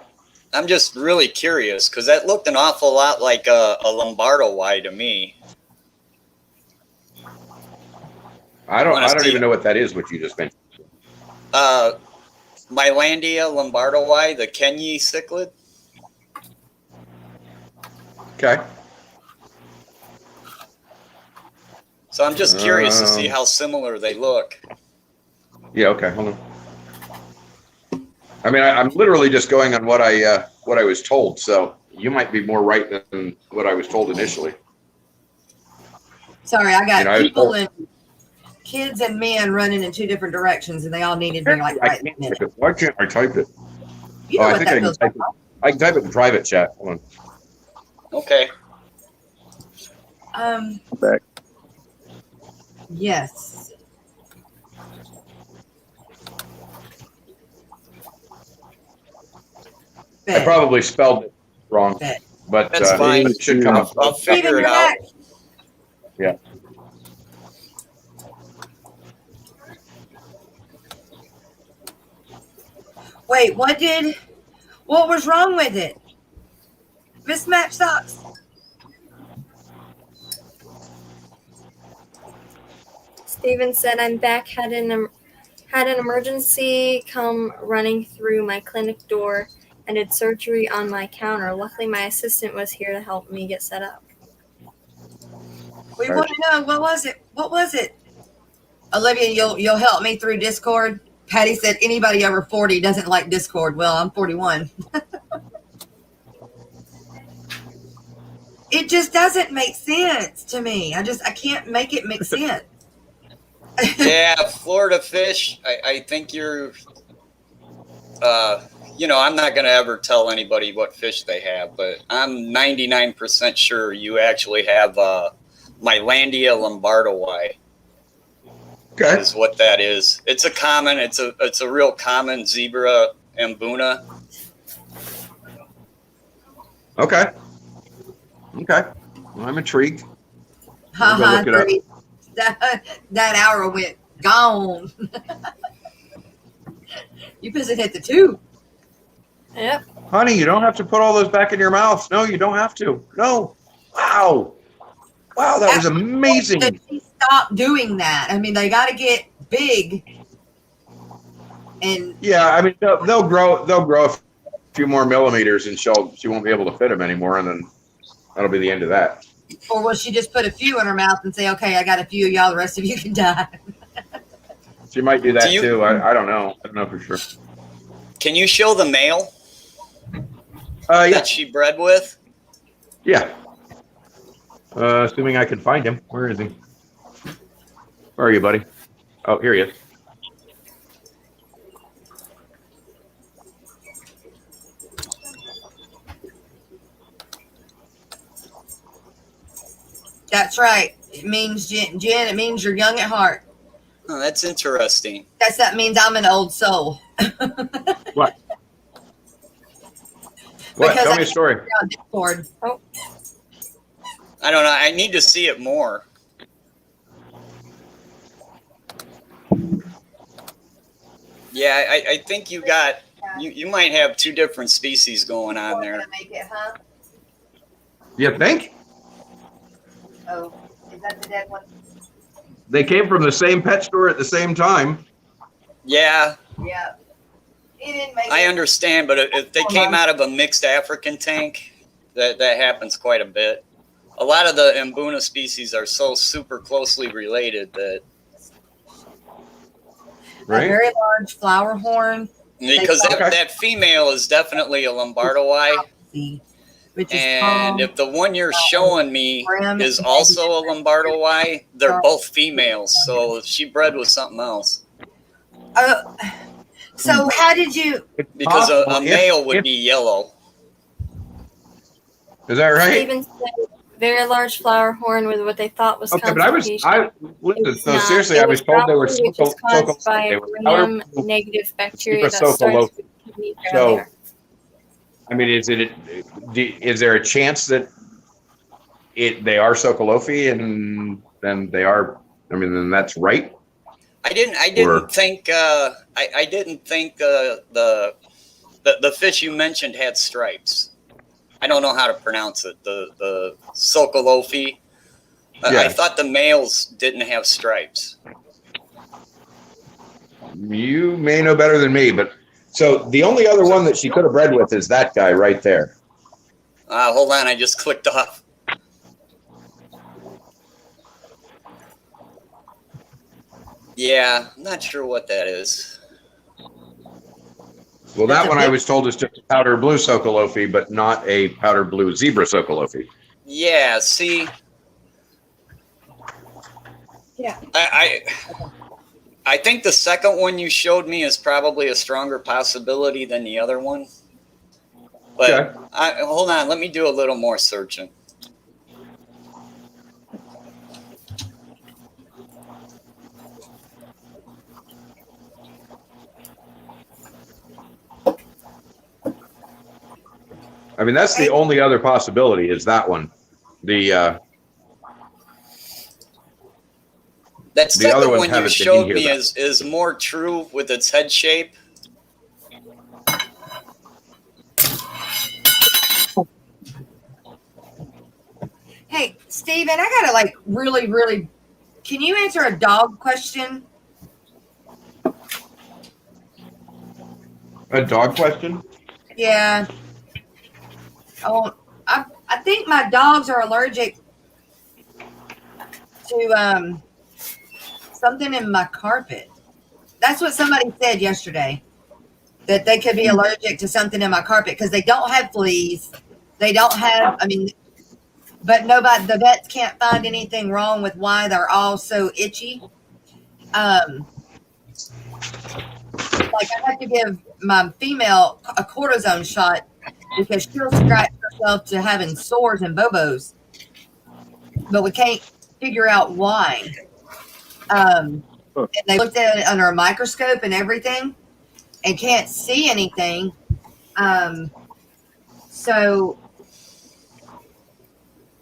H: I'm just really curious because that looked an awful lot like a Lombardo Y to me.
D: I don't
H: Wanna see
D: even
H: it.
D: know what that is, what you just mentioned.
H: Mylandia Lombardo Y, the Kenyi cichlid.
D: Okay.
H: So I'm just curious to see how similar they look.
D: Yeah, okay, hold on. I mean, I'm literally just going on what I was told, so you might be more right than what I was told initially.
C: Sorry, I got
D: You know, I was
C: people
D: told-
C: and kids and men running in two different directions, and they all needed me like
D: I
C: right
D: can't
C: minute.
D: type it. Why can't I type it?
C: You know
D: I
C: what
D: think
C: that
D: I can
C: feels
D: type
C: like.
D: it. I can type it in private chat. Hold on.
H: Okay.
E: Back.
C: Yes.
D: I
C: Bet.
D: probably spelled it wrong,
C: Bet.
D: but
H: That's fine.
D: it should come up.
H: I'll
C: Steven,
H: figure it
C: you're
H: out.
C: back.
D: Yeah.
C: Wait, what was wrong with it? Mismatch socks.
A: Steven said, I'm back, had an emergency come running through my clinic door and did surgery on my counter. Luckily, my assistant was here to help me get set up.
C: We want to know, what was it? What was it? Olivia, you'll help me through Discord. Patty said anybody over 40 doesn't like Discord. Well, I'm 41. It just doesn't make sense to me. I can't make it make sense.
H: Yeah, Florida fish. I think you're. I'm not going to ever tell anybody what fish they have, but I'm 99% sure you actually have Mylandia lombardoi.
D: Okay.
H: Is what that is. It's a real common zebra mbuna.
D: Okay. Well, I'm intrigued.
C: Ha
D: Go
C: ha,
D: look it up.
C: Three. That hour went gone. You busy hit the two.
A: Yep.
D: Honey, you don't have to put all those back in your mouth. No, you don't have to. No. Wow, that was amazing.
C: Stop doing that. I mean, they got to get big. And
D: Yeah, I mean they'll grow a few more millimeters, and she won't be able to fit them anymore, and then that'll be the end of that.
C: or will she just put a few in her mouth and say, "Okay, I got a few of y'all. The rest of you can die."
D: She might do that too. I don't know. I don't know for sure.
H: Can you show the male
D: Yeah.
H: that she bred with?
D: Yeah. Assuming I can find him. Where is he? Where are you, buddy? Oh, here he is.
C: That's right. It means Jen. It means you're young at heart.
H: Oh, that's interesting.
C: That means I'm an old soul.
D: What? What? Tell me a story.
C: Discord.
A: Oh,
H: I don't know. I need to see it more. Yeah, I think you got you might have two different species going on there.
C: Make it, huh?
D: You think?
C: Oh, is that the dead one?
D: They came from the same pet store at the same time.
H: Yeah,
C: Yeah. He didn't make
H: I
C: it.
H: understand, but if they came out of a mixed African tank, that happens quite a bit. A lot of the Mbuna species are so super closely related that
C: A very large flower horn,
H: because that female is definitely a lombardoi,
C: which is
H: and if the one you're showing me is also a lombardoi, they're both females. So she bred with something else.
C: So how did you?
H: Because a male would be yellow.
D: Is that right?
A: Steven said very large flower horn with what they thought was
D: Okay, but
A: constipation.
D: listen.
A: It's
D: So
A: not.
D: seriously,
A: It
D: I was told they were
A: which is caused by
D: they were
A: gram-negative bacteria that
D: Super
A: starts with kidney
D: So,
A: failure.
D: I mean, is there a chance that they are Sokolophi and then they are? I mean, then that's right.
H: I didn't think the fish you mentioned had stripes. I don't know how to pronounce it. The Sokolophi. I thought the males didn't have stripes.
D: You may know better than me, but so the only other one that she could have bred with is that guy right there.
H: Hold on, I just clicked off. Yeah, I'm not sure what that is.
D: Well, that one I was told is just a powder blue Sokolofi, but not a powder blue zebra Sokolofi.
H: Yeah, see.
A: Yeah.
H: I think the second one you showed me is probably a stronger possibility than the other one. But
D: Okay.
H: hold on, let me do a little more searching.
D: I mean, that's the only other possibility is that one.
H: That
D: The
H: second
D: other ones
H: one you
D: haven't been
H: showed
D: in
H: me
D: here,
H: is more true with its head shape.
C: Hey, Steven, I gotta like really. Can you answer a dog question?
D: a dog question.
C: Yeah. Oh, I think my dogs are allergic to something in my carpet. That's what somebody said yesterday. That they could be allergic to something in my carpet because they don't have fleas. They don't have. I mean, but nobody. The vets can't find anything wrong with why they're all so itchy. Like I have to give my female a cortisone shot because she'll scratch herself to having sores and bobos, but we can't figure out why. And they looked at it under a microscope and everything, and can't see anything. So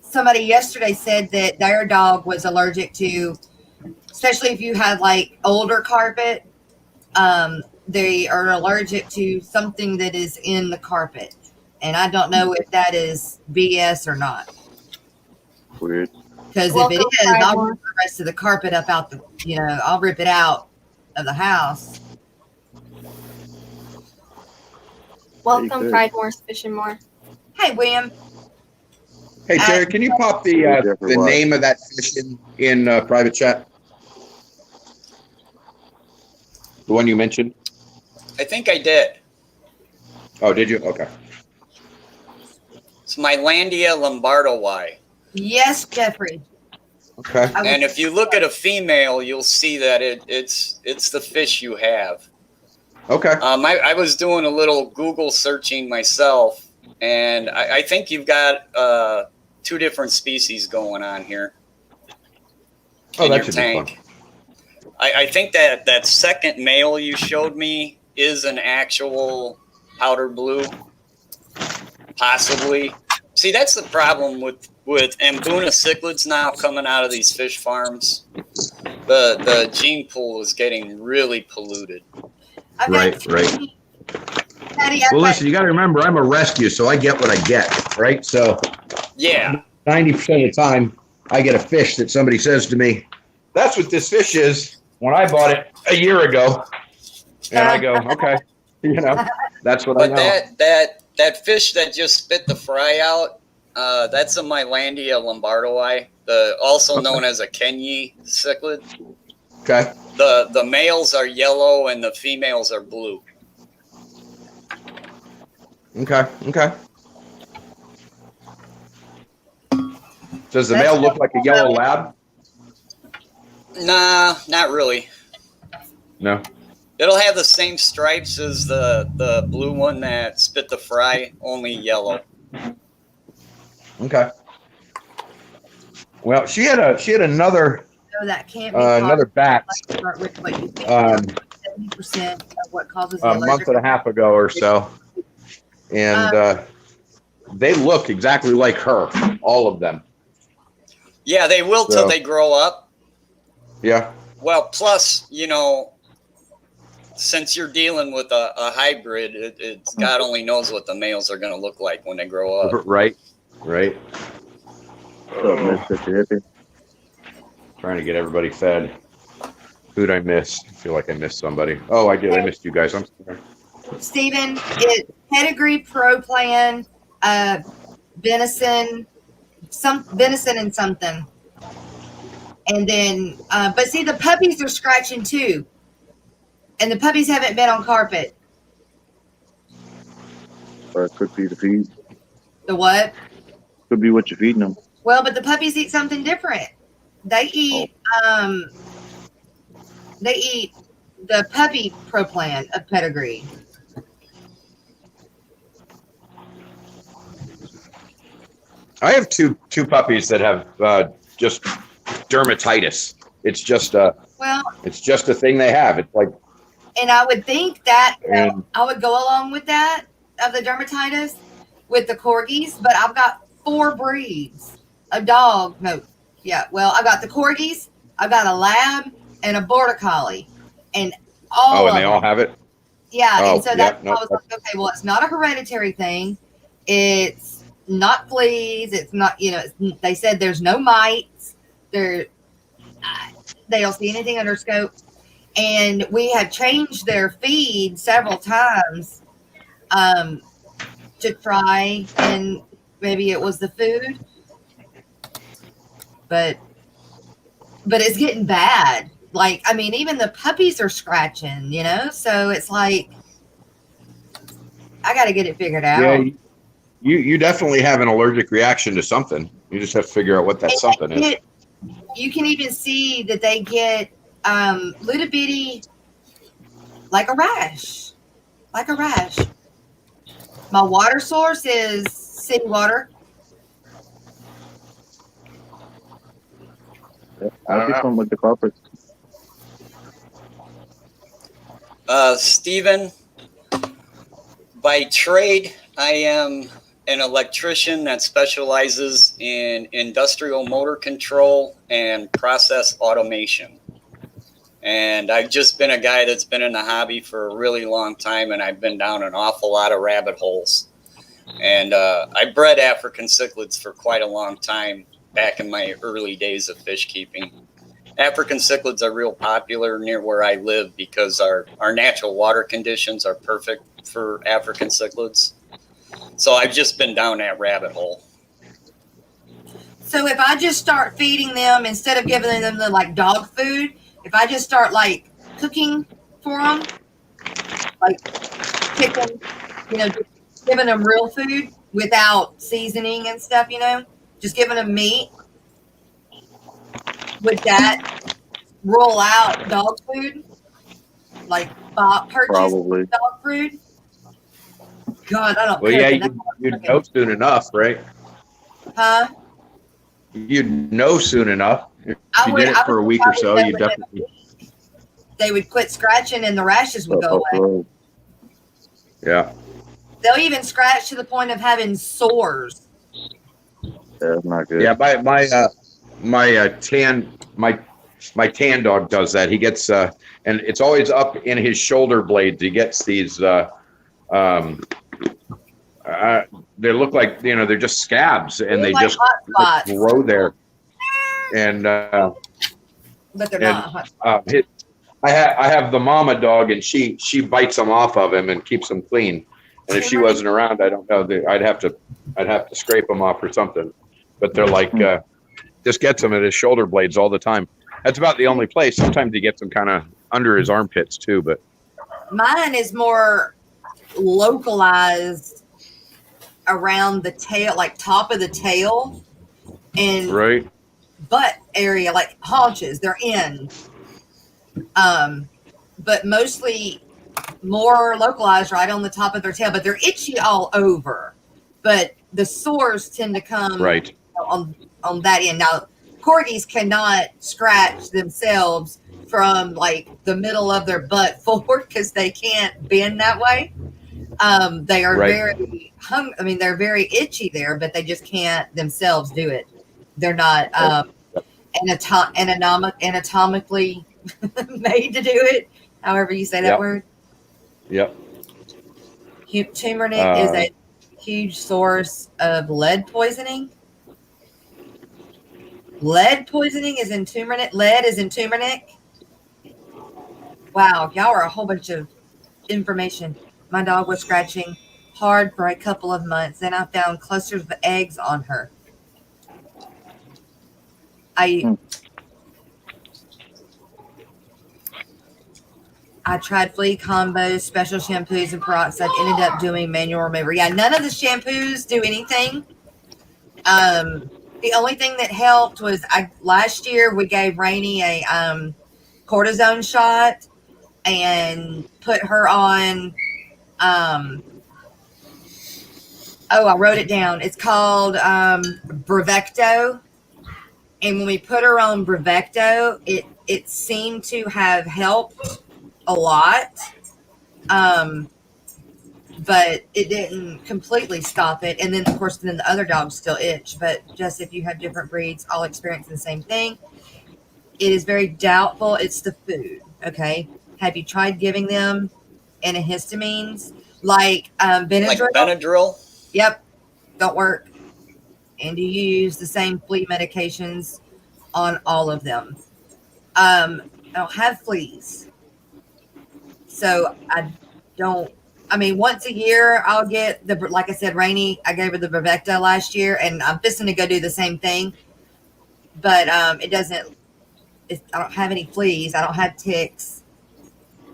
C: somebody yesterday said that their dog was allergic to, especially if you have like older carpet. They are allergic to something that is in the carpet, and I don't know if that is BS or not.
E: Weird.
C: Because if it is, I'll rip the rest of the carpet up out the, I'll rip it out of the house.
A: Welcome,
E: good.
A: Pride More's Fishing More.
C: Hey, William.
D: Hey, Terry, can you pop the
E: What?
D: name of that fish in private chat? The one you mentioned?
H: I think I did.
D: Oh, did you? Okay.
H: It's Mylandia lombardoi.
C: Yes, Jeffrey.
D: Okay.
H: And if you look at a female, you'll see that it's the fish you have.
D: Okay.
H: I was doing a little Google searching myself, and I think you've got two different species going on here.
D: Oh,
H: in
D: that
H: your
D: should
H: tank.
D: be fun.
H: I think that second male you showed me is an actual powder blue, possibly. See, that's the problem with Mbuna cichlids now coming out of these fish farms. The gene pool is getting really polluted.
D: Right.
C: Patty,
D: Well, listen, you got to remember, I'm a rescue, so I get what I get, right? So
H: Yeah.
D: 90% of the time, I get a fish that somebody says to me, "That's what this fish is." When I bought it a year ago, and I go, "Okay, that's what
H: But
D: I know."
H: that fish that just spit the fry out, that's a Mylandia lombardoi, also known as a Kenyi cichlid.
D: Okay.
H: The males are yellow and the females are blue.
D: Okay. Does the male look like a yellow lab?
H: Nah, not really.
D: No.
H: It'll have the same stripes as the blue one that spit the fry, only yellow.
D: Okay. Well, she had another
C: No, that can't be
D: another bat
C: start with what you think. 70% of what causes
D: a month and a half ago or so, and they look exactly like her, all of them.
H: Yeah, they will till they grow up.
D: Yeah.
H: Well, plus, since you're dealing with a hybrid, it's God only knows what the males are going to look like when they grow up.
D: Right.
E: What's up, Mr. Hippie?
D: Trying to get everybody fed. Who'd I miss? I feel like I missed somebody. Oh, I did. I missed you guys. I'm sorry.
C: Steven, it's Pedigree Pro Plan, venison and something. And then, but see, the puppies are scratching too. And the puppies haven't been on carpet.
E: Or it could be the feed.
C: The what?
E: Could be what you're feeding them.
C: Well, but the puppies eat something different. They eat the puppy pro plan of pedigree.
D: I have two puppies that have just dermatitis. It's just a thing they have. It's like,
C: and I would think that
D: And-
C: I would go along with that of the dermatitis with the corgis, but I've got 4 breeds of dog. No, yeah. Well, I've got the corgis, I've got a lab, and a border collie, and
D: they all have it.
C: Yeah,
D: Oh,
C: and so
D: yeah,
C: I was like, okay, well, it's not a hereditary thing. It's not fleas. It's not, they said there's no mites. They don't see anything under scope. And we have changed their feed several times to try, and maybe it was the food. But it's getting bad. Like, I mean, even the puppies are scratching, so it's like, I got to get it figured out.
D: Yeah, you definitely have an allergic reaction to something. You just have to figure out what that something is.
C: You can even see that they get little bitty, like a rash. My water source is city water.
E: I think something with the carpets.
H: Stephen, by trade, I am an electrician that specializes in industrial motor control and process automation. And I've just been a guy that's been in the hobby for a really long time, and I've been down an awful lot of rabbit holes. And I bred African cichlids for quite a long time back in my early days of fish keeping. African cichlids are real popular near where I live because our natural water conditions are perfect for African cichlids. So I've just been down that rabbit hole.
C: So if I just start feeding them, instead of giving them the like dog food, if I just start like cooking for them, like chicken, just giving them real food without seasoning and stuff, just giving them meat, would that roll out dog food? Like purchase
E: Probably.
C: dog food? God, I don't.
D: Well,
C: cook,
D: yeah,
C: and
D: you'd know soon enough, right?
C: Huh?
D: You'd know soon enough. If
C: I
D: you
C: would-
D: did it
C: I
D: for a
C: would
D: week or
C: probably
D: so,
C: know
D: you
C: it.
D: definitely.
C: They would quit scratching and the rashes would go away.
D: Yeah.
C: They'll even scratch to the point of having sores.
E: That's not good.
D: Yeah, my tan dog does that. He gets and it's always up in his shoulder blades. He gets these they look like they're just scabs, and they
C: like
D: just
C: hot spots.
D: grow there. And
C: But they're not hot.
D: I have the mama dog, and she bites them off of him and keeps them clean. And if she wasn't around, I don't know. I'd have to scrape them off or something. But they're like just gets them at his shoulder blades all the time. That's about the only place. Sometimes he gets them kind of under his armpits too. But
C: Mine is more localized around the tail, like top of the tail and
D: right.
C: butt area, like haunches. They're in. But mostly more localized right on the top of their tail, but they're itchy all over. But the sores tend to come
D: Right.
C: on that end. Now, corgis cannot scratch themselves from like the middle of their butt forward because they can't bend that way. They are
D: Right.
C: very they're very itchy there, but they just can't themselves do it. They're not anatomically made to do it. However you say that
D: Yep.
C: word.
D: Yep.
C: Turmeric is a huge source of lead poisoning. Lead poisoning is in turmeric. Lead is in turmeric. Wow, y'all are a whole bunch of information. My dog was scratching hard for a couple of months. Then I found clusters of eggs on her. I tried flea combos, special shampoos, and peroxide. Ended up doing manual remover. Yeah, none of the shampoos do anything. The only thing that helped was last year we gave Rainey a cortisone shot and put her on. I wrote it down. It's called Brevecto. And when we put her on Brevecto, it seemed to have helped a lot. But it didn't completely stop it. And then, of course, then the other dogs still itch. But just if you have different breeds, all experiencing the same thing, it is very doubtful it's the food. Okay. Have you tried giving them antihistamines like Benadryl?
H: Like Benadryl?
C: Yep. Don't work. And do you use the same flea medications on all of them? I don't have fleas. So once a year I'll get like I said, Rainey, I gave her the Brevecto last year, and I'm fixing to go do the same thing. But I don't have any fleas. I don't have ticks.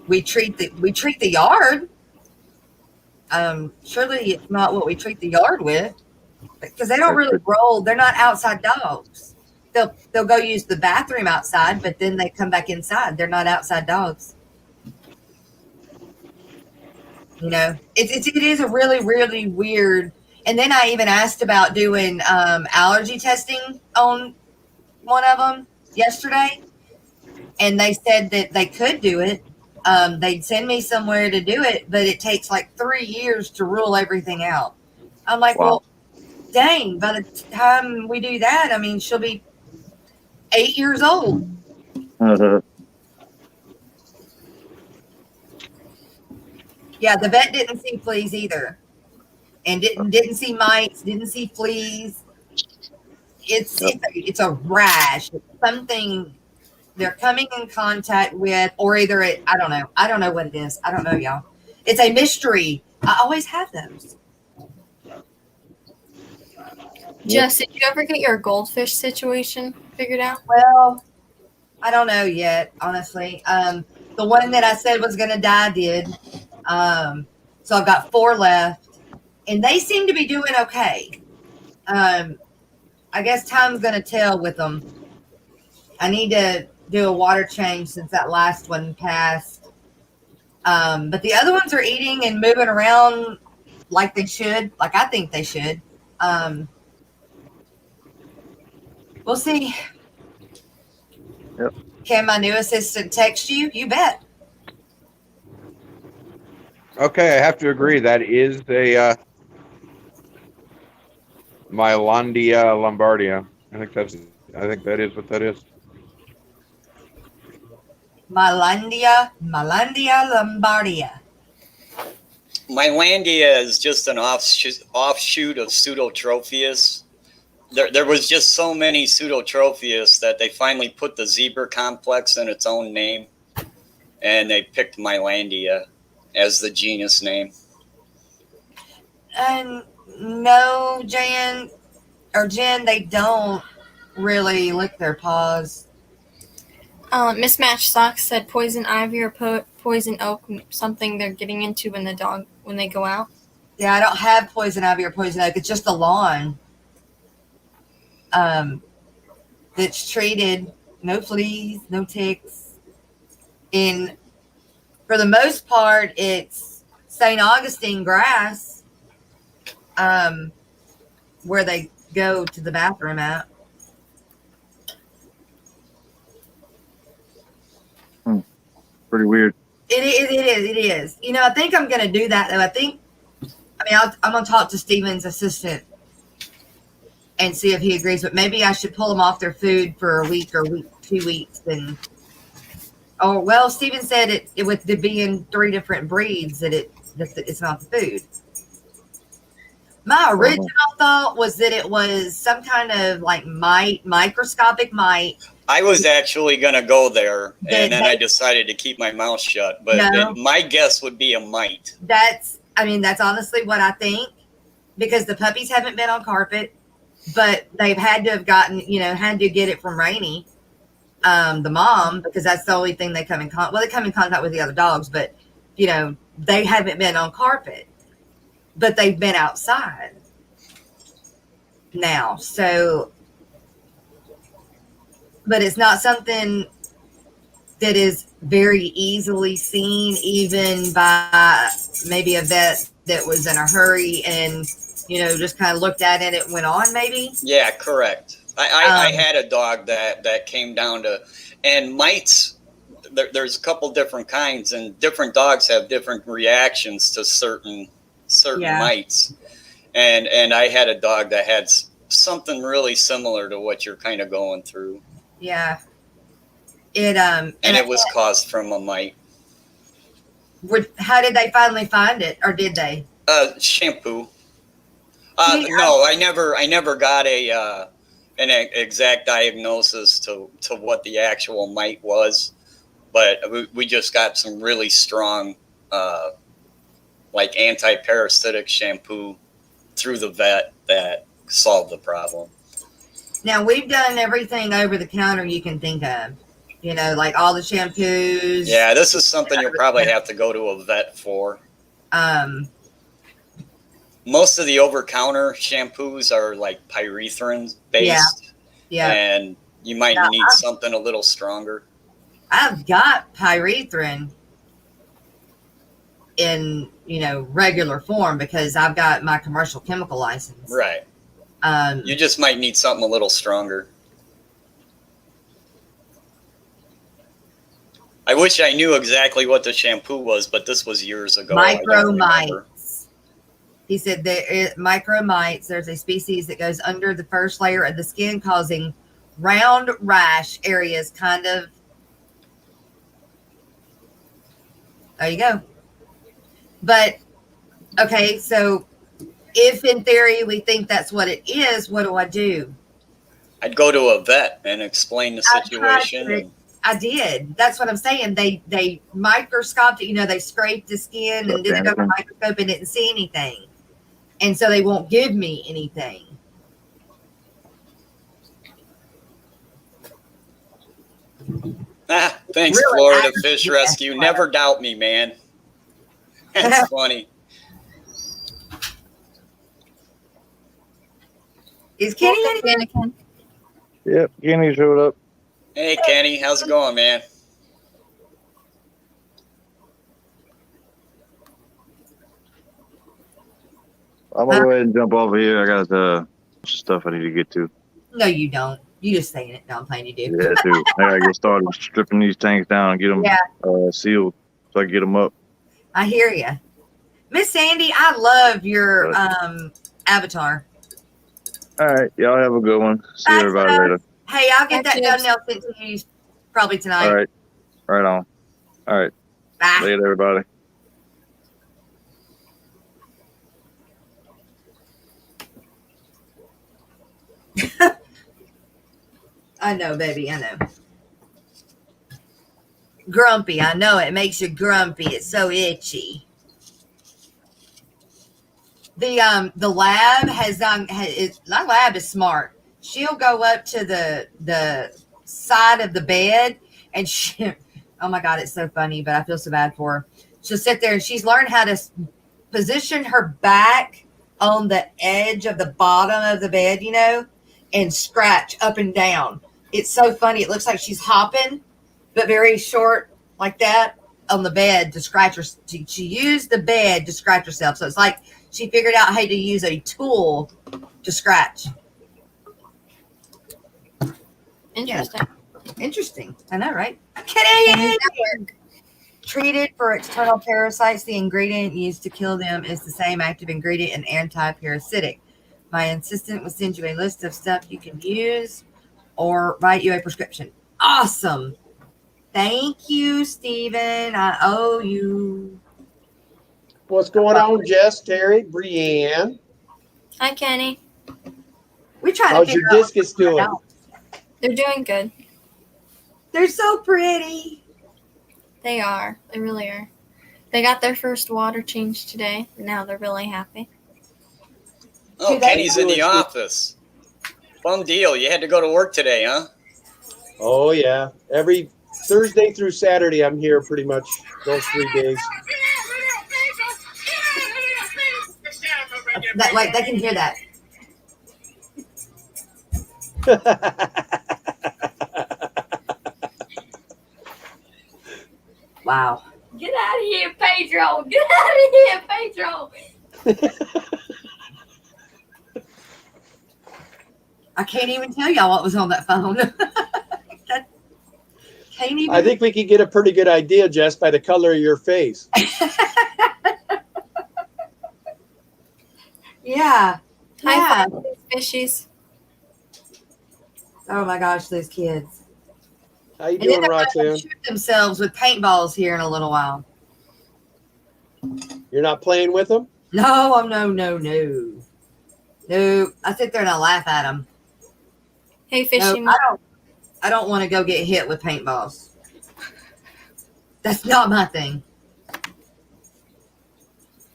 C: We treat the yard. Surely it's not what we treat the yard with, because they don't really roll. They're not outside dogs. They'll go use the bathroom outside, but then they come back inside. They're not outside dogs. You know, it is a really, really weird. And then I even asked about doing allergy testing on one of them yesterday, and they said that they could do it. They'd send me somewhere to do it, but it takes like 3 years to rule everything out. I'm like,
E: Wow.
C: well, dang, by the time we do that, I mean, she'll be 8 years old. Yeah, the vet didn't see fleas either, and didn't see mites, didn't see fleas. It's a rash. It's something they're coming in contact with, or either I don't know what it is. I don't know, y'all. It's a mystery. I always have those.
A: Jess, did you ever get your goldfish situation figured out?
C: Well, I don't know yet, honestly. The one that I said was going to die did. So I've got 4 left, and they seem to be doing okay. I guess time's going to tell with them. I need to do a water change since that last one passed. But the other ones are eating and moving around like they should, like I think they should. We'll see.
E: Yep.
C: Can my new assistant text you? You bet.
D: Okay, I have to agree. That is a Mylandia lombardia. I think that is what that is.
C: Mylandia lombardia.
H: Mylandia is just an offshoot of Pseudotropheus. There was just so many Pseudotropheus that they finally put the zebra complex in its own name, and they picked Mylandia as the genus name.
C: And no, Jen, they don't really lick their paws.
A: Mismatched Socks said poison ivy or poison oak, something they're getting into when they go out.
C: Yeah, I don't have poison ivy or poison oak. It's just a lawn. That's treated, no fleas, no ticks. For the most part, it's St. Augustine grass, where they go to the bathroom at.
E: Pretty weird.
C: It is. You know, I think I'm going to do that, though. I'm going to talk to Steven's assistant and see if he agrees, but maybe I should pull them off their food for a week or 2 weeks. Steven said it with it being 3 different breeds that it's not the food. My original thought was that it was some kind of like microscopic mite.
H: I was actually going to go there, and then I decided to keep my mouth shut. But my guess would be a mite.
C: That's honestly what I think, because the puppies haven't been on carpet, but they've had to have had to get it from Rainey. the mom, because that's the only thing they come in contact. Well, they come in contact with the other dogs, but you know, they haven't been on carpet, but they've been outside now. So, but it's not something that is very easily seen, even by maybe a vet that was in a hurry and, you know, just kind of looked at it and went on, maybe.
H: Yeah, correct. I had a dog that came down to, and mites, there's a couple different kinds, and different dogs have different reactions to certain mites. And I had a dog that had something really similar to what you're kind of going through.
C: Yeah.
H: And it was caused from a mite.
C: How did they finally find it, or did they?
H: Shampoo. No, I never got an exact diagnosis to what the actual mite was, but we just got some really strong, like anti-parasitic shampoo through the vet that solved the problem.
C: Now, we've done everything over the counter you can think of. You know, like all the shampoos.
H: Yeah, this is something you'll probably have to go to a vet for. Most of the over-counter shampoos are like pyrethrin based. Yeah. And you might need something a little stronger.
C: I've got pyrethrin in, you know, regular form because I've got my commercial chemical license.
H: Right. You just might need something a little stronger. I wish I knew exactly what the shampoo was, but this was years ago.
C: Micromites. He said micromites, there's a species that goes under the first layer of the skin, causing round rash areas, kind of. There you go. But, okay, so if in theory we think that's what it is, what do I do?
H: I'd go to a vet and explain the situation.
C: I did. That's what I'm saying. They microscoped it, you know, they scraped the skin and did it over a microscope and didn't see anything. And so they won't give me anything.
H: Thanks, really, Florida Fish Rescue. Never doubt me, man. That's funny.
C: Is Kenny in here?
E: Yep, Kenny showed up.
H: Hey, Kenny, how's it going, man?
E: I'm gonna go ahead and jump over here. I got stuff I need to get to.
C: No, you don't. You just saying it. No, I'm playing. You do.
E: Yeah, I do. I gotta get started stripping these tanks down and get them sealed so I can get them up.
C: I hear you, Miss Sandy. I love your avatar.
E: All right, y'all have a good one. See everybody later.
C: Hey, I'll get that thumbnail sent to you probably tonight.
E: All right. Right on. All right.
C: Bye.
E: Later, everybody.
C: I know, baby. I know. Grumpy. I know it makes you grumpy. It's so itchy. The lab has done. My lab is smart. She'll go up to the side of the bed and she, oh my God, it's so funny, but I feel so bad for her. She'll sit there and she's learned how to position her back on the edge of the bottom of the bed, you know, and scratch up and down. It's so funny. It looks like she's hopping, but very short like that on the bed to scratch her. She used the bed to scratch herself. So it's like she figured out how to use a tool to scratch.
A: Interesting.
C: Yeah. Interesting. I know, right? Kitty! Treated for external parasites, the ingredient used to kill them is the same active ingredient and anti-parasitic. My assistant will send you a list of stuff you can use or write you a prescription. Awesome. Thank you, Stephen. I owe you.
I: What's going on, Jess, Terry, Brianne?
A: Hi, Kenny.
C: We try to
I: How's your discus doing?
A: They're doing good.
C: They're so pretty.
A: They are. They really are. They got their first water change today. And now they're really happy.
H: Oh, Kenny's in the office. Fun deal. You had to go to work today, huh?
I: Oh yeah. Every Thursday through Saturday, I'm here pretty much those 3 days.
C: That like they can hear that. Wow.
J: Get out of here, Pedro. Get out of here, Pedro.
C: I can't even tell y'all what was on that phone. Can't even.
I: I think we could get a pretty good idea, Jess, by the color of your face.
C: Yeah.
A: High five, fishies.
C: Oh my gosh, those kids.
I: How you
C: And then
I: doing,
C: they're going
I: Roxanne?
C: to shoot themselves with paintballs here in a little while.
I: You're not playing with them?
C: No. I sit there and I laugh at them.
A: Hey, fishy.
C: No, I don't want to go get hit with paintballs. That's not my thing.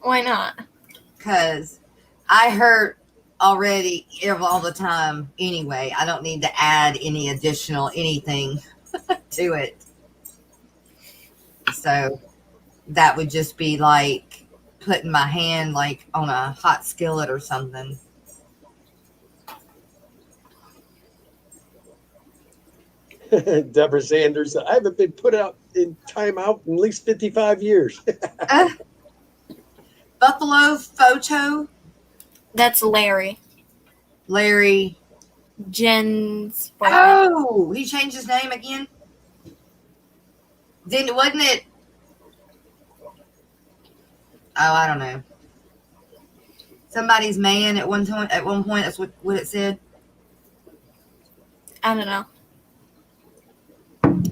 A: Why not?
C: Because I hurt already all the time anyway. I don't need to add any additional anything to it. So that would just be like putting my hand like on a hot skillet or something.
I: Deborah Sanders, I haven't been put out in timeout in at least 55 years.
C: Buffalo Photo,
A: That's Larry.
C: Larry.
A: Jen's boyfriend.
C: Oh, he changed his name again. Wasn't it? Oh, I don't know. Somebody's man at one point. At one point, that's what it said.
A: I don't know.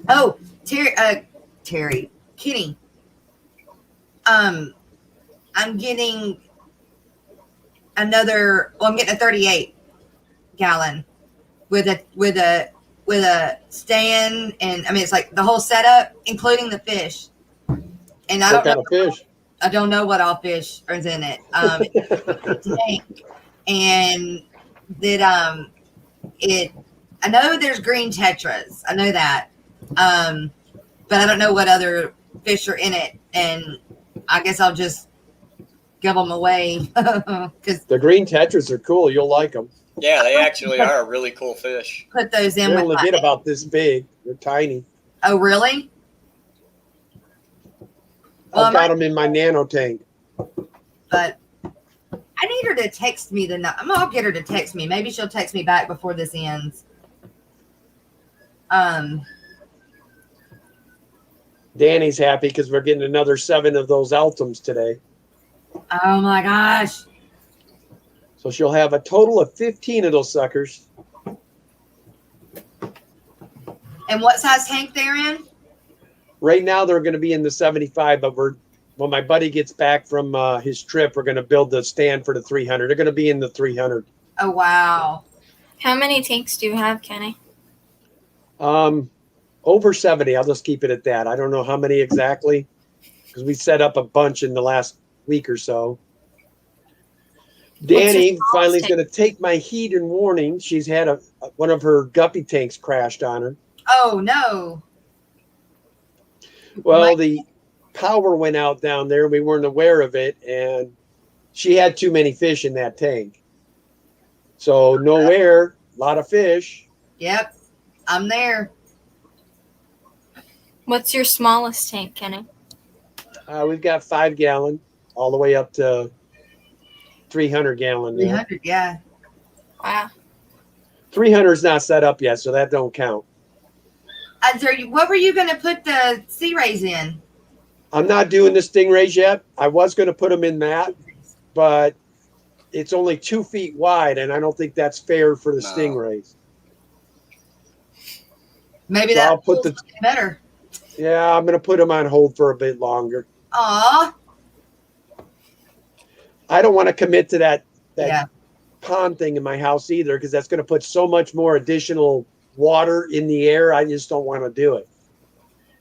C: Oh, Terry, Kenny. I'm getting another. Well, I'm getting a 38 gallon with a stand, and I mean it's like the whole setup, including the fish. And I
I: What
C: don't
I: kind
C: know.
I: of fish?
C: I don't know what all fish is in it. Tank, and that it. I know there's green tetras. I know that. But I don't know what other fish are in it, and I guess I'll just give them away because
I: The green tetras are cool. You'll like them.
H: Yeah, they actually are really cool fish.
C: put those in
I: They
C: with
I: only
C: my.
I: get about this big. They're tiny.
C: Oh, really? Well,
I: I've got them in my nano tank.
C: But I need her to text me I'll get her to text me. Maybe she'll text me back before this ends.
I: Danny's happy because we're getting another 7 of those Altums today.
C: Oh my gosh.
I: So she'll have a total of 15 of those suckers.
C: And what size tank they're in?
I: Right now they're going to be in the 75, but when my buddy gets back from his trip, we're going to build the stand for the 300. They're going to be in the 300.
C: Oh wow.
A: How many tanks do you have, Kenny?
I: Over 70. I'll just keep it at that. I don't know how many exactly because we set up a bunch in the last week or so. Danny finally is going to take my heat and warning. She's had one of her guppy tanks crashed on her.
C: Oh no.
I: Well, the power went out down there. We weren't aware of it, and she had too many fish in that tank. So no air, a lot of fish.
C: Yep. I'm there.
A: What's your smallest tank, Kenny?
I: We've got 5 gallon all the way up to 300 gallon.
C: 300, yeah.
A: Wow.
I: 300 is not set up yet, so that don't count.
C: What were you going to put the sea rays in?
I: I'm not doing the stingrays yet. I was going to put them in that, but it's only 2 feet wide, and I don't think that's fair for the stingrays.
C: Maybe
I: So
C: that
I: I'll put the
C: better.
I: Yeah, I'm going to put them on hold for a bit longer.
C: Aw.
I: I don't want to commit to that
C: Yeah.
I: pond thing in my house either because that's going to put so much more additional water in the air. I just don't want to do it.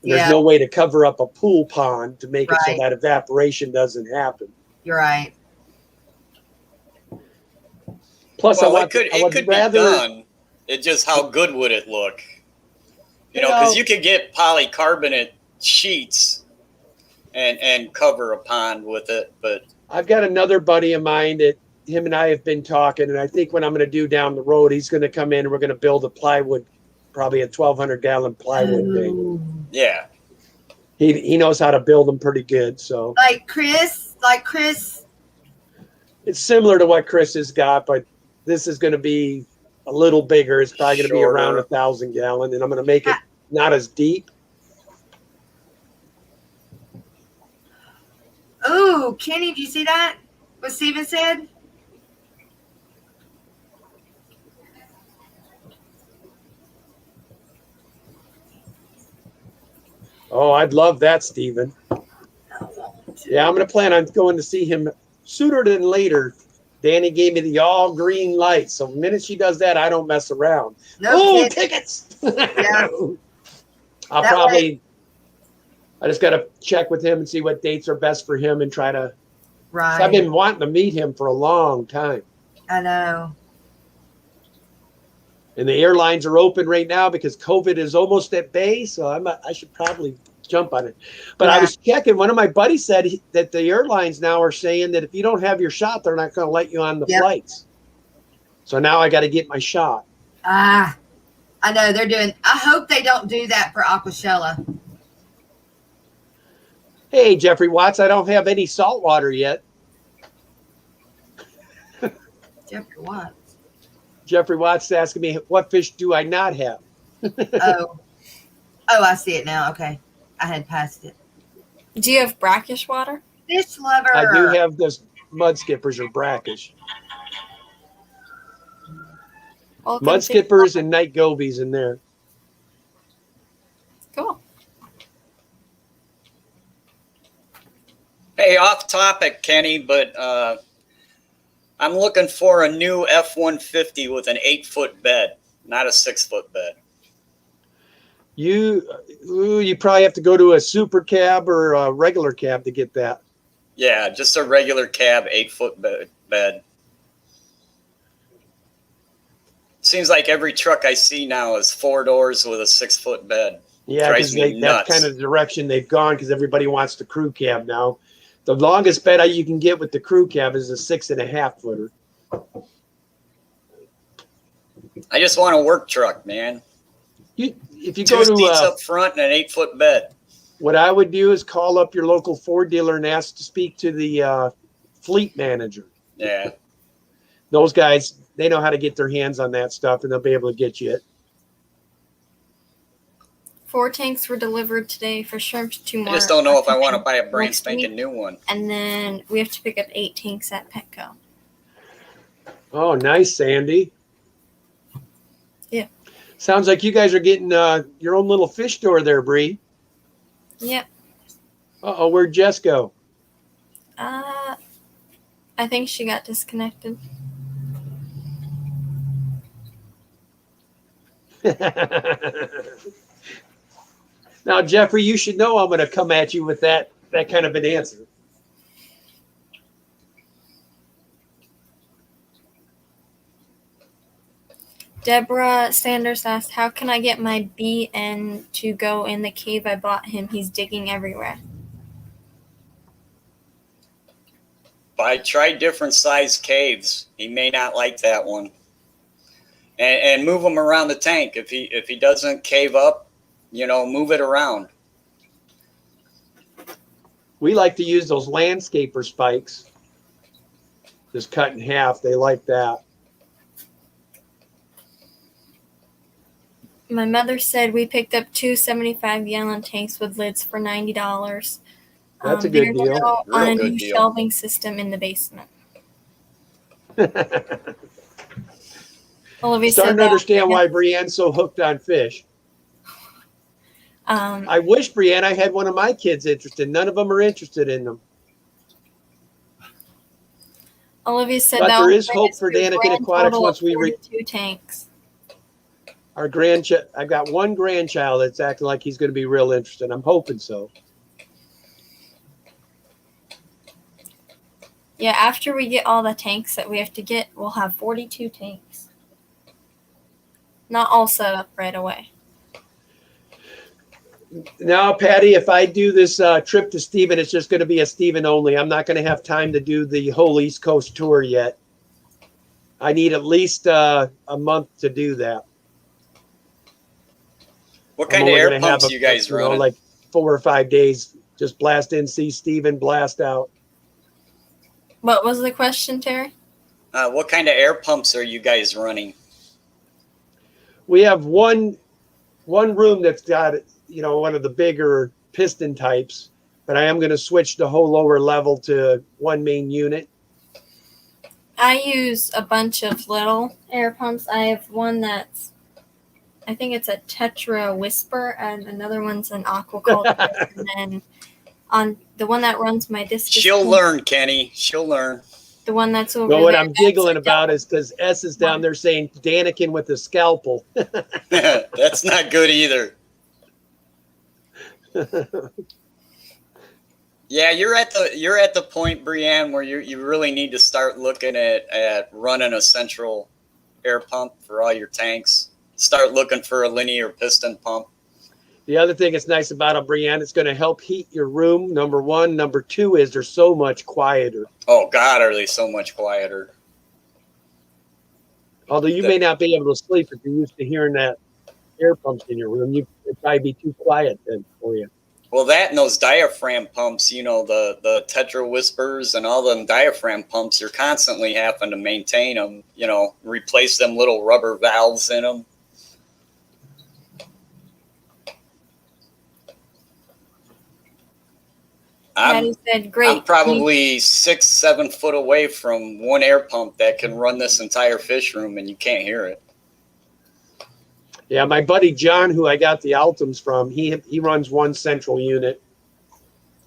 I: There's
C: Yeah.
I: no way to cover up a pool pond to make it so
C: Right.
I: that evaporation doesn't happen.
C: You're right.
I: Plus,
H: Well,
I: I would
H: it could
I: rather.
H: be done. It's just how good would it look? You know, because you could get polycarbonate sheets and cover a pond with it, but
I: I've got another buddy of mine that him and I have been talking, and I think what I'm going to do down the road, he's going to come in and we're going to build a plywood, probably a 1,200-gallon plywood thing.
H: yeah.
I: He knows how to build them pretty good, so
C: Like Chris.
I: it's similar to what Chris has got, but this is going to be a little bigger. It's probably going to be around
H: Shorter.
I: 1,000 gallon, and I'm going to make it not as deep.
C: Ooh, Kenny, do you see that? What Steven said?
I: Oh, I'd love that, Steven. Yeah, I'm going to plan on going to see him sooner than later. Danny gave me the all green light. So the minute she does that, I don't mess around.
C: No kidding.
I: Tickets!
C: Yeah.
I: I'll
C: That
I: probably, I just got to check with him and see what dates are best for him and try to,
C: Right.
I: I've been wanting to meet him for a long time.
C: I know.
I: And the airlines are open right now because COVID is almost at bay. So I should probably jump on it. But I
C: Yeah.
I: was checking. One of my buddies said that the airlines now are saying that if you don't have your shot, they're not going to let you on the
C: Yep.
I: flights. So now I got to get my shot.
C: I know they're doing. I hope they don't do that for Aquashella.
I: Hey, Jeffrey Watts, I don't have any salt water yet.
C: Jeffrey, what?
I: Jeffrey Watts is asking me, what fish do I not have?
C: Oh, I see it now. Okay, I had passed it.
A: Do you have brackish water?
C: Fish lover.
I: I do have those mud skippers or brackish.
A: Welcome
I: Mud
A: to-
I: skippers and night gobies in there.
A: Cool.
H: Hey, off topic, Kenny, but I'm looking for a new F-150 with an 8-foot bed, not a 6-foot bed.
I: You probably have to go to a super cab or a regular cab to get that.
H: Yeah, just a regular cab 8-foot bed. Seems like every truck I see now is 4 doors with a 6-foot bed.
I: Yeah,
H: Drives
I: because
H: me
I: that's
H: nuts.
I: kind of the direction they've gone because everybody wants the crew cab now. The longest bed you can get with the crew cab is a 6.5 footer.
H: I just want a work truck, man.
I: If you
H: 2
I: go to
H: seats up front and an 8-foot bed.
I: what I would do is call up your local Ford dealer and ask to speak to the fleet manager.
H: Yeah.
I: Those guys, they know how to get their hands on that stuff, and they'll be able to get you it.
A: 4 tanks were delivered today for shrimp. 2 more.
H: I just don't know if I want to buy a brand
A: next
H: spanking
A: week.
H: new one.
A: And then we have to pick up 8 tanks at Petco.
I: Oh, nice, Sandy.
A: Yeah.
I: Sounds like you guys are getting your own little fish store there, Bree.
A: Yep.
I: Uh-oh, where'd Jess go?
A: I think she got disconnected.
I: Now, Jeffrey, you should know I'm going to come at you with that kind of an answer.
A: Deborah Sanders asked, how can I get my BN to go in the cave I bought him? He's digging everywhere.
H: Try different size caves. He may not like that one. And move him around the tank. If he doesn't cave up, move it around.
I: We like to use those landscaper spikes. Just cut in half. They like that.
A: My mother said we picked up 2 75-gallon tanks with lids for $90.
I: That's a good
A: they're
I: deal.
A: now on
H: Real
A: a
H: good
A: new
H: deal.
A: shelving system in the basement. Olivia
I: Starting
A: said
I: to
A: that.
I: understand why Brienne's so hooked on fish. I wish, Brienne, I had one of my kids interested. None of them are interested in them.
A: Olivia said
I: But
A: that
I: there
A: will
I: is
A: bring
I: hope
A: us
I: for
A: to a
I: Danica
A: grand
I: Aquatics
A: total
I: once
A: of
I: we
A: 42 tanks.
I: I've got one grandchild that's acting like he's going to be real interested. I'm hoping so.
A: Yeah, after we get all the tanks that we have to get, we'll have 42 tanks. Not all set up right away.
I: Now, Patty, if I do this trip to Stephen, it's just going to be a Stephen only. I'm not going to have time to do the whole East Coast tour yet. I need at least a month to do that.
H: What kind of
I: only
H: air
I: gonna have
H: pumps you guys running?
I: like 4 or 5 days. Just blast in, see Stephen, blast out.
A: What was the question, Terry?
H: What kind of air pumps are you guys running?
I: We have one room that's got, one of the bigger piston types, but I am going to switch the whole lower level to one main unit.
A: I use a bunch of little air pumps. I have one that's, I think it's a Tetra Whisper, and another one's an Aquaculture. And then on the one that runs my disc.
H: She'll learn, Kenny. She'll learn.
A: The one that's over
I: Well, what
A: there,
I: I'm giggling about is because S is down there saying Danikin with the scalpel.
H: That's not good either. Yeah, you're at the point, Brianne, where you really need to start looking at running a central air pump for all your tanks. Start looking for a linear piston pump.
I: The other thing that's nice about a Brianne, it's going to help heat your room. Number one. Number two is they're so much quieter.
H: Oh God, are they so much quieter?
I: Although you may not be able to sleep if you're used to hearing that air pumps in your room, it'd probably be too quiet then for you.
H: Well, that and those diaphragm pumps, the Tetra Whispers and all them diaphragm pumps, you're constantly having to maintain them, replace them little rubber valves in them.
A: Patty said, "Great."
H: I'm probably 6-7 foot away from one air pump that can run this entire fish room, and you can't hear it.
I: Yeah, my buddy John, who I got the Altums from, he runs one central unit,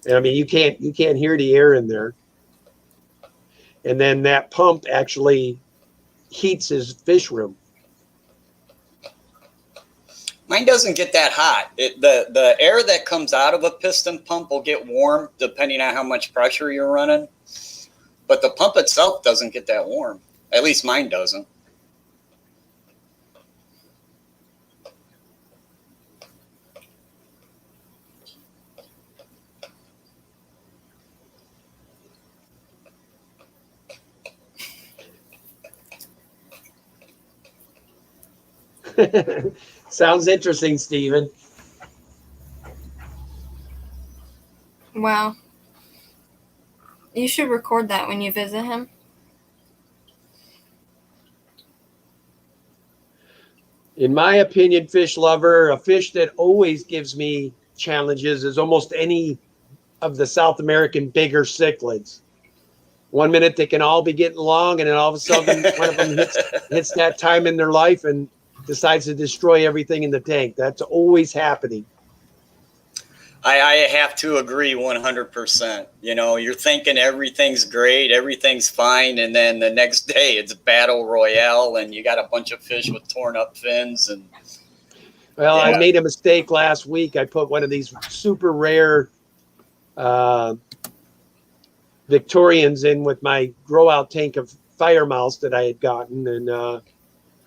I: and I mean you can't hear the air in there. And then that pump actually heats his fish room.
H: Mine doesn't get that hot. The air that comes out of a piston pump will get warm depending on how much pressure you're running. But the pump itself doesn't get that warm. At least mine doesn't.
I: Sounds interesting, Stephen.
A: Wow. You should record that when you visit him.
I: In my opinion, fish lover, a fish that always gives me challenges is almost any of the South American bigger cichlids. 1 minute they can all be getting along, and then all of a sudden one of them hits that time in their life and decides to destroy everything in the tank. That's always happening.
H: I have to agree 100%. You're thinking everything's great, everything's fine, and then the next day it's battle royale, and you got a bunch of fish with torn up fins. And
I: well, yeah. I made a mistake last week. I put one of these super rare Victorians in with my grow out tank of fire mouse that I had gotten, and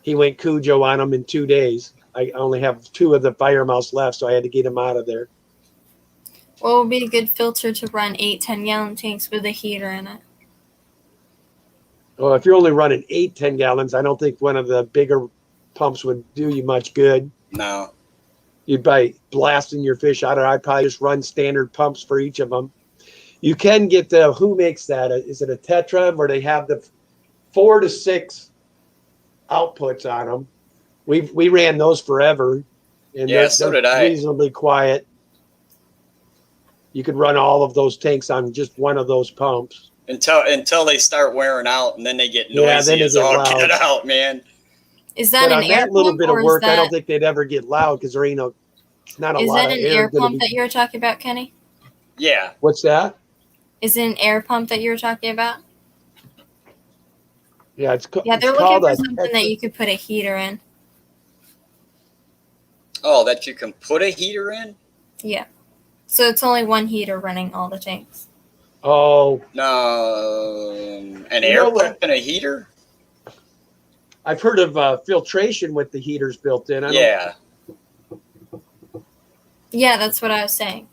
I: he went Cujo on them in 2 days. I only have 2 of the fire mouse left, so I had to get him out of there.
A: What would be a good filter to run 8-10 gallon tanks with a heater in it?
I: Well, if you're only running 8-10 gallons, I don't think one of the bigger pumps would do you much good.
H: No.
I: You'd be blasting your fish out, or I'd probably just run standard pumps for each of them. You can get who makes that? Is it a Tetra where they have the 4 to 6 outputs on them? We ran those forever, and
H: so did I.
I: Reasonably quiet. You could run all of those tanks on just one of those pumps
H: until they start wearing out, and then they get noisy as all get out, man.
A: Is that an air pump?
I: Little bit of work, I don't think they'd ever get loud because there ain't not a lot of air.
A: Is that an air pump that you were talking about, Kenny?
H: Yeah.
I: What's that?
A: Is it an air pump that you were talking about?
I: Yeah,
A: they're looking for something that you could put a heater in.
H: Oh, that you can put a heater in?
A: Yeah. So it's only one heater running all the tanks.
I: Oh.
H: No. An air pump and a heater?
I: I've heard of filtration with the heaters built in.
A: Yeah, that's what I was saying.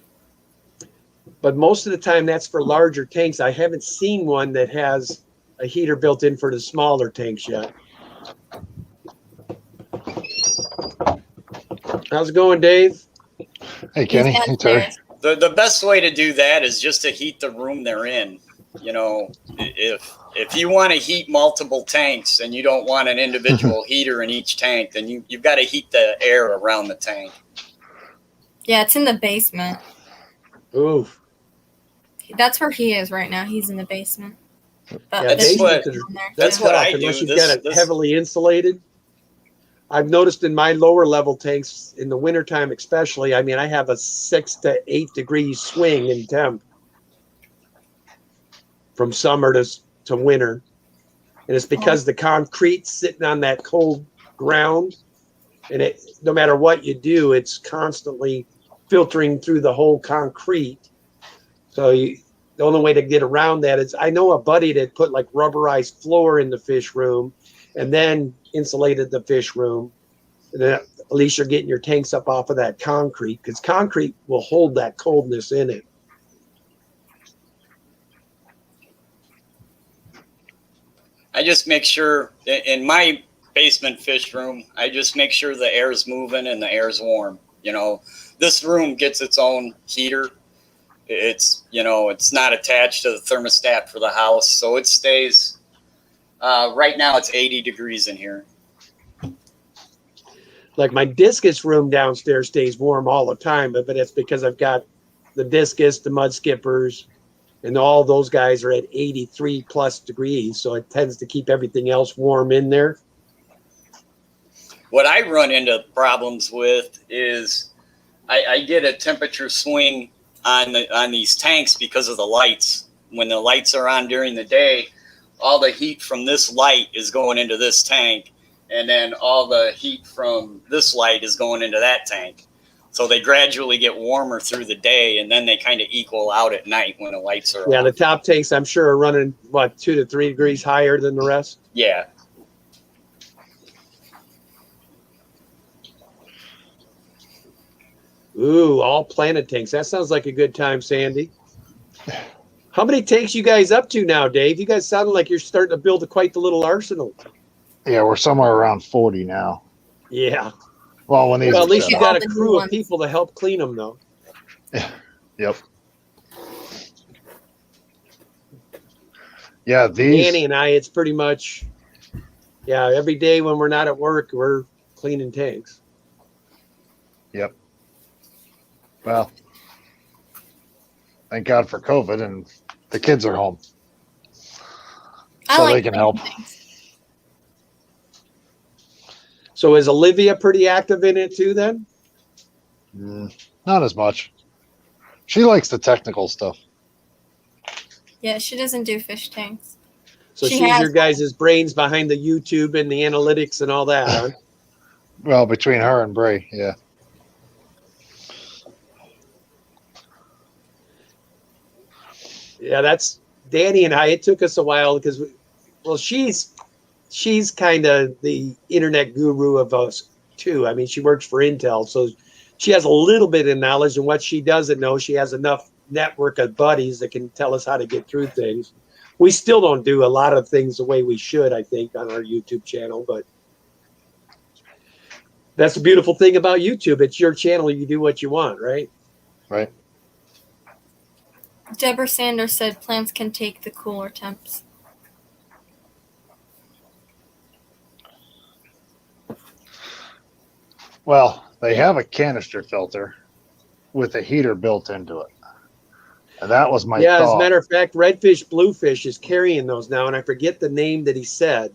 I: But most of the time, that's for larger tanks. I haven't seen one that has a heater built in for the smaller tanks yet. How's it going, Dave?
K: Hey, Kenny.
A: He's
K: Hey, Terry.
A: downstairs.
H: The best way to do that is just to heat the room they're in. You know, if you want to heat multiple tanks and you don't want an individual heater in each tank, then you've got to heat the air around the tank.
A: Yeah, it's in the basement.
I: Ooh.
A: That's where he is right now. He's in the basement. But
I: Yeah,
A: there's
H: basement
A: people down there,
I: That's
A: too.
H: what
I: tough,
H: I do.
I: unless you've
H: This-
I: got it
H: this-
I: heavily insulated. I've noticed in my lower level tanks in the wintertime especially, I mean, I have a 6 to 8 degree swing in temp from summer to winter. And it's because the concrete's sitting on that cold ground. And it, no matter what you do, it's constantly filtering through the whole concrete. So the only way to get around that is, I know a buddy that put like rubberized floor in the fish room and then insulated the fish room. And then at least you're getting your tanks up off of that concrete, because concrete will hold that coldness in it.
H: I just make sure in my basement fish room, I just make sure the air's moving and the air's warm. You know, this room gets its own heater. It's, you know, it's not attached to the thermostat for the house, so it stays. Right now, it's 80 degrees in here.
I: Like my discus room downstairs stays warm all the time, but it's because I've got the discus, the mud skippers, and all those guys are at 83 plus degrees. So it tends to keep everything else warm in there.
H: What I run into problems with is I get a temperature swing on these tanks because of the lights. When the lights are on during the day, all the heat from this light is going into this tank, and then all the heat from this light is going into that tank. So they gradually get warmer through the day, and then they kind of equal out at night when the lights are
I: Yeah,
H: on.
I: the top tanks, I'm sure, are running, what, 2 to 3 degrees higher than the rest?
H: Yeah.
I: Ooh, all planet tanks. That sounds like a good time, Sandy. How many tanks you guys up to now, Dave? You guys sound like you're starting to build quite the little arsenal.
K: Yeah, we're somewhere around 40 now.
I: Yeah.
K: Well, when these
I: Well,
K: are
I: at least
K: set
I: you
K: up.
I: got a
A: All the new
I: crew of
A: ones.
I: people to help clean them, though.
K: Yep. Yeah, these.
I: Danny and I, it's pretty much, yeah, every day when we're not at work, we're cleaning tanks.
K: Yep. Well, thank God for COVID, and the kids are home,
A: I
K: so
A: like
K: they can help.
A: things.
I: So is Olivia pretty active in it too then?
K: Not as much. She likes the technical stuff.
A: Yeah, she doesn't do fish tanks.
I: So
A: She
I: she's
A: has
I: your guys' brains behind the YouTube and the analytics and all that, huh?
K: Well, between her and Bray, yeah.
I: Yeah, that's Danny and I. It took us a while because, well, she's kind of the internet guru of us too. I mean, she works for Intel, so she has a little bit of knowledge. And what she doesn't know, she has enough network of buddies that can tell us how to get through things. We still don't do a lot of things the way we should, I think, on our YouTube channel, but that's the beautiful thing about YouTube. It's your channel. You do what you want, right?
K: Right.
A: Deborah Sanders said plants can take the cooler temps.
K: Well, they have a canister filter with a heater built into it. And that was my
I: Yeah, as a
K: thought.
I: matter of fact, Redfish Bluefish is carrying those now, and I forget the name that he said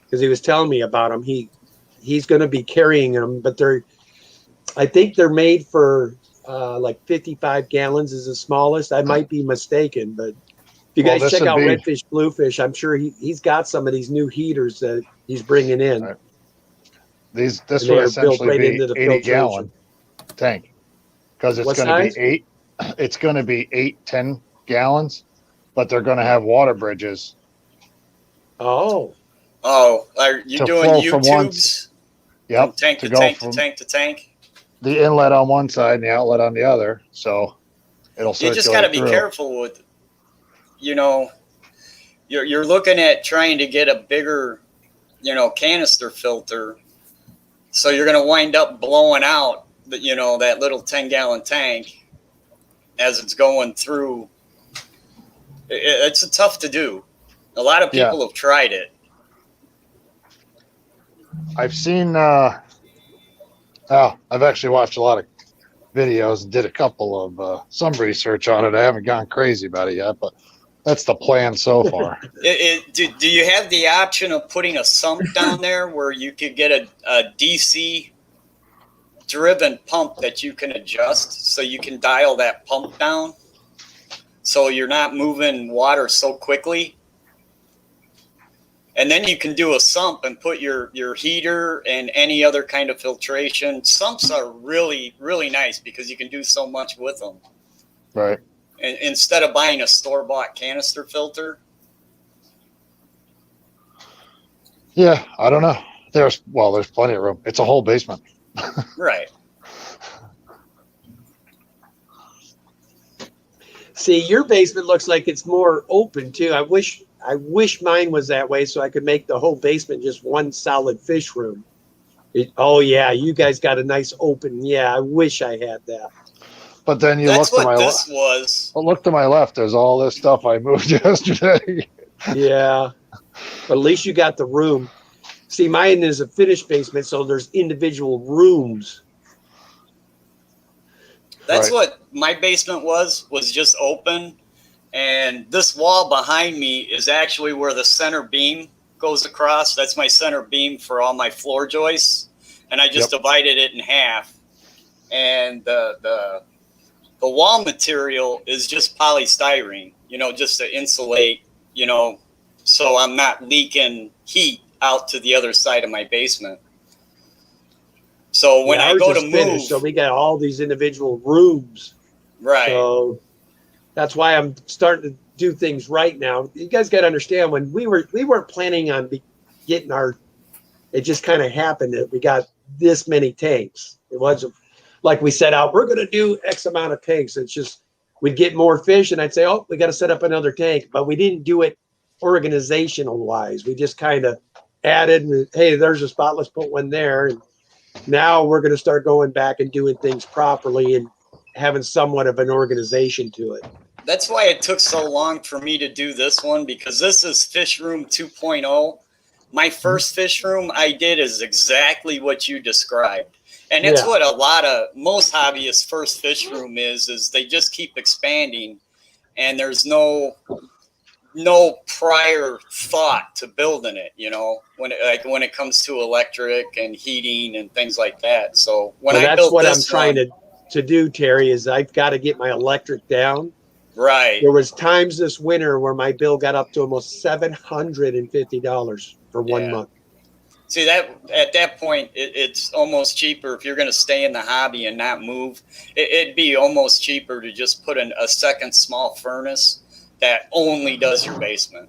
I: because he was telling me about them. He's going to be carrying them, but I think they're made for like 55 gallons is the smallest. I might be mistaken, but if you
K: Well,
I: guys
K: this
I: check out
K: would be-
I: Redfish Bluefish, I'm sure he's got some of these new heaters that he's bringing in.
K: Right. This
I: And they
K: would
I: are built
K: essentially
I: right
K: be
I: into the
K: 80-gallon tank, because it's
I: What
K: going to be
I: size?
K: 8. It's going to be 8-10 gallons, but they're going to have water bridges.
I: Oh,
H: Oh, are you
K: To
H: doing
K: flow from one-
H: YouTubes?
K: Yep.
H: From tank
K: to
H: to
K: go
H: tank
K: from
H: to tank to tank?
K: the inlet on one side and the outlet on the other, so it'll
H: You just got to
K: circulate
H: be
K: through.
H: careful with, you know, you're looking at trying to get a bigger, you know, canister filter. So you're going to wind up blowing out, you know, that little 10-gallon tank as it's going through. It's tough to do. A lot of people have tried it.
K: I've seen. I've actually watched a lot of videos and did a couple of some research on it. I haven't gone crazy about it yet, but that's the plan so far.
H: Do you have the option of putting a sump down there where you could get a DC driven pump that you can adjust, so you can dial that pump down so you're not moving water so quickly? And then you can do a sump and put your heater and any other kind of filtration. Sumps are really, really nice because you can do so much with them.
K: Right.
H: And instead of buying a store-bought canister filter.
K: Yeah, I don't know. There's plenty of room. It's a whole basement.
H: Right.
I: See, your basement looks like it's more open too. I wish mine was that way so I could make the whole basement just one solid fish room. Oh yeah, you guys got a nice open. Yeah, I wish I had that.
K: But then you
H: That's
K: look to
H: what
K: my
H: this was.
K: Well, look to my left. There's all this stuff I moved yesterday.
I: Yeah, but at least you got the room. See, mine is a finished basement, so there's individual rooms.
H: That's
K: Right.
H: what my basement was just open. And this wall behind me is actually where the center beam goes across. That's my center beam for all my floor joists. And I just divided it in half. And the wall material is just polystyrene, you know, just to insulate, you know, so I'm not leaking heat out to the other side of my basement. So when I
I: ours
H: go
I: is
H: to
I: finished,
H: move,
I: so we got all these individual rooms.
H: right.
I: So that's why I'm starting to do things right now. You guys got to understand, when we weren't planning on getting our. It just kind of happened that we got this many tanks. It wasn't like we set out, we're going to do X amount of tanks. It's just we'd get more fish, and I'd say, oh, we got to set up another tank. But we didn't do it organizational wise. We just kind of added, and, hey, there's a spot, let's put one there. And now we're going to start going back and doing things properly and having somewhat of an organization to it.
H: That's why it took so long for me to do this one, because this is Fish Room 2.0. My first fish room I did is exactly what you described. And that's what most hobbyists' first fish room is they just keep expanding, and there's no prior thought to building it, you know, when it comes to electric and heating and things like that. So when I built
I: that's what
H: this
I: I'm trying to do, Terry, is I've got to get my electric down.
H: Right.
I: There was times this winter where my bill got up to almost $750 for 1 month.
H: See, that at that point, it's almost cheaper if you're going to stay in the hobby and not move. It'd be almost cheaper to just put in a second small furnace that only does your basement.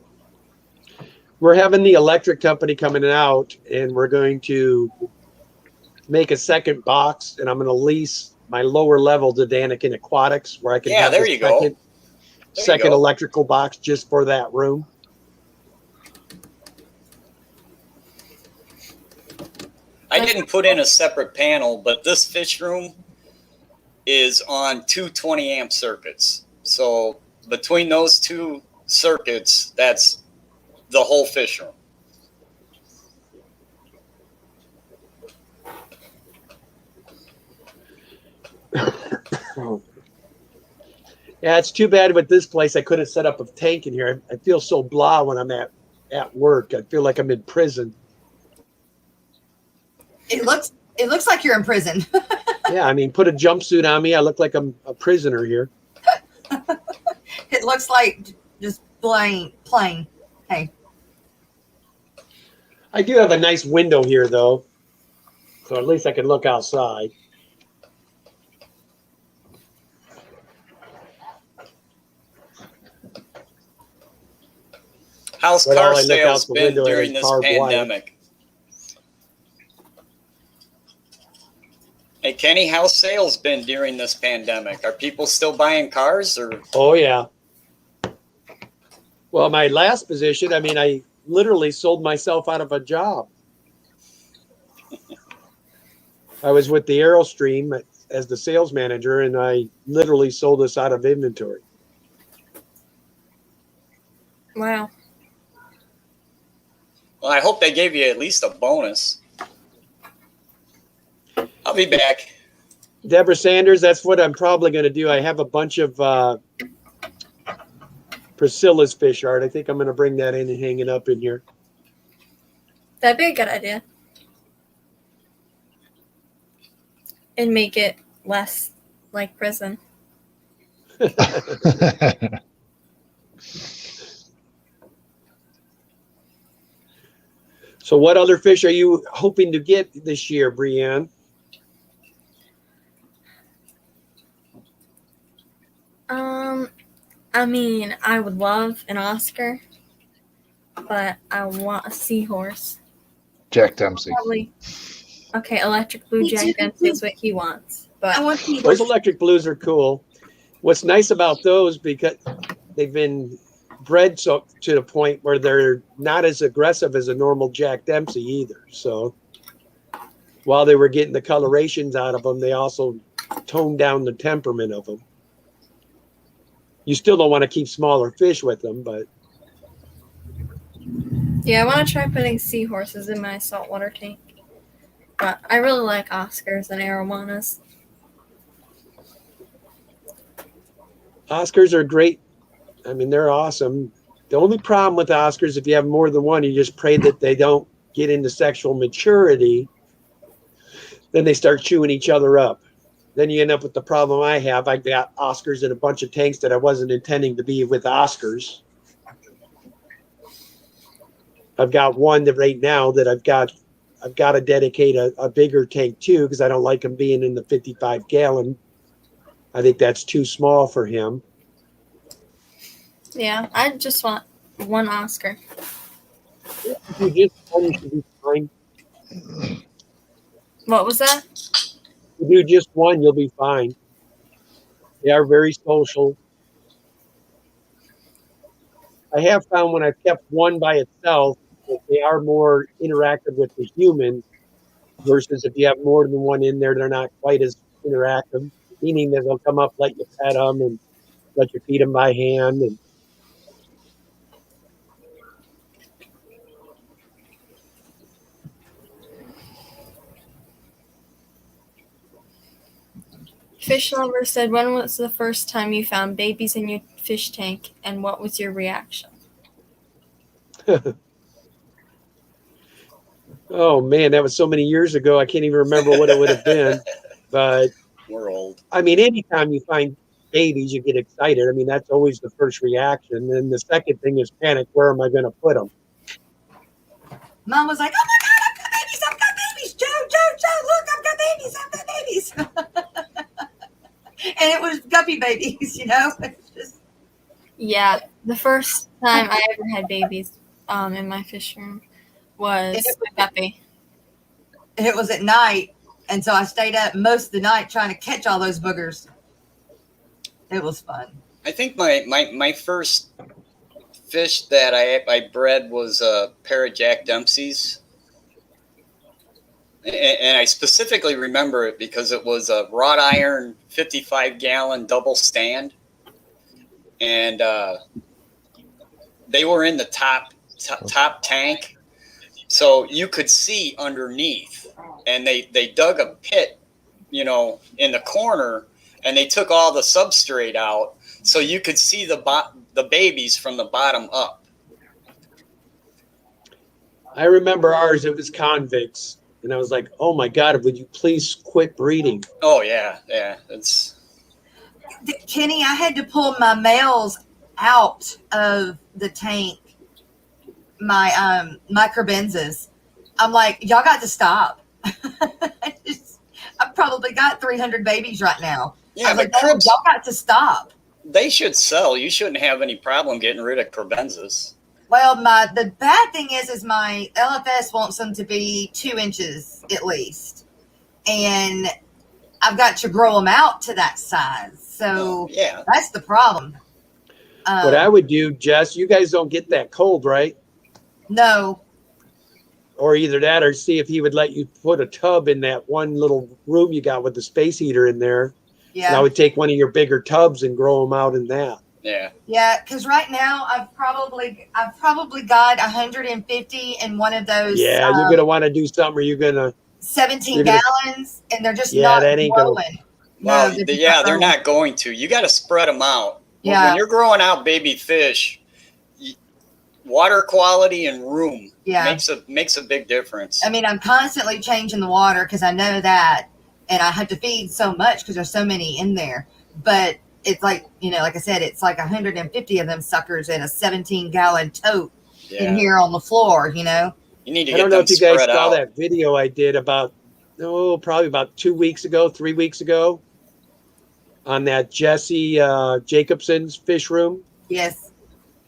I: We're having the electric company coming out, and we're going to make a second box, and I'm going to lease my lower level to Daniken Aquatics, where I can have the second electrical box just for that room.
H: I didn't put in a separate panel, but this fish room is on two 20-amp circuits. So between those two circuits, that's the whole fish room.
I: Yeah, it's too bad with this place I couldn't set up a tank in here. I feel so blah when I'm at work. I feel like I'm in prison.
C: It looks like you're in prison.
I: Yeah, I mean, put a jumpsuit on me, I look like I'm a prisoner here.
C: It looks like just plain. Hey.
I: I do have a nice window here, though, so at least I can look outside.
H: How's
I: But
H: car
I: all I look out
H: sales
I: the
H: been
I: window at
H: during
I: is
H: this
I: barbed wire.
H: pandemic? Hey, Kenny, how's sales been during this pandemic? Are people still buying cars or?
I: Oh yeah. Well, my last position, I mean, I literally sold myself out of a job. I was with the Aerostream as the sales manager, and I literally sold us out of inventory.
A: Wow.
H: Well, I hope they gave you at least a bonus. I'll be back.
I: Deborah Sanders, that's what I'm probably going to do. I have a bunch of Priscilla's fish art. I think I'm going to bring that in and hang it up in here.
A: That'd be a good idea. And make it less like prison.
I: So what other fish are you hoping to get this year, Brianne?
A: I mean, I would love an Oscar, but I want a seahorse.
K: Jack Dempsey.
A: Probably. Okay, electric blue Jack Dempsey is what he wants. But
C: I want
I: Those electric blues are cool. What's nice about those, because they've been bred so to the point where they're not as aggressive as a normal Jack Dempsey either. So while they were getting the colorations out of them, they also toned down the temperament of them. You still don't want to keep smaller fish with them, but
A: yeah, I want to try putting seahorses in my saltwater tank. But I really like Oscars and arowanas.
I: Oscars are great. I mean, they're awesome. The only problem with Oscars, if you have more than one, you just pray that they don't get into sexual maturity. Then they start chewing each other up. Then you end up with the problem I have. I got Oscars in a bunch of tanks that I wasn't intending to be with Oscars. I've got one that right now that I've got to dedicate a bigger tank to, because I don't like him being in the 55-gallon. I think that's too small for him.
A: Yeah, I just want one Oscar.
I: If you just one, you should be fine.
A: What was that?
I: If you do just one, you'll be fine. They are very social. I have found when I've kept one by itself that they are more interactive with the human, versus if you have more than one in there, they're not quite as interactive, meaning that they'll come up, let you pet them, and let you feed them by hand. And
A: Fish Lover said, when was the first time you found babies in your fish tank, and what was your reaction?
I: oh man, that was so many years ago. I can't even remember what it would have been. But
H: We're old.
I: I mean, anytime you find babies, you get excited. I mean, that's always the first reaction. And the second thing is panic. Where am I going to put them?
C: Mom was like, "Oh my God, I've got babies! I've got babies! Joe, look, I've got babies! And it was guppy babies, you know. It's just...
A: Yeah, the first time I ever had babies in my fish room was a guppy.
C: And it was at night, and so I stayed up most of the night trying to catch all those boogers. It was fun.
H: I think my first fish that I bred was a pair of Jack Dempsey's. And I specifically remember it because it was a wrought iron 55-gallon double stand. And they were in the top tank. So you could see underneath. And they dug a pit, in the corner, and they took all the substrate out. So you could see the babies from the bottom up.
I: I remember ours, it was convicts. And I was like, oh my God, would you please quit breeding?
H: Oh, yeah. It's
C: Kenny, I had to pull my males out of the tank, my crabenzas. I'm like, y'all got to stop. I've probably got 300 babies right now.
H: Yeah,
C: but
H: but cribs,
C: y'all got to stop.
H: They should sell. You shouldn't have any problem getting rid of crabenzas.
C: Well, the bad thing is my LFS wants them to be 2 inches at least. And I've got to grow them out to that size. So
H: Yeah.
C: that's the problem.
I: What I would do, Jess, you guys don't get that cold, right?
C: No.
I: Or either that or see if he would let you put a tub in that one little room you got with the space heater in there.
C: Yeah.
I: And I would take one of your bigger tubs and grow them out in that.
H: Yeah.
C: Yeah, because right now I've probably got 150 in one of those.
I: Yeah, you're gonna want to do something, or you're gonna
C: 17 gallons, and they're just
I: Yeah,
C: not
I: that ain't
C: growing.
I: gonna.
H: Well,
C: No, they're just
H: yeah, they're
C: growing.
H: not going to. You got to spread them out.
C: Yeah.
H: When you're growing out baby fish, water quality and room
C: Yeah.
H: makes a big difference.
C: I mean, I'm constantly changing the water because I know that, and I have to feed so much because there's so many in there. But it's like, like I said, it's like 150 of them suckers in a 17-gallon tote in here on the floor.
H: You need to
I: I
H: get
I: don't know
H: them
I: if you guys
H: spread
I: saw
H: out.
I: that video I did probably about 2 weeks ago, 3 weeks ago, on that Jesse Jacobson's fish room.
C: Yes.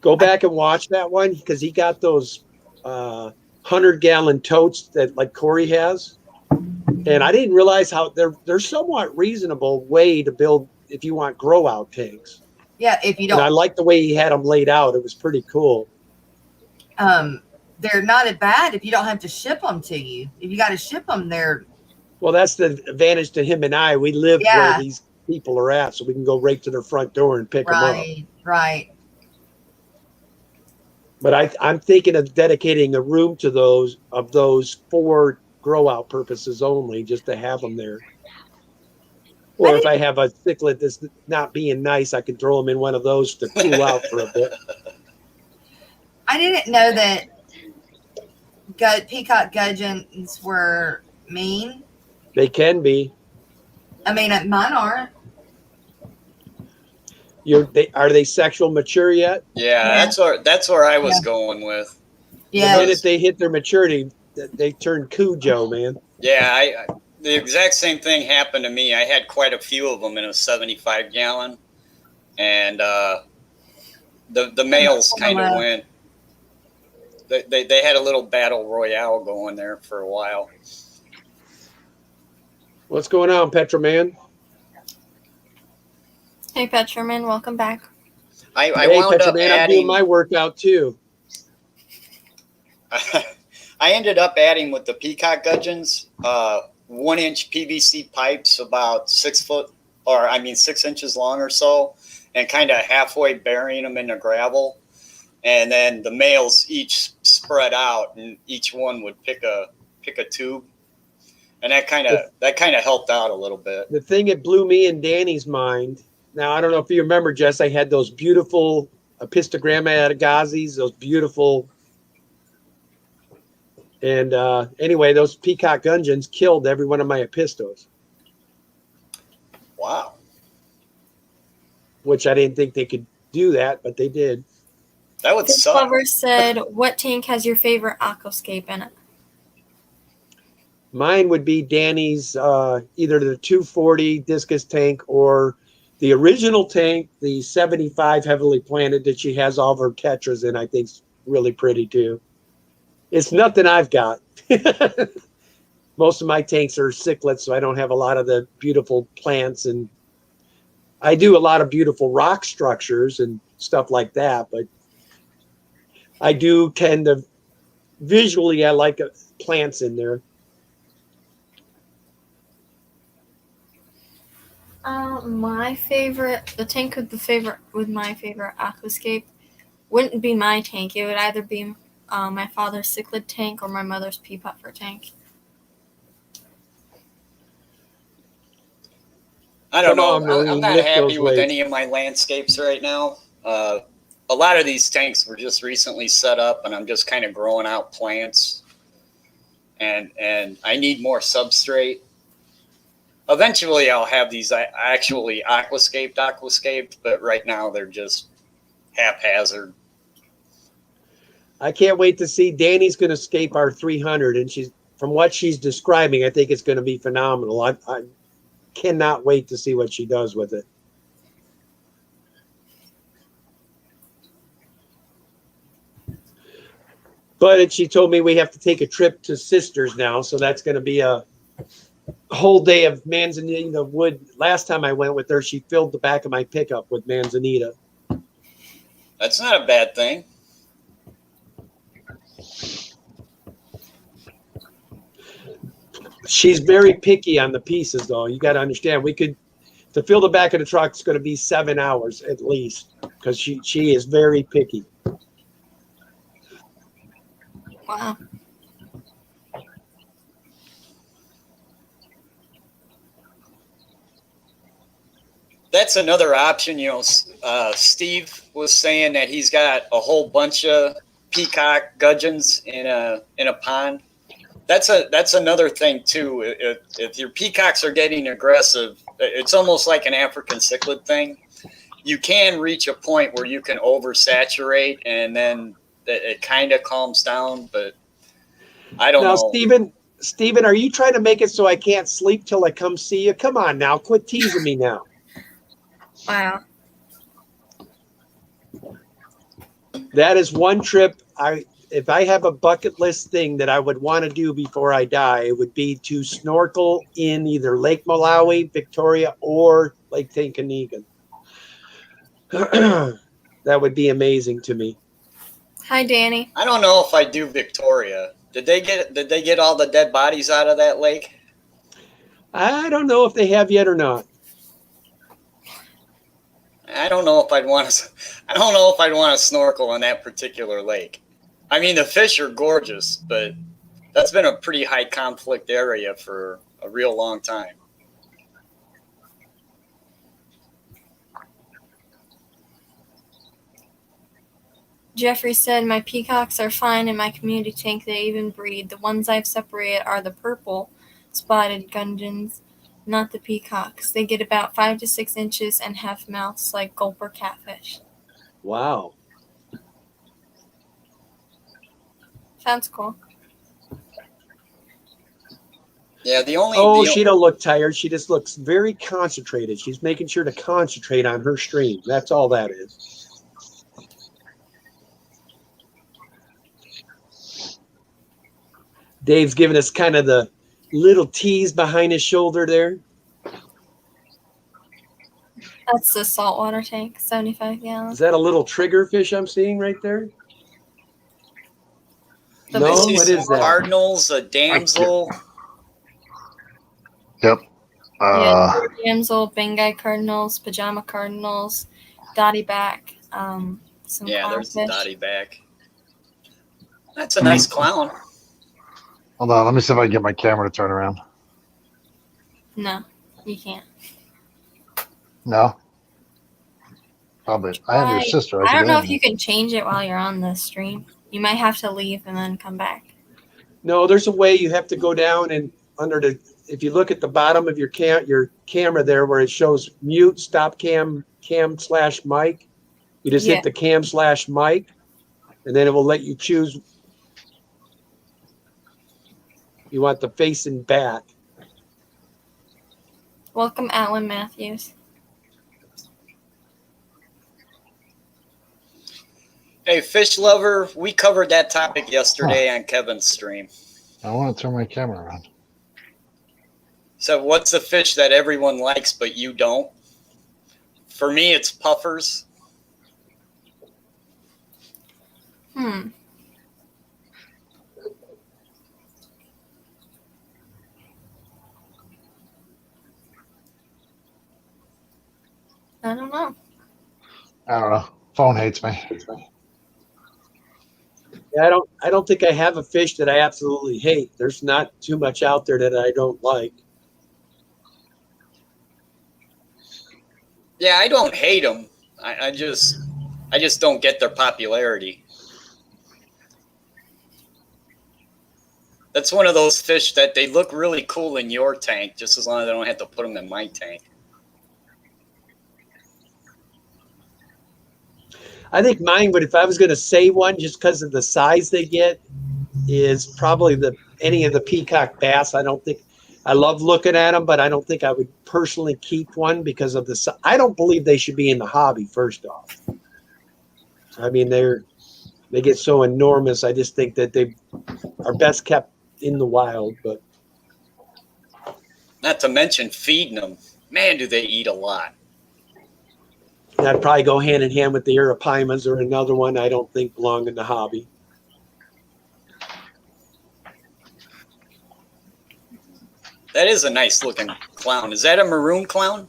I: Go back and watch that one because he got those 100-gallon totes that like Corey has, and I didn't realize how they're somewhat reasonable way to build if you want grow out tanks.
C: Yeah, if you
I: And I
C: don't,
I: like the way he had them laid out. It was pretty cool.
C: they're not as bad if you don't have to ship them to you. If you got to ship them, they're
I: Well, that's the advantage to him and I. We live
C: Yeah.
I: where these people are at, so we can go right to their front door and pick them up.
C: right.
I: But I'm thinking of dedicating a room to those for grow out purposes only, just to have them there. Or if I have a cichlid that's not being nice, I can throw them in one of those to cool out for a bit.
C: I didn't know that peacock gudgeons were mean.
I: They can be.
C: I mean, mine aren't.
I: Are they sexual mature yet?
H: Yeah, that's where I was going with.
C: Yeah.
I: The minute they hit their maturity, they turn Cujo, man.
H: Yeah, the exact same thing happened to me. I had quite a few of them in a 75-gallon, and the males kind of went. They had a little battle royale going there for a while.
I: What's going on, Petroman?
A: Hey, Petroman, welcome back.
H: I
I: Hey,
H: wound up
I: Petroman, I'm doing my workout too.
H: I ended up adding with the peacock gudgeons 1-inch PVC pipes about 6 inches long or so, and kind of halfway burying them in the gravel. And then the males each spread out, and each one would pick a tube, and that kind of helped out a little bit.
I: The thing that blew me and Danny's mind. Now I don't know if you remember, Jess. I had those beautiful Apistogramma agazis, those beautiful. And anyway, those peacock gudgeons killed every one of my apistos.
H: Wow.
I: Which I didn't think they could do that, but they did.
H: That would
A: This
H: suck.
A: lover said, what tank has your favorite aquascape in it?
I: Mine would be Danny's, either the 240 discus tank or the original tank, the 75 heavily planted that she has all of her tetras in. I think's really pretty too. It's nothing I've got. Most of my tanks are cichlids, so I don't have a lot of the beautiful plants, and I do a lot of beautiful rock structures and stuff like that. But I do tend to visually, I like plants in there.
A: The tank with my favorite aquascape wouldn't be my tank. It would either be my father's cichlid tank or my mother's pea puffer tank.
H: I don't know.
I: Marie,
H: I'm not
I: lift
H: happy
I: those
H: with
I: weights.
H: any of my landscapes right now. A lot of these tanks were just recently set up, and I'm just kind of growing out plants. And I need more substrate. Eventually, I'll have these actually aquascaped, but right now they're just haphazard.
I: I can't wait to see Danny's going to scape our 300, and from what she's describing, I think it's going to be phenomenal. I cannot wait to see what she does with it. But she told me we have to take a trip to Sisters now, so that's going to be whole day of manzanita wood. Last time I went with her, she filled the back of my pickup with manzanita.
H: That's not a bad thing.
I: She's very picky on the pieces, though. You got to understand, to fill the back of the truck is going to be 7 hours at least, because she is very picky.
A: Wow.
H: That's another option. Steve was saying that he's got a whole bunch of peacock gudgeons in a pond. That's another thing too. If your peacocks are getting aggressive, it's almost like an African cichlid thing. You can reach a point where you can oversaturate, and then it kind of calms down. But I don't know.
I: Steven, are you trying to make it so I can't sleep till I come see you? Come on now, quit teasing me now.
A: Wow.
I: That is one trip. If I have a bucket list thing that I would want to do before I die, it would be to snorkel in either Lake Malawi, Victoria, or Lake Tanganyika. That would be amazing to me.
A: Hi, Danny.
H: I don't know if I do Victoria. Did they get all the dead bodies out of that lake?
I: I don't know if they have yet or not.
H: I don't know if I'd want to snorkel in that particular lake. I mean, the fish are gorgeous, but that's been a pretty high conflict area for a real long time.
A: Jeffrey said, my peacocks are fine in my community tank. They even breed. The ones I've separated are the purple spotted gudgeons, not the peacocks. They get about 5 to 6 inches and have mouths like gulper catfish.
I: Wow.
A: Sounds cool.
H: Yeah,
I: she don't look tired. She just looks very concentrated. She's making sure to concentrate on her stream. That's all that is. Dave's giving us kind of the little tease behind his shoulder there.
A: That's the saltwater tank, 75 gallons.
I: Is that a little trigger fish I'm seeing right there?
H: No, what is that? Cardinals, a damsel.
K: Yep.
A: Damsel, Banggai cardinals, pajama cardinals, dotty back, some
H: there's the dotty back. That's a nice clown.
K: Hold on, let me see if I can get my camera to turn around.
A: No, you can't.
K: No? Probably. I have your sister.
A: I don't know if you can change it while you're on the stream. You might have to leave and then come back.
I: No, there's a way. You have to go down and if you look at the bottom of your camera there where it shows mute, stop cam /mic, you just hit the cam /mic, and then it will let you choose. You want the facing back.
A: Welcome, Alan Matthews.
H: Hey, fish lover, we covered that topic yesterday on Kevin's stream.
K: I want to turn my camera around.
H: So what's the fish that everyone likes but you don't? For me, it's puffers.
A: I don't know.
K: I don't know. Phone hates me.
I: Yeah, I don't think I have a fish that I absolutely hate. There's not too much out there that I don't like.
H: Yeah, I don't hate them. I just don't get their popularity. That's one of those fish that they look really cool in your tank, just as long as I don't have to put them in my tank.
I: I think mine would, if I was going to say one, just because of the size they get, is probably any of the peacock bass. I love looking at them, but I don't think I would personally keep one because of the. I don't believe they should be in the hobby. First off, I mean they get so enormous. I just think that they are best kept in the wild. But
H: Not to mention feeding them. Man, do they eat a lot.
I: That'd probably go hand in hand with the Arapimas or another one I don't think belong in the hobby.
H: That is a nice looking clown. Is that a maroon clown?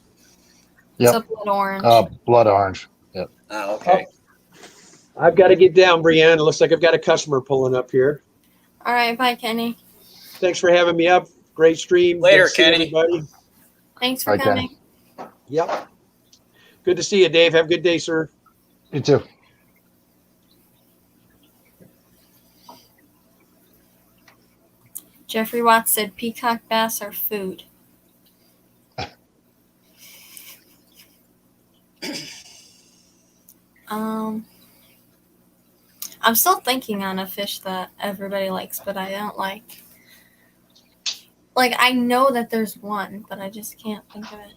A: It's
K: Yep.
A: a blood orange.
K: Blood orange. Yep.
H: Oh, okay.
I: I've got to get down, Brianne. It looks like I've got a customer pulling up here.
A: All right, bye, Kenny.
I: Thanks for having me up. Great stream.
H: Later,
I: Good to see
H: Kenny.
I: everybody.
A: Thanks for
K: Bye,
A: coming.
K: Kenny.
I: Yep. Good to see you, Dave. Have a good day, sir.
K: You too.
A: Jeffrey Watts said peacock bass are food. I'm still thinking on a fish that everybody likes, but I don't like. Like, I know that there's one, but I just can't think of it.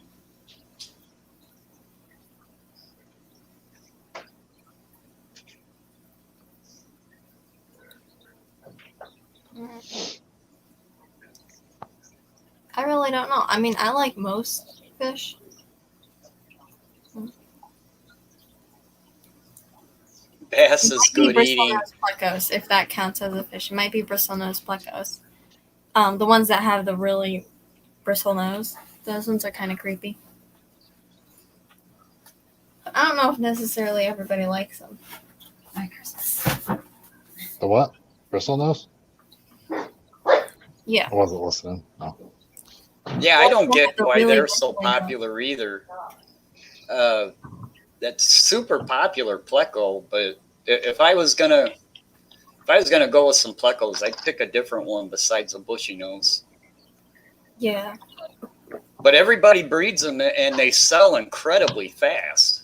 A: I really don't know. I mean, I like most fish.
H: Bass is good eating.
A: Bristlenose plecos, if that counts as a fish. It might be bristlenose plecos. The ones that have the really bristle nose. Those ones are kind of creepy. But I don't know if necessarily everybody likes them.
K: The what? Bristlenose?
A: Yeah.
K: I wasn't listening. No.
H: Yeah, I don't get
A: The
H: why
A: really
H: they're so
A: bristly ones.
H: popular either. That's super popular pleco, but if I was gonna go with some plecos, I'd pick a different one besides a bushy nose.
A: Yeah.
H: But everybody breeds them and they sell incredibly fast.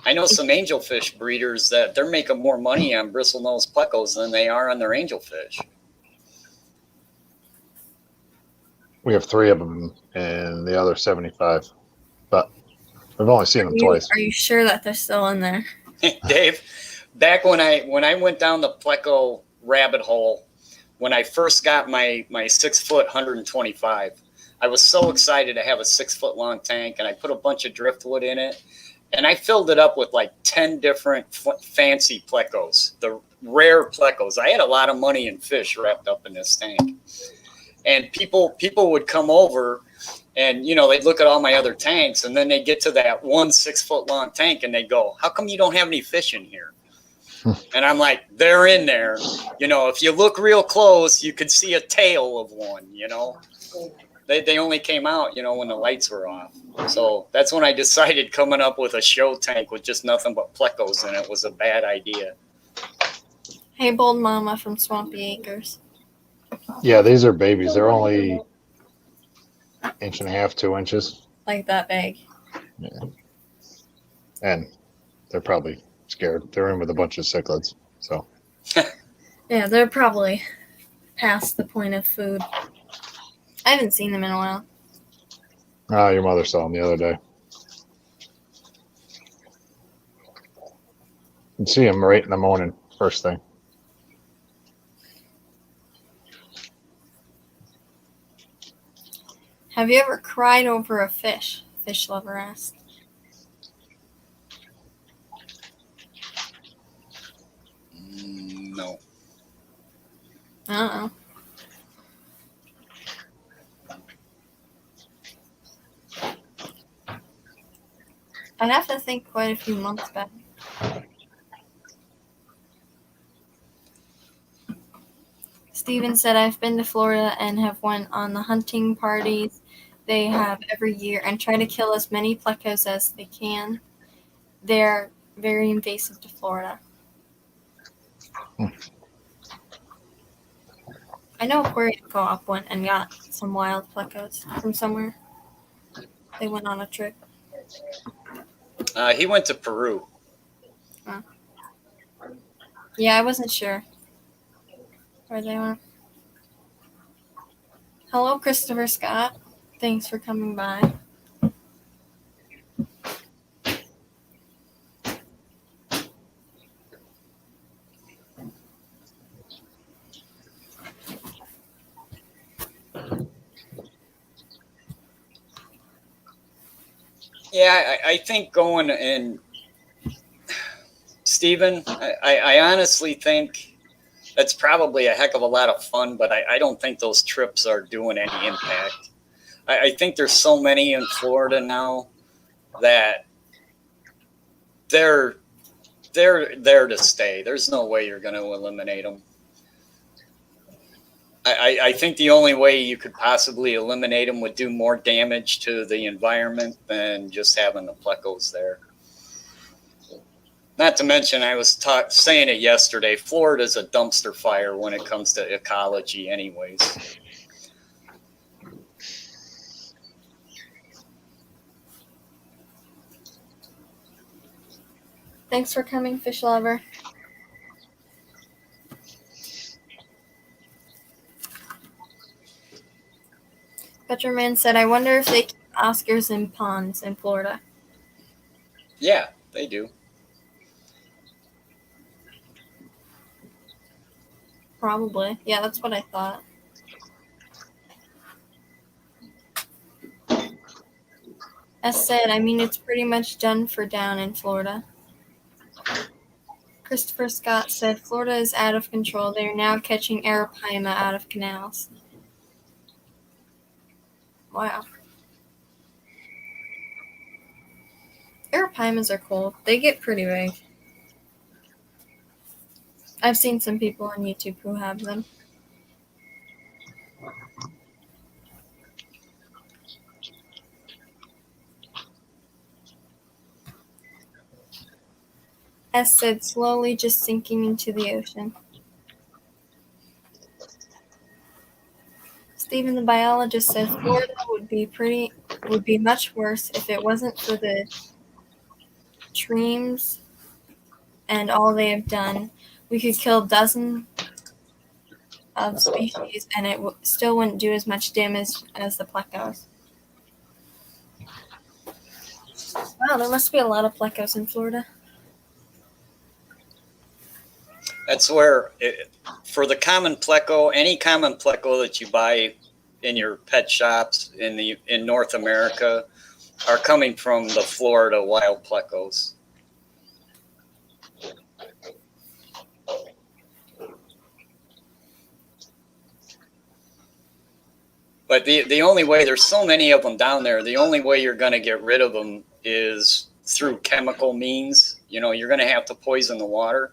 H: I know some angelfish breeders that they're making more money on bristlenose plecos than they are on their angelfish.
K: We have 3 of them and the other 75, but we've only seen them twice.
A: Are you sure that they're still in there?
H: Dave, back when I went down the pleco rabbit hole, when I first got my 6 foot 125, I was so excited to have a 6 foot long tank, and I put a bunch of driftwood in it, and I filled it up with like 10 different fancy plecos, the rare plecos. I had a lot of money in fish wrapped up in this tank, and people would come over. And, they'd look at all my other tanks, and then they get to that 1 6 foot long tank, and they go, how come you don't have any fish in here? And I'm like, they're in there. If you look real close, you could see a tail of one, They only came out, when the lights were off. So that's when I decided coming up with a show tank with just nothing but plecos in it was a bad idea.
A: Hey, Bold Mama from Swampy Acres.
K: Yeah, these are babies. They're only 1.5 inches, 2 inches.
A: Like that big.
K: Yeah. And they're probably scared. They're in with a bunch of cichlids. So
A: Yeah, they're probably past the point of food. I haven't seen them in a while.
K: your mother saw them the other day. You can see them right in the morning, first thing.
A: Have you ever cried over a fish? Fish lover asked.
H: No.
A: Uh-oh. I'd have to think quite a few months back. Steven said, I've been to Florida and have went on the hunting parties they have every year and try to kill as many plecos as they can. They're very invasive to Florida. I know Aquarium Co-op went and got some wild plecos from somewhere. They went on a trip.
H: He went to Peru.
A: Yeah, I wasn't sure where they went. Hello, Christopher Scott. Thanks for coming by.
H: Yeah, I think going and Stephen, I honestly think that's probably a heck of a lot of fun, but I don't think those trips are doing any impact. I think there's so many in Florida now that they're there to stay. There's no way you're going to eliminate them. I think the only way you could possibly eliminate them would do more damage to the environment than just having the plecos there. Not to mention, I was saying it yesterday, Florida's a dumpster fire when it comes to ecology anyways.
A: Thanks for coming, fish lover. Butcherman said, I wonder if they keep Oscars in ponds in Florida.
H: Yeah, they do.
A: Probably. Yeah, that's what I thought. As said, I mean, it's pretty much done for down in Florida. Christopher Scott said, Florida is out of control. They are now catching arapaima out of canals. Wow. Arapaimas are cool. They get pretty big. I've seen some people on YouTube who have them. S said, slowly just sinking into the ocean. Stephen the biologist said Florida would be much worse if it wasn't for the tremes and all they have done. We could kill dozens of species and it still wouldn't do as much damage as the plecos. Wow, there must be a lot of plecos in Florida.
H: That's where, for the common pleco, any common pleco that you buy in your pet shops in North America are coming from the Florida wild plecos. But the only way, there's so many of them down there, the only way you're going to get rid of them is through chemical means. You know, you're going to have to poison the water.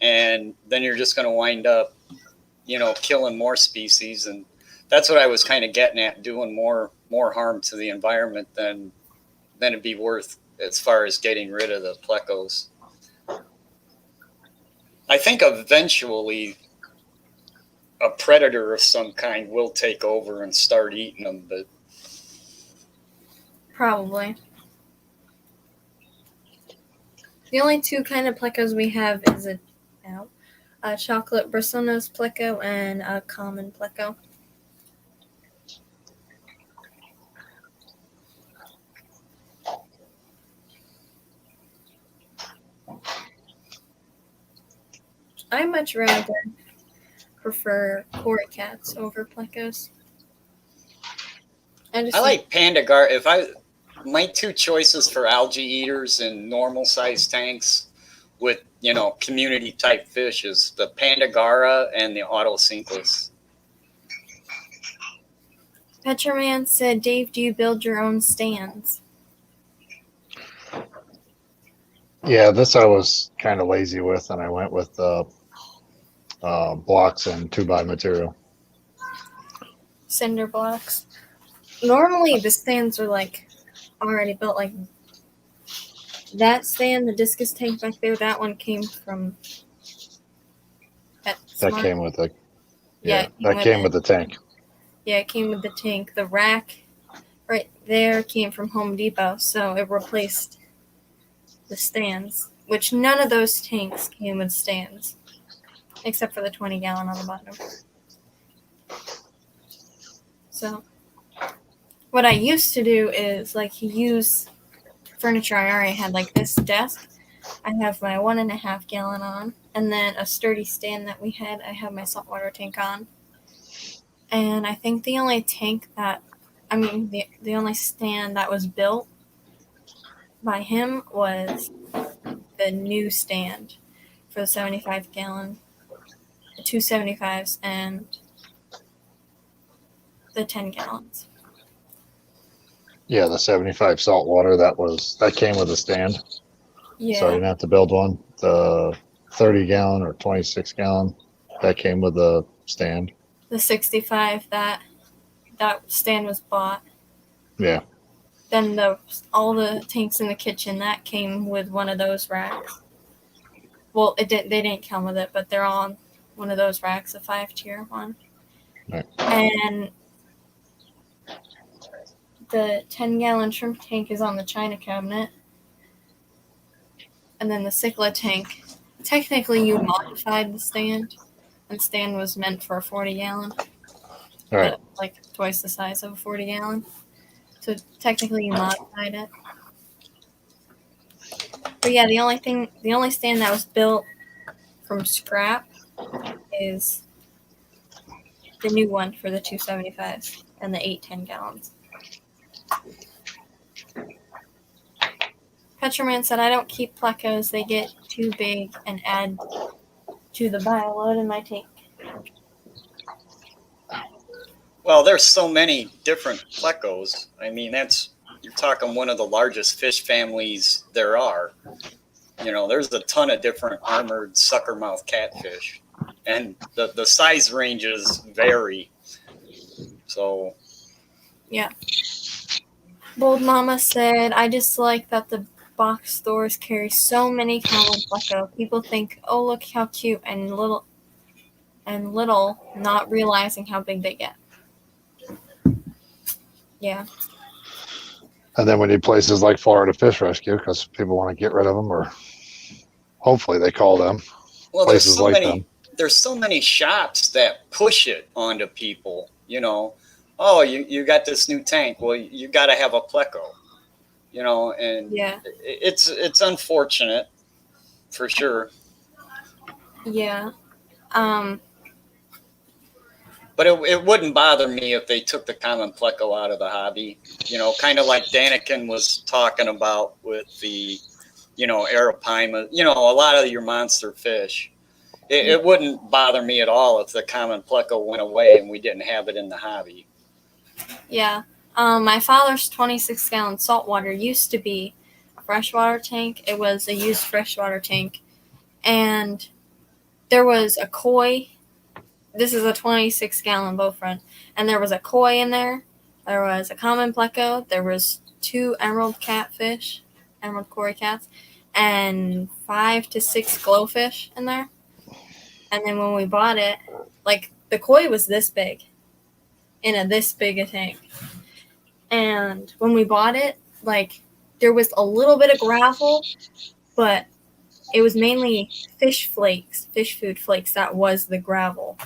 H: And then you're just going to wind up, you know, killing more species. And that's what I was kind of getting at, doing more harm to the environment than it'd be worth as far as getting rid of the plecos. I think eventually a predator of some kind will take over and start eating them, but
A: probably. The only two kind of plecos we have is a chocolate bristlenose pleco and a common pleco. I much rather prefer cory cats over plecos.
H: I like Pandagar. My two choices for algae eaters in normal size tanks with, you know, community type fish is the Pandagara and the Autocinquus.
A: Petroman said, Dave, do you build your own stands?
K: Yeah, this I was kind of lazy with, and I went with blocks and 2x material.
A: Cinder blocks. Normally the stands are like already built, like that stand, the discus tank back there, that one came from
K: That came with the
A: came
K: with the tank.
A: Yeah, it came with the tank. The rack right there came from Home Depot, so it replaced the stands, which none of those tanks came with stands, except for the 20-gallon on the bottom. So what I used to do is like use furniture I already had, like this desk. I have my 1.5 gallon on, and then a sturdy stand that we had, I have my saltwater tank on. And I think the only tank the only stand that was built by him was the new stand for the 75 gallon, the 275s, and the 10 gallons.
K: Yeah, the 75 saltwater that came with a stand.
A: Yeah.
K: So you didn't have to build one. The 30 gallon or 26 gallon that came with a stand.
A: The 65 that stand was bought.
K: Yeah.
A: Then all the tanks in the kitchen that came with one of those racks. Well, they didn't come with it, but they're on one of those racks, a 5-tier one.
K: Right.
A: And the 10-gallon shrimp tank is on the china cabinet. And then the cichlid tank, technically you modified the stand. And the stand was meant for a 40-gallon.
K: Right.
A: But like twice the size of a 40-gallon. So technically you modified it. But yeah, the only stand that was built from scrap is the new one for the 275s and the 8-10 gallons. Petroman said, I don't keep plecos. They get too big and add to the bioload in my tank.
H: Well, there's so many different plecos. I mean, you're talking one of the largest fish families there are. You know, there's a ton of different armored suckermouth catfish, and the size ranges vary. So,
A: yeah. Bold Mama said, I just like that the box stores carry so many common pleco. People think, oh, look how cute, and little, not realizing how big they get. Yeah.
K: And then we need places like Florida Fish Rescue because people want to get rid of them, or hopefully they call them.
H: Well,
K: places like them.
H: There's so many shops that push it onto people. You know, oh, you got this new tank. Well, you got to have a pleco. You know, and
A: yeah,
H: it's unfortunate for sure.
A: Yeah.
H: But it wouldn't bother me if they took the common pleco out of the hobby. You know, kind of like Daniken was talking about with the, arapaima. You know, a lot of your monster fish. It wouldn't bother me at all if the common pleco went away and we didn't have it in the hobby.
A: Yeah. My father's 26-gallon saltwater used to be a freshwater tank. It was a used freshwater tank. And there was a koi. This is a 26-gallon bowfront. And there was a koi in there. There was a common pleco. There was 2 emerald koi cats, and 5 to 6 glowfish in there. And then when we bought it, like, the koi was this big, in this big a tank. And when we bought it, like, there was a little bit of gravel, but it was mainly fish food flakes. That was the gravel.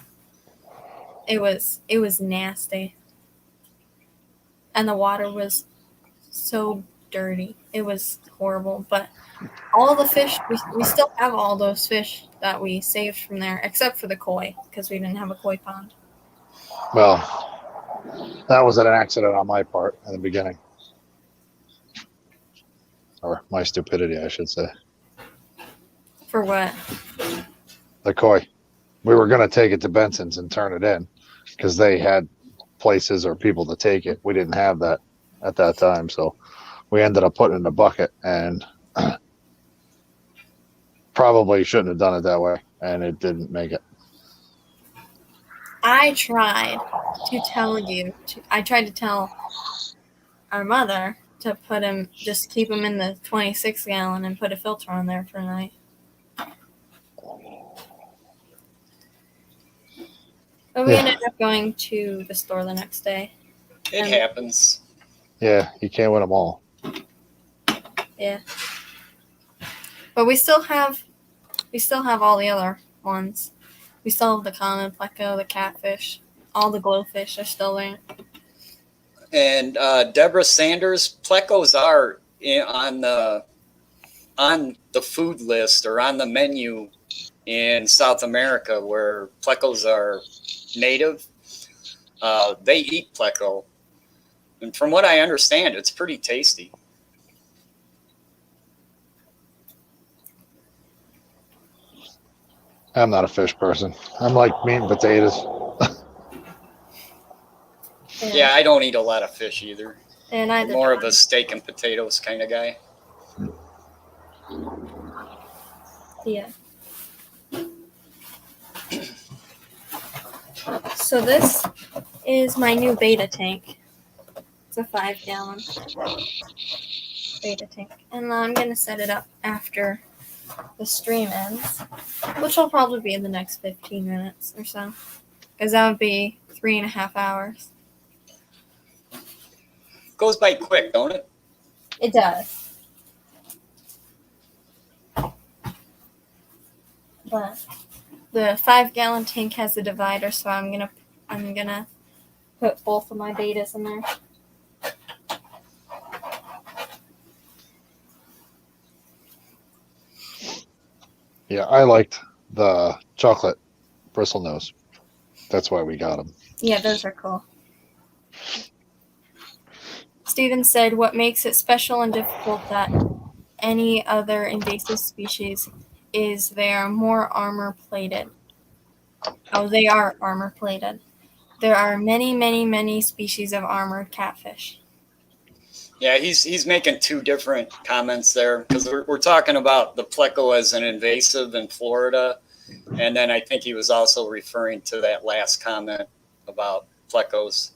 A: It was nasty. And the water was so dirty. It was horrible. But all the fish, we still have all those fish that we saved from there, except for the koi, because we didn't have a koi pond.
K: Well, that was an accident on my part in the beginning. Or my stupidity, I should say.
A: For what?
K: The koi. We were going to take it to Benson's and turn it in because they had places or people to take it. We didn't have that at that time. So we ended up putting it in a bucket, and probably shouldn't have done it that way. And it didn't make it.
A: I tried to tell our mother to put him, just keep him in the 26-gallon and put a filter on there for a night. But we ended up going to the store the next day.
H: It happens.
K: Yeah, you can't win them all.
A: Yeah. But we still have all the other ones. We still have the common pleco, the catfish, all the glowfish are still there.
H: And Deborah Sanders, plecos are on the food list or on the menu in South America, where plecos are native. They eat pleco, and from what I understand, it's pretty tasty.
K: I'm not a fish person. I'm like meat and potatoes.
H: Yeah, I don't eat a lot of fish either.
A: And
H: I'm more of a steak and potatoes kind of guy.
A: Yeah. So this is my new beta tank. It's a 5-gallon beta tank. And I'm going to set it up after the stream ends, which will probably be in the next 15 minutes or so. Because that would be 3.5 hours.
H: Goes by quick, don't it?
A: It does. But the 5-gallon tank has a divider, so I'm gonna put both of my betas in there.
K: Yeah, I liked the chocolate bristlenose. That's why we got them.
A: Yeah, those are cool. Steven said, what makes it special and difficult that any other invasive species is they are more armor plated. Oh, they are armor plated. There are many, many, many species of armored catfish.
H: Yeah, he's making two different comments there because we're talking about the pleco as an invasive in Florida, and then I think he was also referring to that last comment about plecos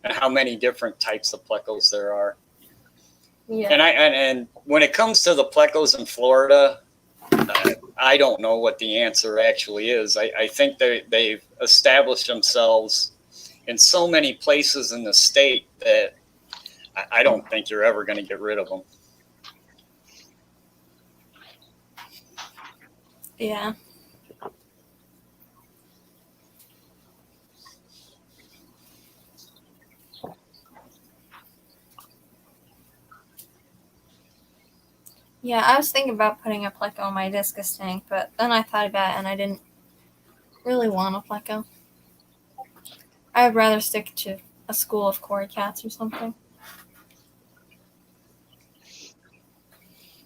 H: and how many different types of plecos there are.
A: Yeah.
H: And when it comes to the plecos in Florida, I don't know what the answer actually is. I think they've established themselves in so many places in the state that I don't think you're ever going to get rid of them.
A: Yeah. Yeah, I was thinking about putting a pleco on my discus tank, but then I thought about it and I didn't really want a pleco. I would rather stick to a school of cory cats or something.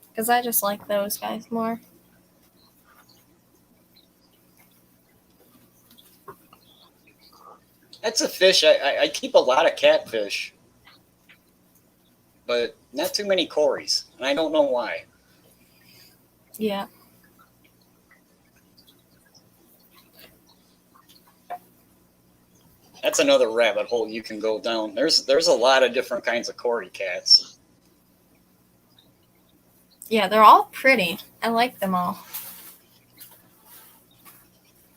A: Because I just like those guys more.
H: That's a fish. I keep a lot of catfish, but not too many cories, and I don't know why.
A: Yeah.
H: That's another rabbit hole you can go down. There's a lot of different kinds of cory cats.
A: Yeah, they're all pretty. I like them all.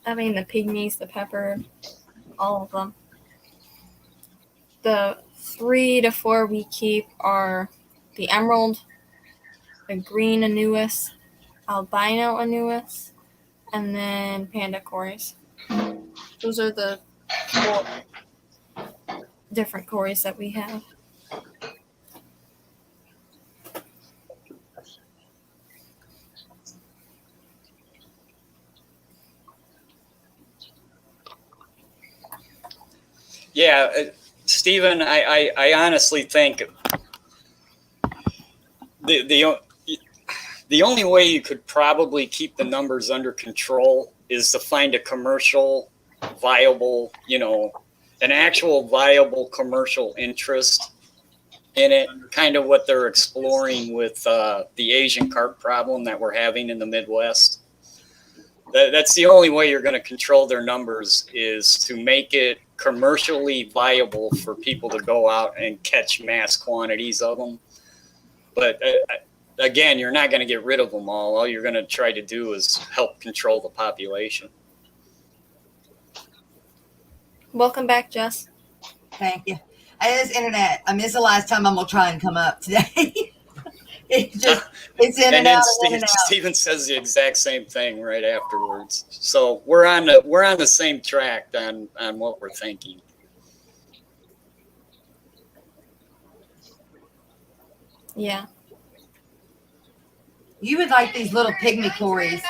A: I mean, the pygmies, the peppered, all of them. The 3 to 4 we keep are the emerald, the green annuus, albino annuus, and then panda cories. Those are the 4 different cories that we have.
H: Yeah, Stephen, I honestly think the only way you could probably keep the numbers under control is to find a commercial viable, an actual viable commercial interest in it, kind of what they're exploring with the Asian carp problem that we're having in the Midwest. That's the only way you're going to control their numbers, is to make it commercially viable for people to go out and catch mass quantities of them. But again, you're not going to get rid of them all. All you're going to try to do is help control the population.
A: Welcome back, Jess.
C: Thank you. It's internet. I missed the last time. I'm gonna try and come up today. It's in and out.
H: Steven says the exact same thing right afterwards. So we're on the same track on what we're thinking.
A: Yeah.
C: You would like these little pygmy cories.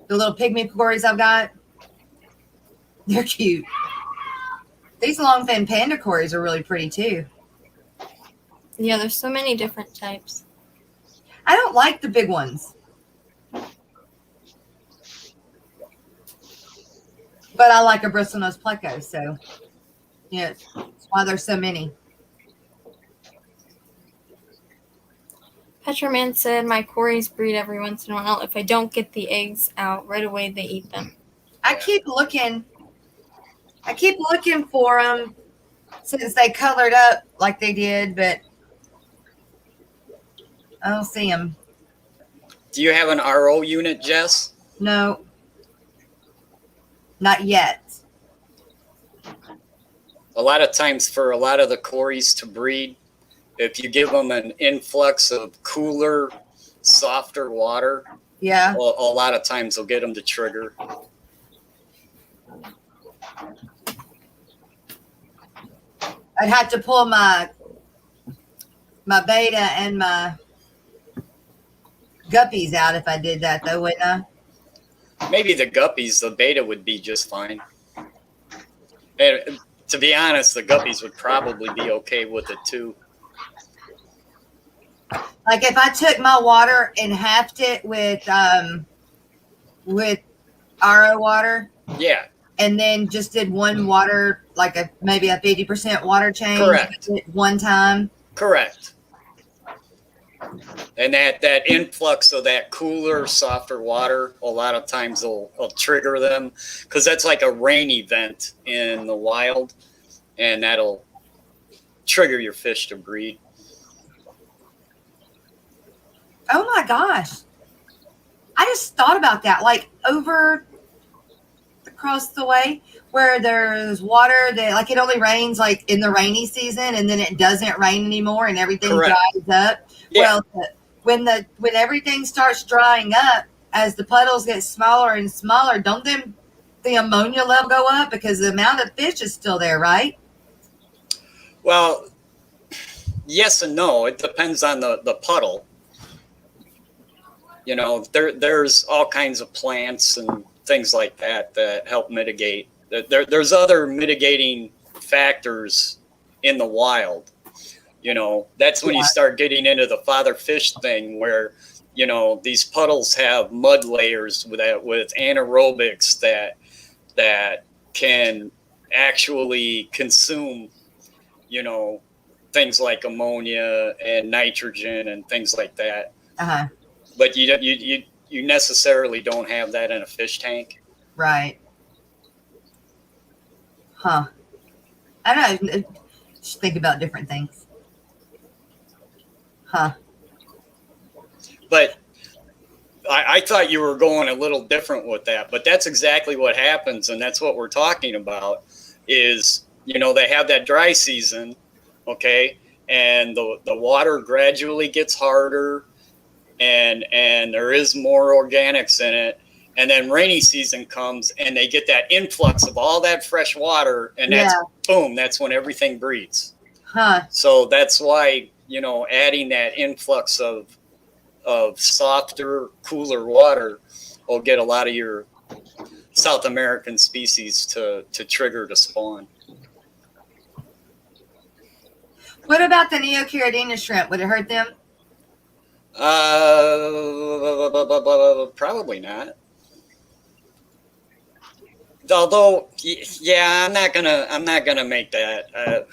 C: The little pygmy cories I've got. They're cute. These long fin panda cories are really pretty too.
A: Yeah, there's so many different types.
C: I don't like the big ones. But I like a bristlenose pleco, so yeah, that's why there's so many.
A: Petroman said my Corys breed every once in a while. If I don't get the eggs out right away, they eat them.
C: I keep looking for them since they colored up like they did, but I don't see them.
H: Do you have an RO unit, Jess?
C: No, not yet.
H: A lot of times for a lot of the Corys to breed, if you give them an influx of cooler, softer water,
C: Yeah.
H: a lot of times they'll get them to trigger.
C: I'd have to pull my beta and my guppies out if I did that, though, wouldn't I?
H: Maybe the guppies, the beta would be just fine. And to be honest, the guppies would probably be okay with it too.
C: Like if I took my water and halved it with RO water.
H: Yeah.
C: And then just did one water, like maybe a 50% water change.
H: Correct.
C: One time.
H: Correct. And that influx of that cooler, softer water, a lot of times will trigger them because that's like a rain event in the wild, and that'll trigger your fish to breed.
C: Oh my gosh. I just thought about that. Like over across the way where there's water that like it only rains like in the rainy season and then it doesn't rain anymore and everything
H: Correct.
C: dries up.
H: Yeah.
C: Well, when everything starts drying up, as the puddles get smaller and smaller, don't the ammonia level go up because the amount of fish is still there, right?
H: Well, yes and no. It depends on the puddle. You know, there's all kinds of plants and things like that help mitigate. There's other mitigating factors in the wild. You know, that's when you start getting into the father fish thing where, you know, these puddles have mud layers with anaerobics that can actually consume, you know, things like ammonia and nitrogen and things like that.
C: Uh-huh.
H: But you necessarily don't have that in a fish tank.
C: Right. Huh. I don't know. Just think about different things. Huh.
H: But I thought you were going a little different with that. But that's exactly what happens, and that's what we're talking about is, you know, they have that dry season, okay, and the water gradually gets harder, and there is more organics in it. And then rainy season comes and they get that influx of all that fresh water, and that's boom, that's when everything breeds.
C: Huh.
H: So that's why, you know, adding that influx of softer, cooler water will get a lot of your South American species to trigger to spawn.
C: What about the Neocaridina shrimp? Would it hurt them?
H: Probably not. Although, yeah, I'm not gonna make that.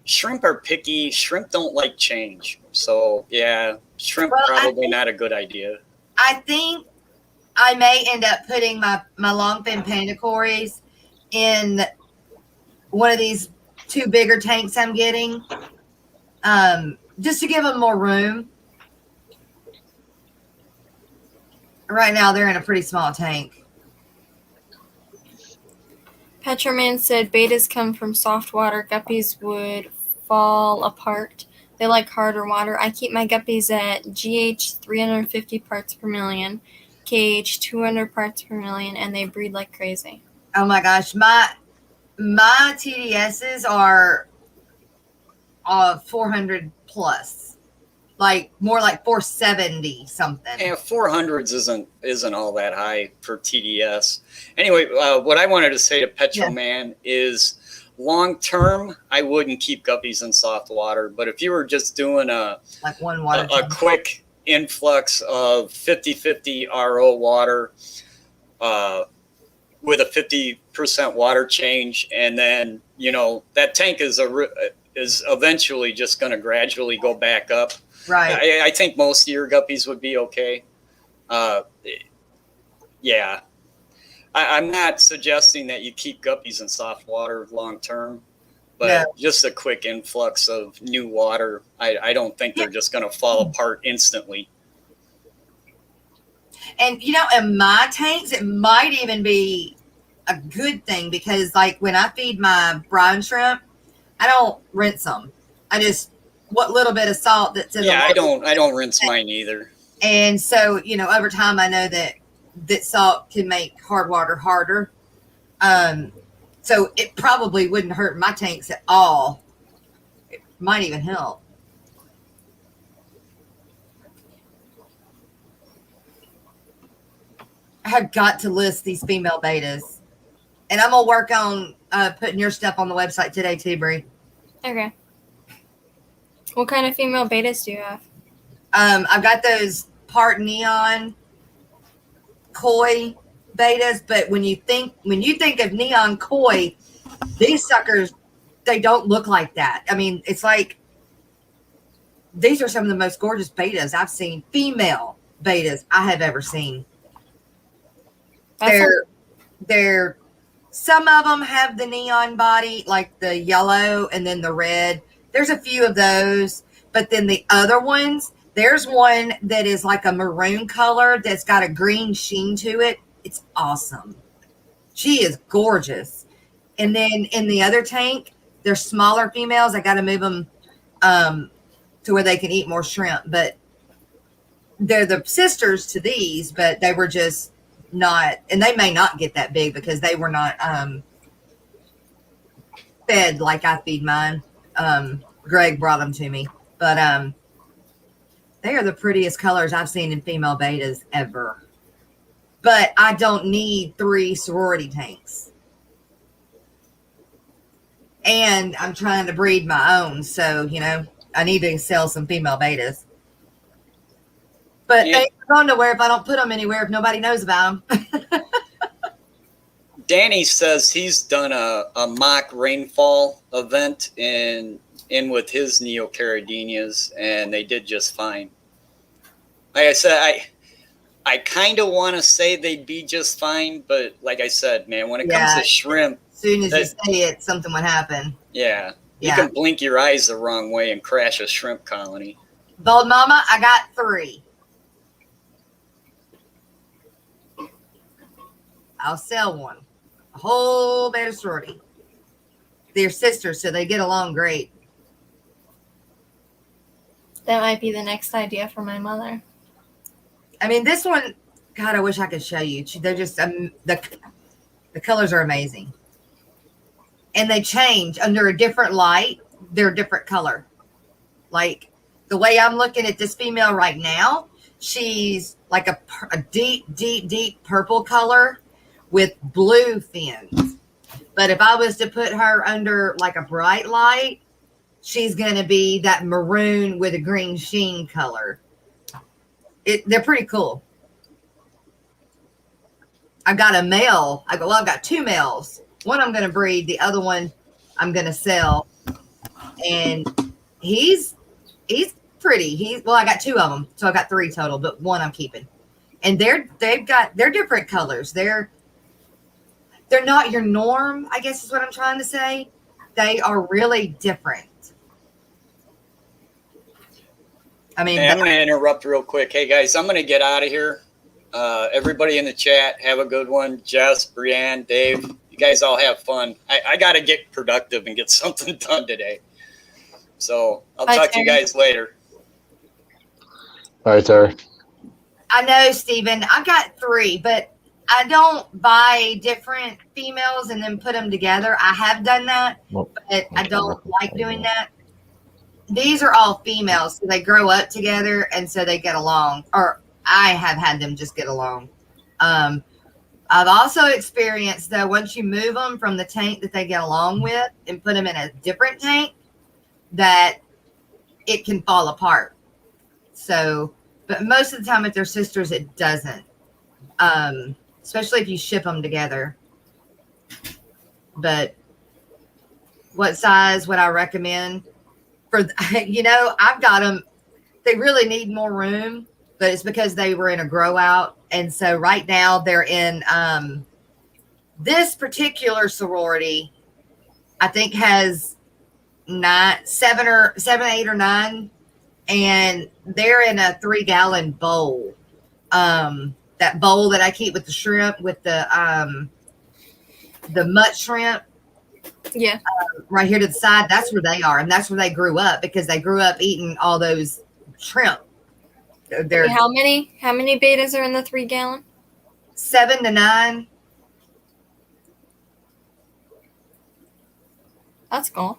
H: Shrimp are picky. Shrimp don't like change. So yeah, shrimp probably not a good idea.
C: I think I may end up putting my longfin pandacories in one of these two bigger tanks I'm getting, just to give them more room. Right now, they're in a pretty small tank.
A: Petroman said betas come from soft water. Guppies would fall apart. They like harder water. I keep my guppies at GH 350 parts per million, KH 200 parts per million, and they breed like crazy.
C: Oh my gosh, my TDSs are 400 plus. Like more like 470 something.
H: Yeah, 400s isn't all that high for TDS. Anyway, what I wanted to say to Petroman is long term, I wouldn't keep guppies in soft water. But if you were just doing a quick influx of 50-50 RO water, with a 50% water change, and then that tank is eventually just going to gradually go back up.
C: Right.
H: I think most of your guppies would be okay. Yeah. I'm not suggesting that you keep guppies in soft water long term, but just a quick influx of new water, I don't think they're just going to fall apart instantly.
C: And in my tanks, it might even be a good thing because, like, when I feed my brine shrimp, I don't rinse them. I just what little bit of salt that's in the
H: I don't rinse mine either.
C: And so over time, I know that salt can make hard water harder. So it probably wouldn't hurt my tanks at all. It might even help. I have got to list these female betas, and I'm gonna work on putting your stuff on the website today too, Bree.
A: Okay. What kind of female betas do you have?
C: I've got those part neon koi betas, but when you think of neon koi, these suckers, they don't look like that. I mean, it's like these are some of the most gorgeous betas I've seen, female betas I have ever seen. They're some of them have the neon body, like the yellow and then the red. There's a few of those, but then the other ones, there's one that is like a maroon color that's got a green sheen to it. It's awesome. She is gorgeous. And then in the other tank, they're smaller females. I got to move them to where they can eat more shrimp. But they're the sisters to these, but they were just not, and they may not get that big because they were not fed like I feed mine. Greg brought them to me. But they are the prettiest colors I've seen in female betas ever. But I don't need 3 sorority tanks. And I'm trying to breed my own. So, I need to sell some female betas. But they ain't going nowhere if I don't put them anywhere, if nobody knows about them.
H: Danny says he's done a mock rainfall event in with his neocaridinias, and they did just fine. Like I said, I kind of want to say they'd be just fine, but like I said, man, when it comes to shrimp,
C: as soon as you say it, something would happen.
H: Yeah, you can blink your eyes the wrong way and crash a shrimp colony.
C: Bold Mama, I got 3. I'll sell one. A whole beta sorority. They're sisters, so they get along great.
A: That might be the next idea for my mother.
C: I mean, this one, God, I wish I could show you. They're just, the colors are amazing. And they change under a different light. They're a different color. Like the way I'm looking at this female right now, she's like a deep, deep, deep purple color with blue fins. But if I was to put her under like a bright light, she's going to be that maroon with a green sheen color. They're pretty cool. I've got a male. I've got 2 males. One I'm going to breed. The other one I'm going to sell. And he's pretty. I got 2 of them. So I got 3 total, but one I'm keeping. And they're different colors. They're not your norm, I guess is what I'm trying to say. They are really different. I mean,
H: I'm going to interrupt real quick. Hey, guys, I'm going to get out of here. Everybody in the chat, have a good one. Jess, Brianne, Dave, you guys all have fun. I got to get productive and get something done today. So I'll talk to you guys later.
K: All right, Terry.
C: I know, Steven. I've got 3, but I don't buy different females and then put them together. I have done that, but I don't like doing that. These are all females, so they grow up together, and so they get along. Or I have had them just get along. I've also experienced, though, once you move them from the tank that they get along with and put them in a different tank, that it can fall apart. So, but most of the time, if they're sisters, it doesn't. Especially if you ship them together. But what size would I recommend? For I've got them. They really need more room, but it's because they were in a grow out, and so right now they're in this particular sorority. I think has 7, 8, or 9, and they're in a 3-gallon bowl. That bowl that I keep with the shrimp, with the mud shrimp.
A: Yeah.
C: Right here to the side, that's where they are, and that's where they grew up because they grew up eating all those shrimp. They're
A: How many betas are in the 3-gallon?
C: 7 to 9.
A: That's cool.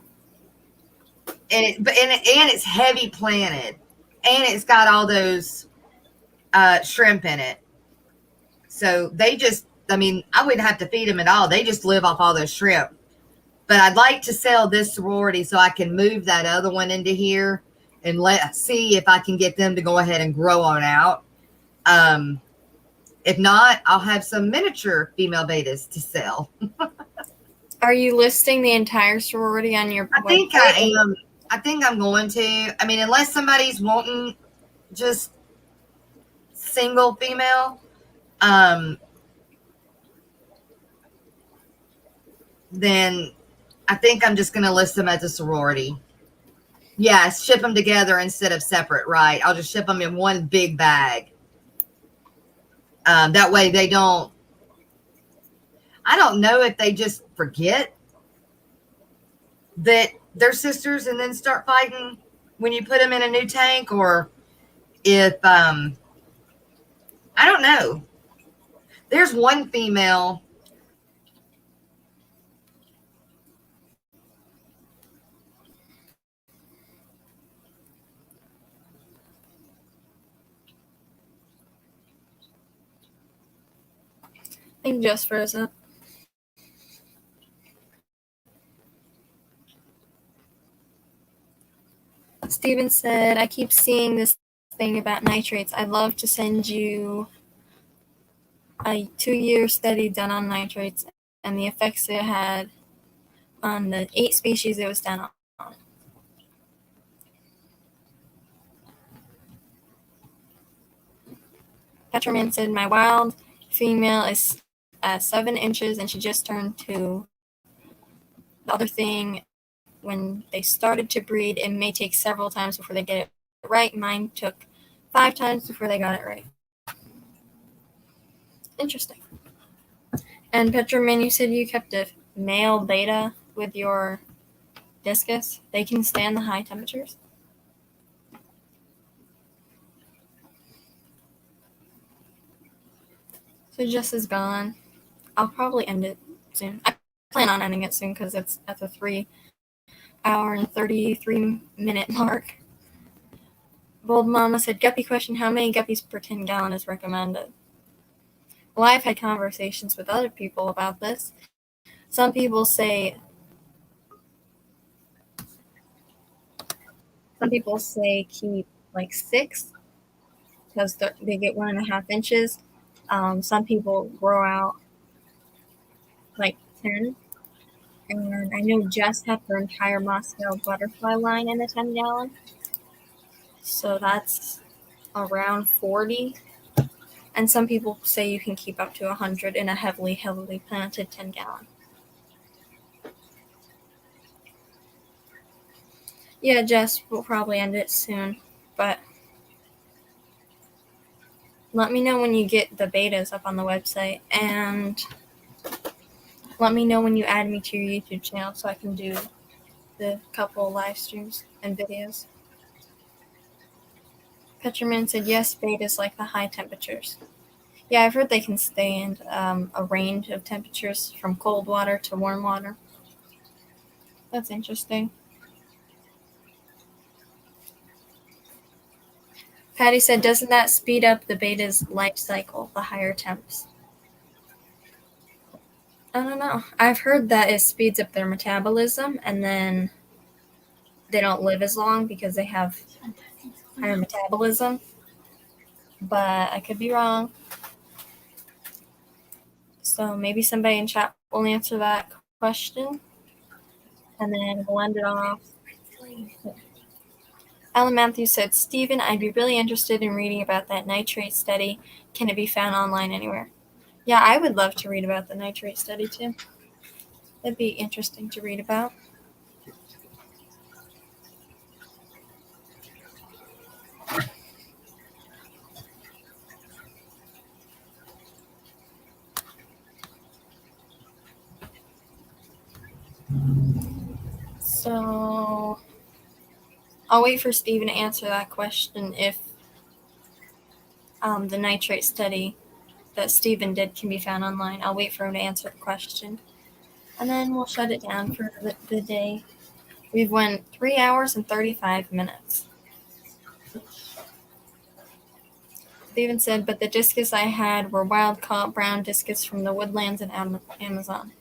C: And it's heavy planted, and it's got all those shrimp in it. So they just, I wouldn't have to feed them at all. They just live off all those shrimp. But I'd like to sell this sorority so I can move that other one into here and see if I can get them to go ahead and grow on out. If not, I'll have some miniature female betas to sell.
A: Are you listing the entire sorority on your
C: I think I am. I think I'm going to. Unless somebody's wanting just single female, then I think I'm just going to list them as a sorority. Yeah, ship them together instead of separate, right? I'll just ship them in one big bag. That way they don't, I don't know if they just forget that they're sisters and then start fighting when you put them in a new tank, or if, I don't know. There's one female.
A: I think just froze up. Steven said, I keep seeing this thing about nitrates. I'd love to send you a 2-year study done on nitrates and the effects it had on the 8 species it was done on. Petraman said, my wild female is 7 inches and she just turned 2. The other thing, when they started to breed, it may take several times before they get it right. Mine took 5 times before they got it right. Interesting. And Petraman, you said you kept a male beta with your discus. They can stand the high temperatures. So Jess is gone. I'll probably end it soon. I plan on ending it soon because it's at the 3-hour and 33-minute mark. Bold Mama said, guppy question, how many guppies per 10 gallon is recommended? Well, I've had conversations with other people about this. Some people say keep like 6 because they get 1.5 inches. Some people grow out like 10. And I know Jess had her entire Moscow butterfly line in a 10 gallon. So that's around 40. And some people say you can keep up to 100 in a heavily planted 10 gallon. Yeah, Jess, we'll probably end it soon. But let me know when you get the betas up on the website. And let me know when you add me to your YouTube channel so I can do the couple live streams and videos. Petraman said, yes, betas like the high temperatures. Yeah, I've heard they can stand a range of temperatures from cold water to warm water. That's interesting. Patty said, doesn't that speed up the beta's life cycle, the higher temps? I don't know. I've heard that it speeds up their metabolism and then they don't live as long because they have higher metabolism. But I could be wrong. So maybe somebody in chat will answer that question. And then we'll end it off. Alan Matthews said, Stephen, I'd be really interested in reading about that nitrate study. Can it be found online anywhere? Yeah, I would love to read about the nitrate study too. That'd be interesting to read about. So I'll wait for Stephen to answer that question if the nitrate study that Stephen did can be found online. I'll wait for him to answer the question. And then we'll shut it down for the day. We've went 3 hours and 35 minutes. Stephen said, but the discus I had were wild-caught brown discus from the woodlands in Amazon.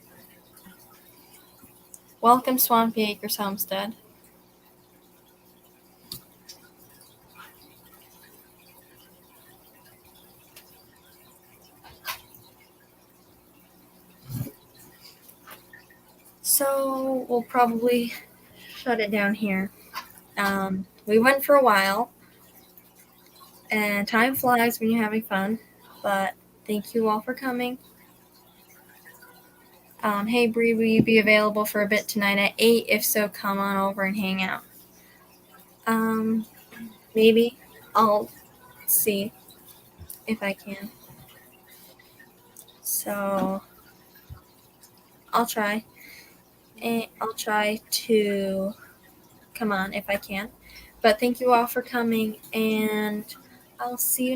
A: Welcome, Swampy Acres Homestead. So we'll probably shut it down here. We went for a while, and time flies when you're having fun, but thank you all for coming. Hey, Bree, will you be available for a bit tonight at 8? If so, come on over and hang out. Maybe. I'll see if I can. So I'll try. And I'll try to come on if I can. But thank you all for coming, and I'll see you next